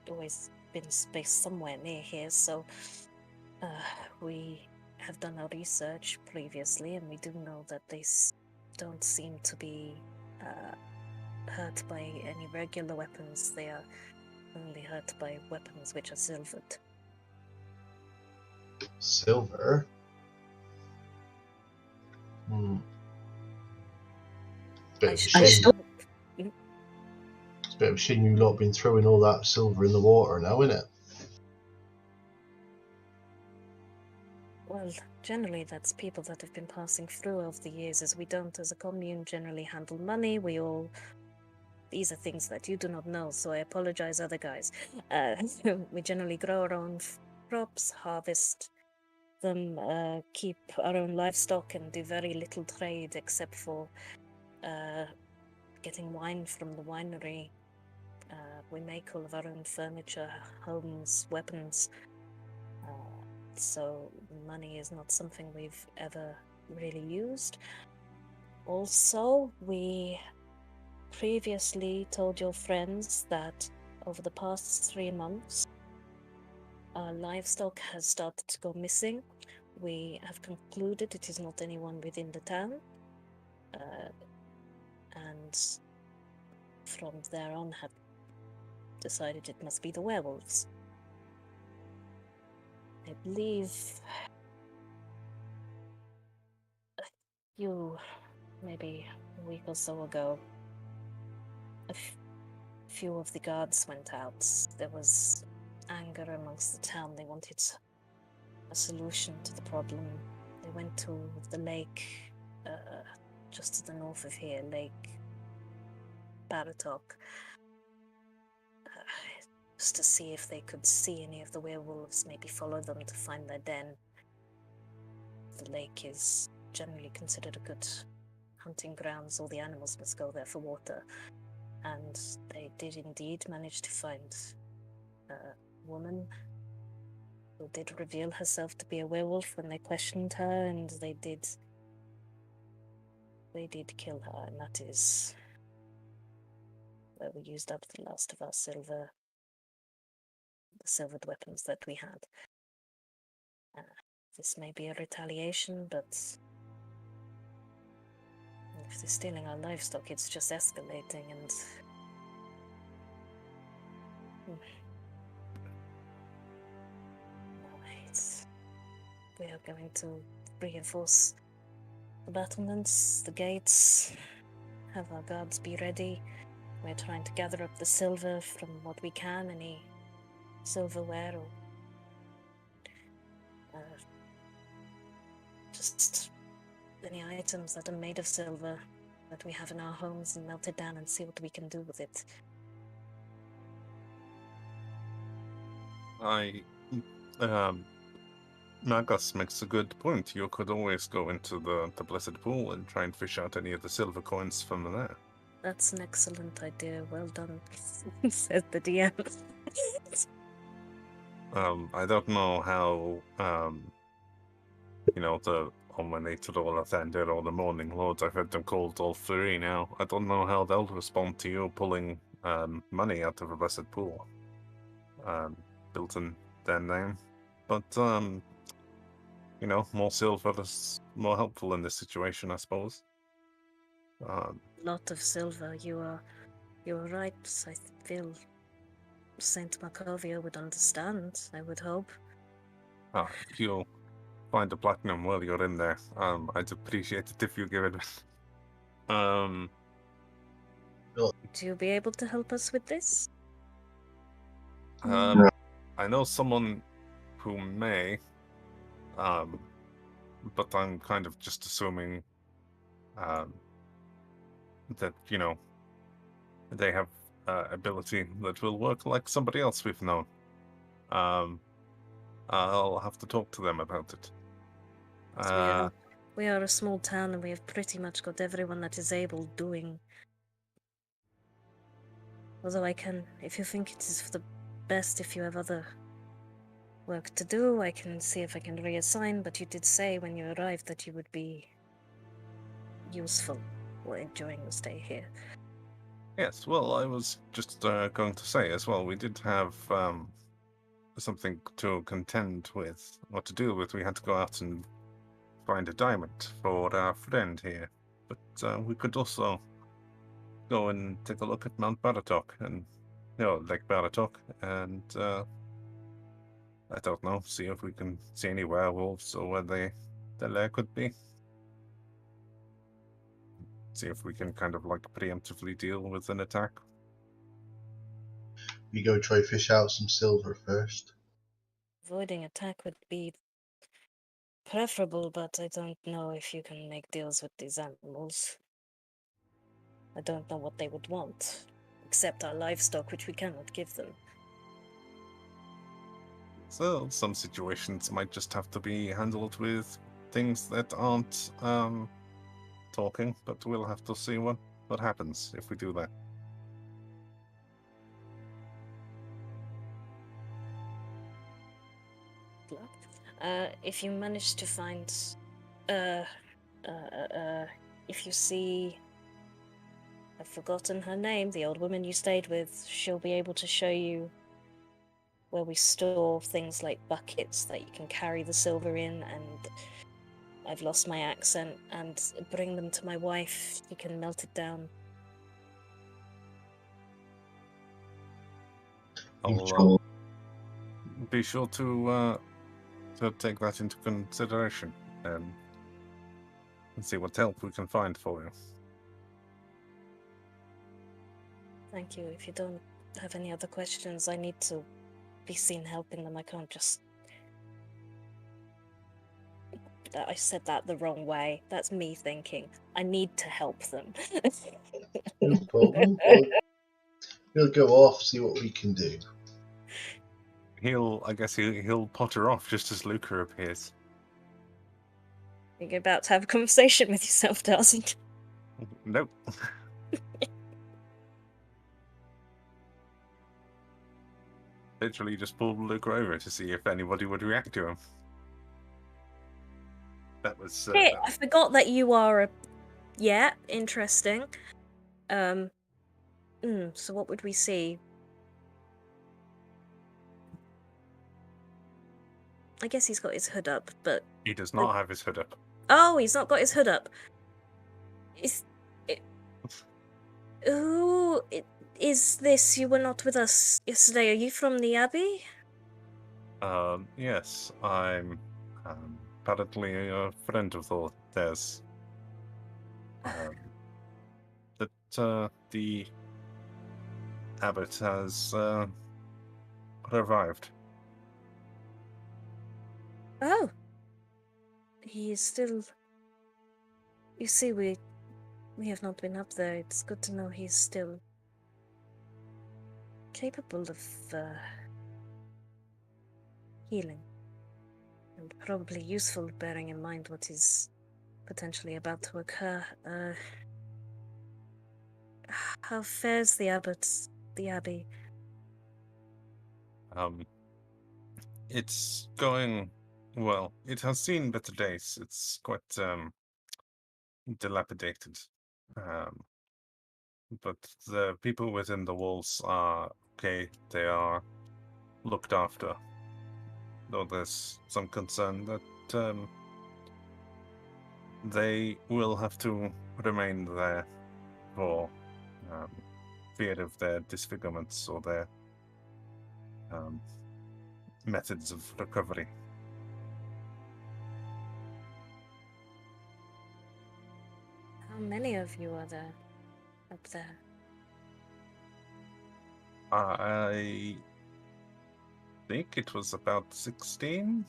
always been based somewhere near here, so we have done our research previously, and we do know that they don't seem to be hurt by any regular weapons. They are only hurt by weapons which are silvered. Silver? Bit of a shame. It's a bit of a shame you lot been throwing all that silver in the water now, isn't it? Well, generally that's people that have been passing through over the years, as we don't, as a commune, generally handle money. These are things that you do not know, so I apologize, other guys. We generally grow our own crops, harvest them, keep our own livestock, and do very little trade except for getting wine from the winery. We make all of our own furniture, homes, weapons. So money is not something we've ever really used. Also, we previously told your friends that over the past 3 months, our livestock has started to go missing. We have concluded it is not anyone within the town. And from there on have decided it must be the werewolves. I believe maybe a week or so ago, a few of the guards went out. There was anger amongst the town. They wanted a solution to the problem. They went to the lake just to the north of here, Lake Baratok, just to see if they could see any of the werewolves, maybe follow them to find their den. The lake is generally considered a good hunting ground, so all the animals must go there for water. and they did indeed manage to find a woman who did reveal herself to be a werewolf when they questioned her, and they did kill her, and that is where we used up the last of our silvered weapons that we had. This may be a retaliation, but if they're stealing our livestock, it's just escalating, and we are going to reinforce the battlements, the gates, have our guards be ready. We're trying to gather up the silver from what we can, any silverware or just any items that are made of silver that we have in our homes, and melt it down and see what we can do with it. Marcus makes a good point. You could always go into the Blessed Pool and try and fish out any of the silver coins from there. That's an excellent idea. Well done, said the DM. I don't know how, the Omanator or Lathander or the Morning Lords, I've heard them called all three now. I don't know how they'll respond to you pulling money out of a Blessed Pool. Built in their name. But, more silver is more helpful in this situation, I suppose. Lot of silver. You are right. I feel Saint Markovia would understand, I would hope. If you'll find a platinum while you're in there, I'd appreciate it if you give it. Do you be able to help us with this? I know someone who may, but I'm kind of just assuming that, they have ability that will work like somebody else we've known. I'll have to talk to them about it. We are a small town, and we have pretty much got everyone that is able doing. Although I can, if you think it is for the best, if you have other work to do, I can see if I can reassign, but you did say when you arrived that you would be useful during your stay here. Yes, well, I was just going to say as well, we did have something to contend with, or to deal with. We had to go out and find a diamond for our friend here. But we could also go and take a look at Mount Baratok, and, Lake Baratok, and, I don't know, see if we can see any werewolves or where their lair could be. See if we can kind of preemptively deal with an attack. We go try fish out some silver first. Avoiding attack would be preferable, but I don't know if you can make deals with these animals. I don't know what they would want, except our livestock, which we cannot give them. So some situations might just have to be handled with things that aren't talking, but we'll have to see what happens if we do that. If you manage to find, if you see, I've forgotten her name, the old woman you stayed with, she'll be able to show you where we store things like buckets that you can carry the silver in, and I've lost my accent, and bring them to my wife. She can melt it down. I'll be sure to take that into consideration and see what help we can find for you. Thank you. If you don't have any other questions, I need to be seen helping them. I can't just... I said that the wrong way. That's me thinking. I need to help them. No problem. We'll go off, see what we can do. I guess he'll potter off just as Luca appears. You're about to have a conversation with yourself, Darcy. Nope. literally just pulled Luca over to see if anybody would react to him. That was. Hey, I forgot that you are a. Yeah, interesting. So what would we see? I guess he's got his hood up, but He does not have his hood up. oh, he's not got his hood up. Who is this? You were not with us yesterday. Are you from the Abbey? Yes, I'm apparently a friend of theirs. That the Abbot has revived. Oh. He is still... You see, we have not been up there. It's good to know he's still capable of healing. And probably useful, bearing in mind what is potentially about to occur. How fares the Abbey? It's going well. It has seen better days. It's quite dilapidated. But the people within the walls are okay. They are looked after. Though there's some concern that they will have to remain there for fear of their disfigurements or their methods of recovery. How many of you are there up there? I think it was about 16.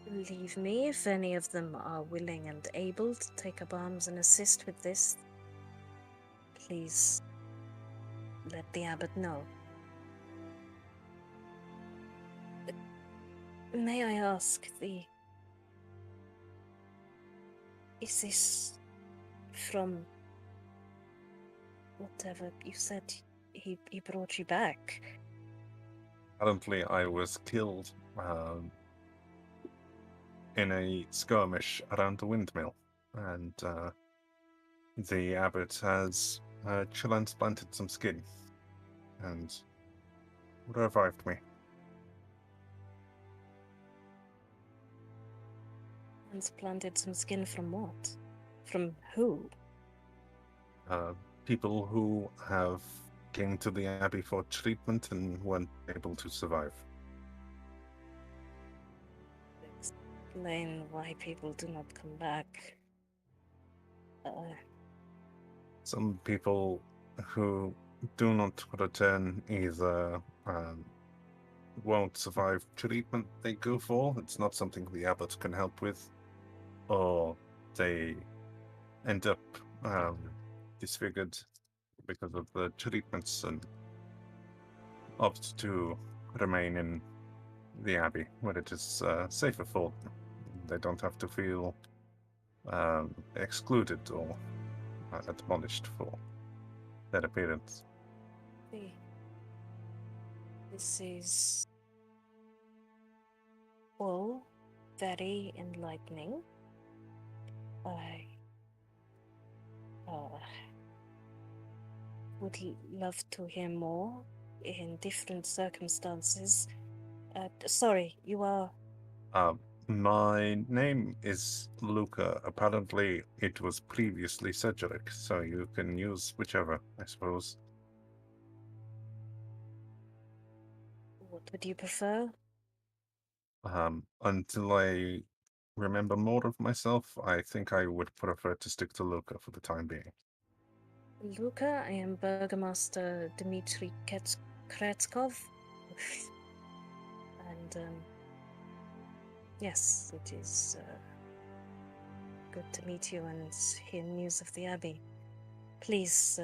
Believe me, if any of them are willing and able to take up arms and assist with this, please let the Abbot know. May I ask, is this from whatever you said he brought you back? Apparently, I was killed in a skirmish around the windmill, and the Abbot has transplanted some skin and revived me. Transplanted some skin from what? From who? People who have came to the Abbey for treatment and weren't able to survive. Explain why people do not come back. Some people who do not return either won't survive treatment they go for. It's not something the Abbot can help with, or they end up disfigured because of the treatments and opt to remain in the Abbey where it is safer for them. They don't have to feel excluded or admonished for their appearance. This is all very enlightening. I would love to hear more in different circumstances. Sorry, you are... My name is Luca. Apparently, it was previously Cedric, so you can use whichever, I suppose. What would you prefer? Until I remember more of myself, I think I would prefer to stick to Luca for the time being. Luca, I am Burgomaster Dmitry Krezkov. And, yes, it is good to meet you and hear news of the Abbey. Please,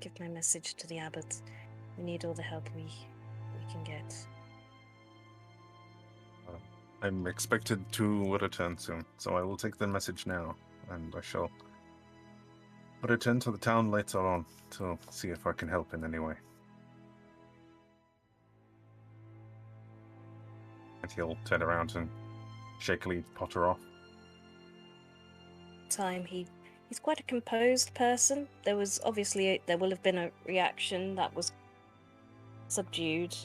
give my message to the Abbot. We need all the help we can get. I'm expected to return soon, so I will take the message now, and I shall return to the town later on to see if I can help in any way. And he'll turn around and shakily potter off. He's quite a composed person. There will have been a reaction that was subdued,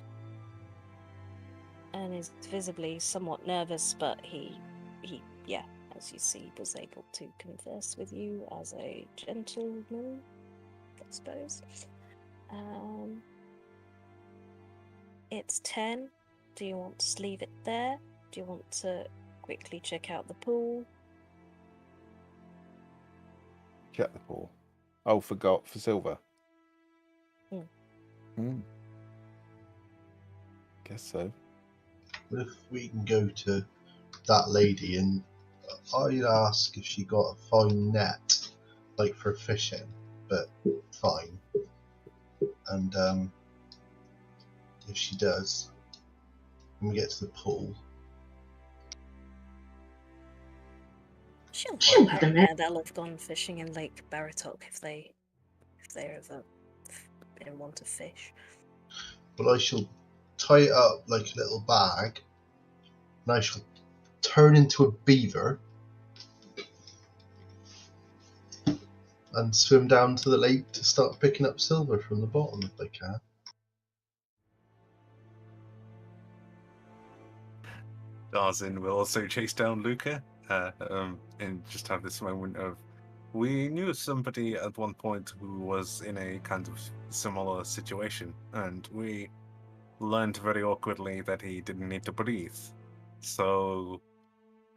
and is visibly somewhat nervous, but he, as you see, was able to converse with you as a gentleman, I suppose. It's 10. Do you want to leave it there? Do you want to quickly check out the pool? Check the pool. Oh, for silver. Hmm. Guess so. If we can go to that lady, and I'd ask if she got a fine net, like for fishing, but fine. And if she does, when we get to the pool, Sure. They'll have gone fishing in Lake Baratok if they're ever in want of fish. well, I shall tie it up like a little bag, and I shall turn into a beaver and swim down to the lake to start picking up silver from the bottom if I can. Darzin will also chase down Luca, and just have this moment of, we knew somebody at one point who was in a kind of similar situation, and we learned very awkwardly that he didn't need to breathe. So,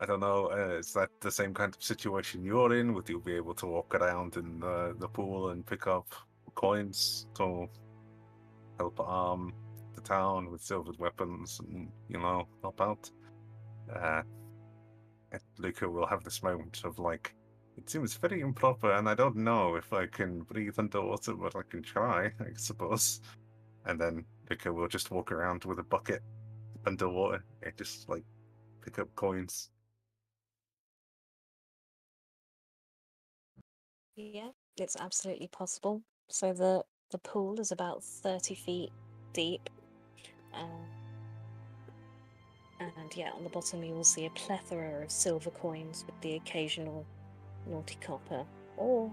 I don't know, is that the same kind of situation you're in? Would you be able to walk around in the pool and pick up coins to help arm the town with silvered weapons and, help out? Luca will have this moment of like, it seems very improper, and I don't know if I can breathe underwater, but I can try, I suppose. And then Luca will just walk around with a bucket underwater and just like pick up coins. Yeah, it's absolutely possible. So the pool is about 30 feet deep. And yeah, on the bottom you will see a plethora of silver coins with the occasional naughty copper or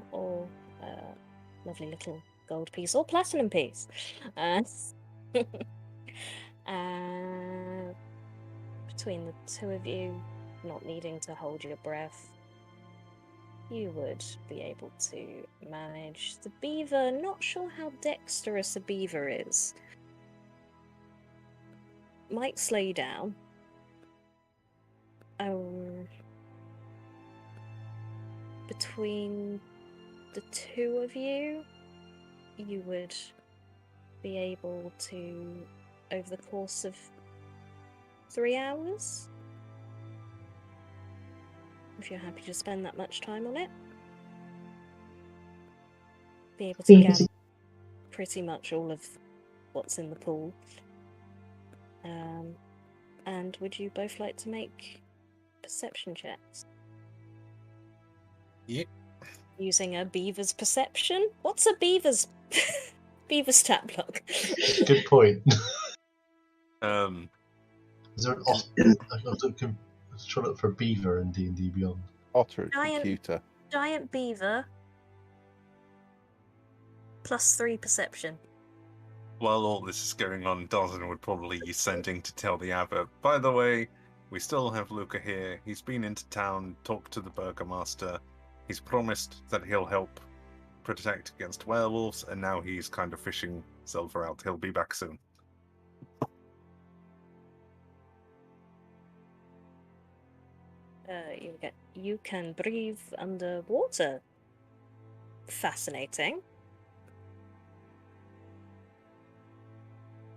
lovely little gold piece or platinum piece. Between the two of you, not needing to hold your breath, you would be able to manage the beaver. Not sure how dexterous a beaver is. Might slow you down. Between the two of you, you would be able to, over the course of 3 hours, if you're happy to spend that much time on it, be able to gather pretty much all of what's in the pool. And would you both like to make perception checks? Yep. Using a beaver's perception? What's a beaver's stat block? Good point. Is there an otter? Let's try to look for beaver in D&D Beyond. Otter is cuter. Giant beaver +3 perception. While all this is going on, Darzin would probably be sending to tell the Abbot, by the way, we still have Luca here. He's been into town, talked to the burgomaster. He's promised that he'll help protect against werewolves, and now he's kind of fishing silver out. He'll be back soon. You can breathe underwater. Fascinating.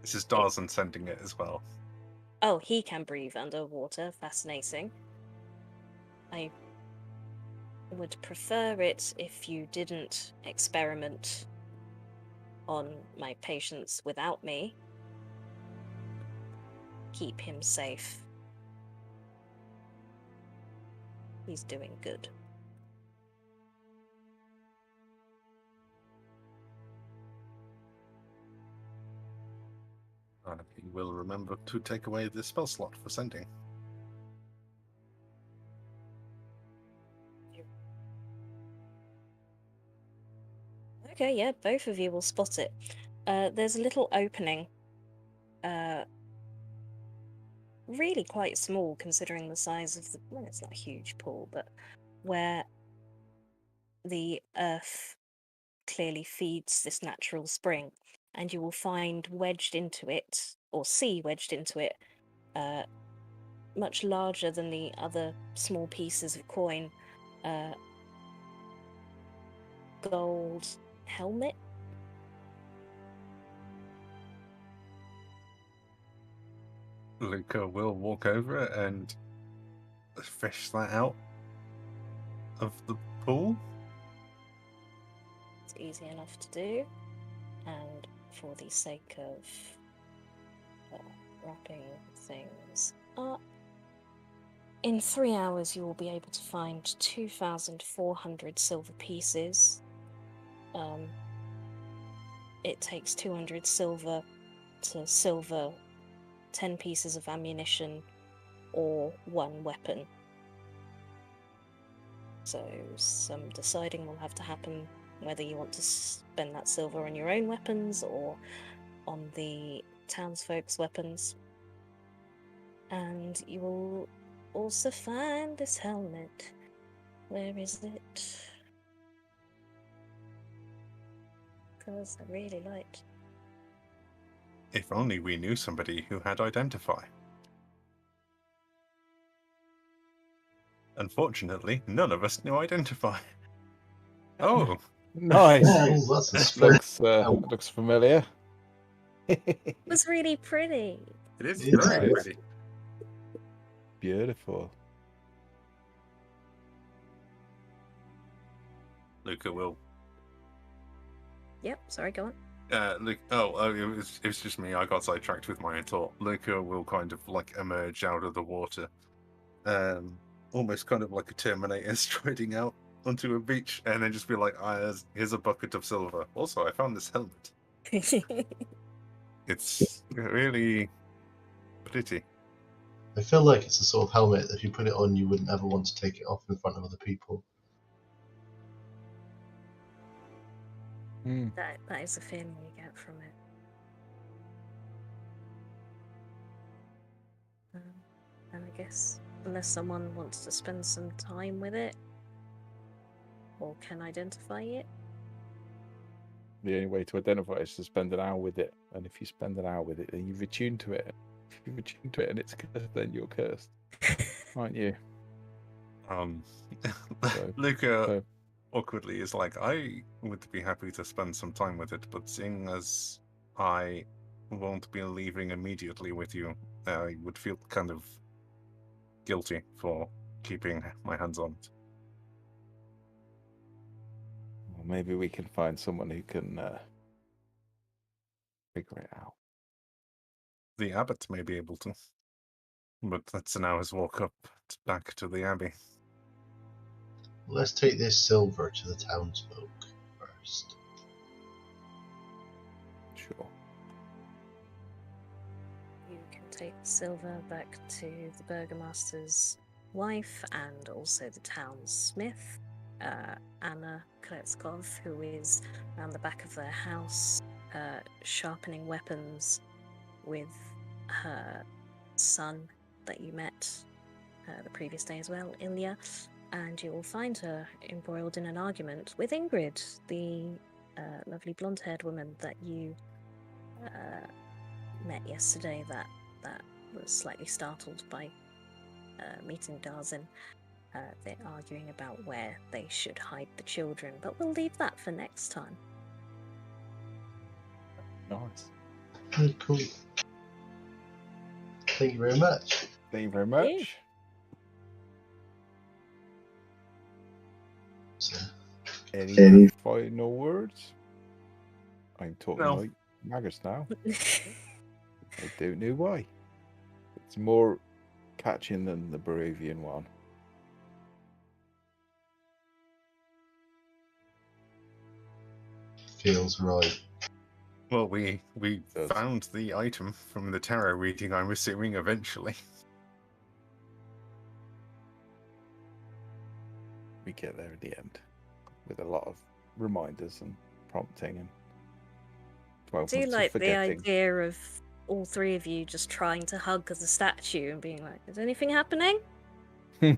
This is Darzin sending it as well. Oh, he can breathe underwater. Fascinating. I would prefer it if you didn't experiment on my patients without me. Keep him safe. He's doing good. He will remember to take away the spell slot for sending. Okay, yeah, both of you will spot it. There's a little opening. Really quite small considering the size of the... Well, it's not a huge pool, but where the earth clearly feeds this natural spring, and you will find wedged into it, or see wedged into it, much larger than the other small pieces of coin, gold helmet. Luca will walk over it and fish that out of the pool. It's easy enough to do, and for the sake of wrapping things up, in 3 hours you will be able to find 2,400 silver pieces. It takes 200 silver to silver 10 pieces of ammunition or 1 weapon. So some deciding will have to happen whether you want to spend that silver on your own weapons or on the townsfolk's weapons. And you will also find this helmet. Where is it? Because I really liked. If only we knew somebody who had Identify. Unfortunately, none of us knew Identify. Oh, Nice. Oh, that's a splendid. Looks familiar. It was really pretty. it is It's very nice. pretty. Beautiful. Luca will. Yep, sorry, go on. It was just me. I got sidetracked with my own thought. Luca will kind of like emerge out of the water, almost kind of like a Terminator striding out onto a beach, and then just be like, "Here's a bucket of silver. Also, I found this helmet. It's really pretty." I feel like it's the sort of helmet that if you put it on, you wouldn't ever want to take it off in front of other people. That is the feeling you get from it. And I guess unless someone wants to spend some time with it or can identify it. The only way to identify it is to spend an hour with it. And if you spend an hour with it, then you've attuned to it. If you've attuned to it and it's cursed, then you're cursed. Aren't you? Luca awkwardly is like, I would be happy to spend some time with it, but seeing as I won't be leaving immediately with you, I would feel kind of guilty for keeping my hands on it. Well, maybe we can find someone who can figure it out. The Abbot may be able to, but that's an hour's walk up back to the Abbey. Let's take this silver to the townsfolk first. Sure. You can take the silver back to the burgomaster's wife and also the town's smith, Anna Krezk, who is around the back of their house, sharpening weapons with her son that you met the previous day as well, Ilya. And you will find her embroiled in an argument with Ingrid, the lovely blonde-haired woman that you met yesterday that was slightly startled by meeting Darzin. They're arguing about where they should hide the children, but we'll leave that for next time. Nice. Oh, cool. Thank you very much. Thank you very much. So, Any final words? I'm talking No. like Magus now. I don't know why. It's more catching than the Barovian one. feels right. Well, we Does. found the item from the tarot reading, I'm assuming, eventually. We get there at the end with a lot of reminders and prompting and I 12 do months of like the forgetting. idea of all three of you just trying to hug the statue and being like, is anything happening? I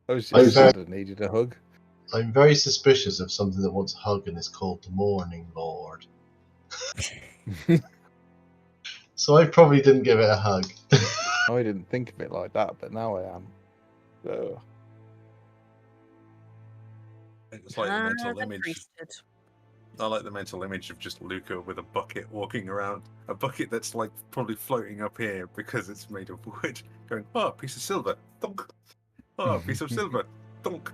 was I just very- sad I needed a hug. I'm very suspicious of something that wants a hug and is called the Morning Lord. So I probably didn't give it a hug. I didn't think of it like that, but now I am. So, It's like the mental the image. priesthood. I like the mental image of just Luca with a bucket walking around. A bucket that's like probably floating up here because it's made of wood. Going, oh, a piece of silver. Dunk. Oh, a piece of silver. Dunk.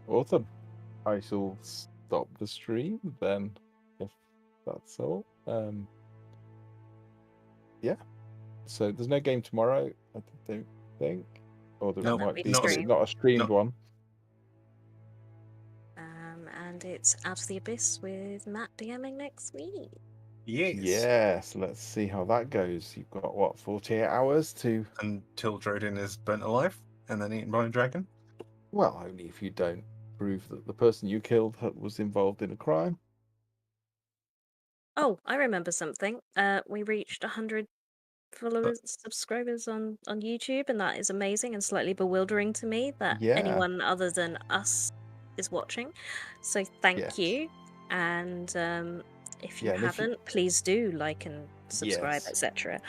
Awesome. I shall stop the stream then, if that's all. Yeah. So there's no game tomorrow, I don't think. Or there No, might be, not but a- it's not a streamed no. one. And it's Out of the Abyss with Matt DMing next week. Yes. Yes, let's see how that goes. You've got, what, 48 hours to... Until Drodin is burnt alive and then eaten by a dragon. Well, only if you don't prove that the person you killed was involved in a crime. Oh, I remember something. We reached 100 followers, subscribers on YouTube, and that is amazing and slightly bewildering to me that Yeah. anyone other than us is watching. So thank Yes. you. And if you Yeah, and if you- haven't, please do like and subscribe, Yes. etc.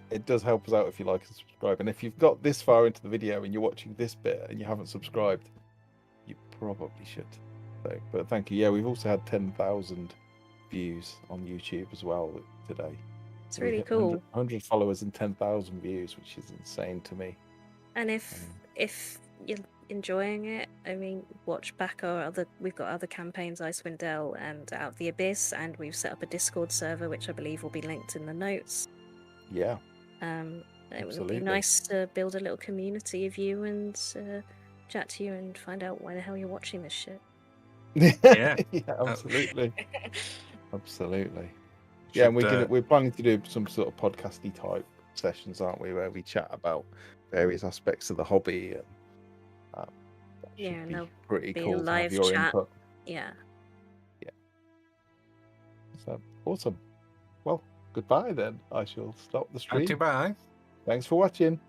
It does help us out if you like and subscribe. And if you've got this far into the video and you're watching this bit and you haven't subscribed, you probably should. So, but thank you. Yeah, we've also had 10,000 views on YouTube as well today. It's So we really hit cool. 100 followers and 10,000 views, which is insane to me. And if you're enjoying it, I mean, watch back we've got other campaigns, Icewind Dale and Out of the Abyss, and we've set up a Discord server, which I believe will be linked in the notes. Yeah. It would Absolutely. be nice to build a little community of you and chat to you and find out why the hell you're watching this shit. Yeah. Yeah, absolutely. Absolutely. Should, Yeah, and we're planning to do some sort of podcasty type sessions, aren't we, where we chat about various aspects of the hobby, and that Yeah, should and be there'll pretty be a cool to have live your chat. input. Yeah. So awesome. Well, goodbye then. I shall stop the stream. Goodbye. Thanks for watching.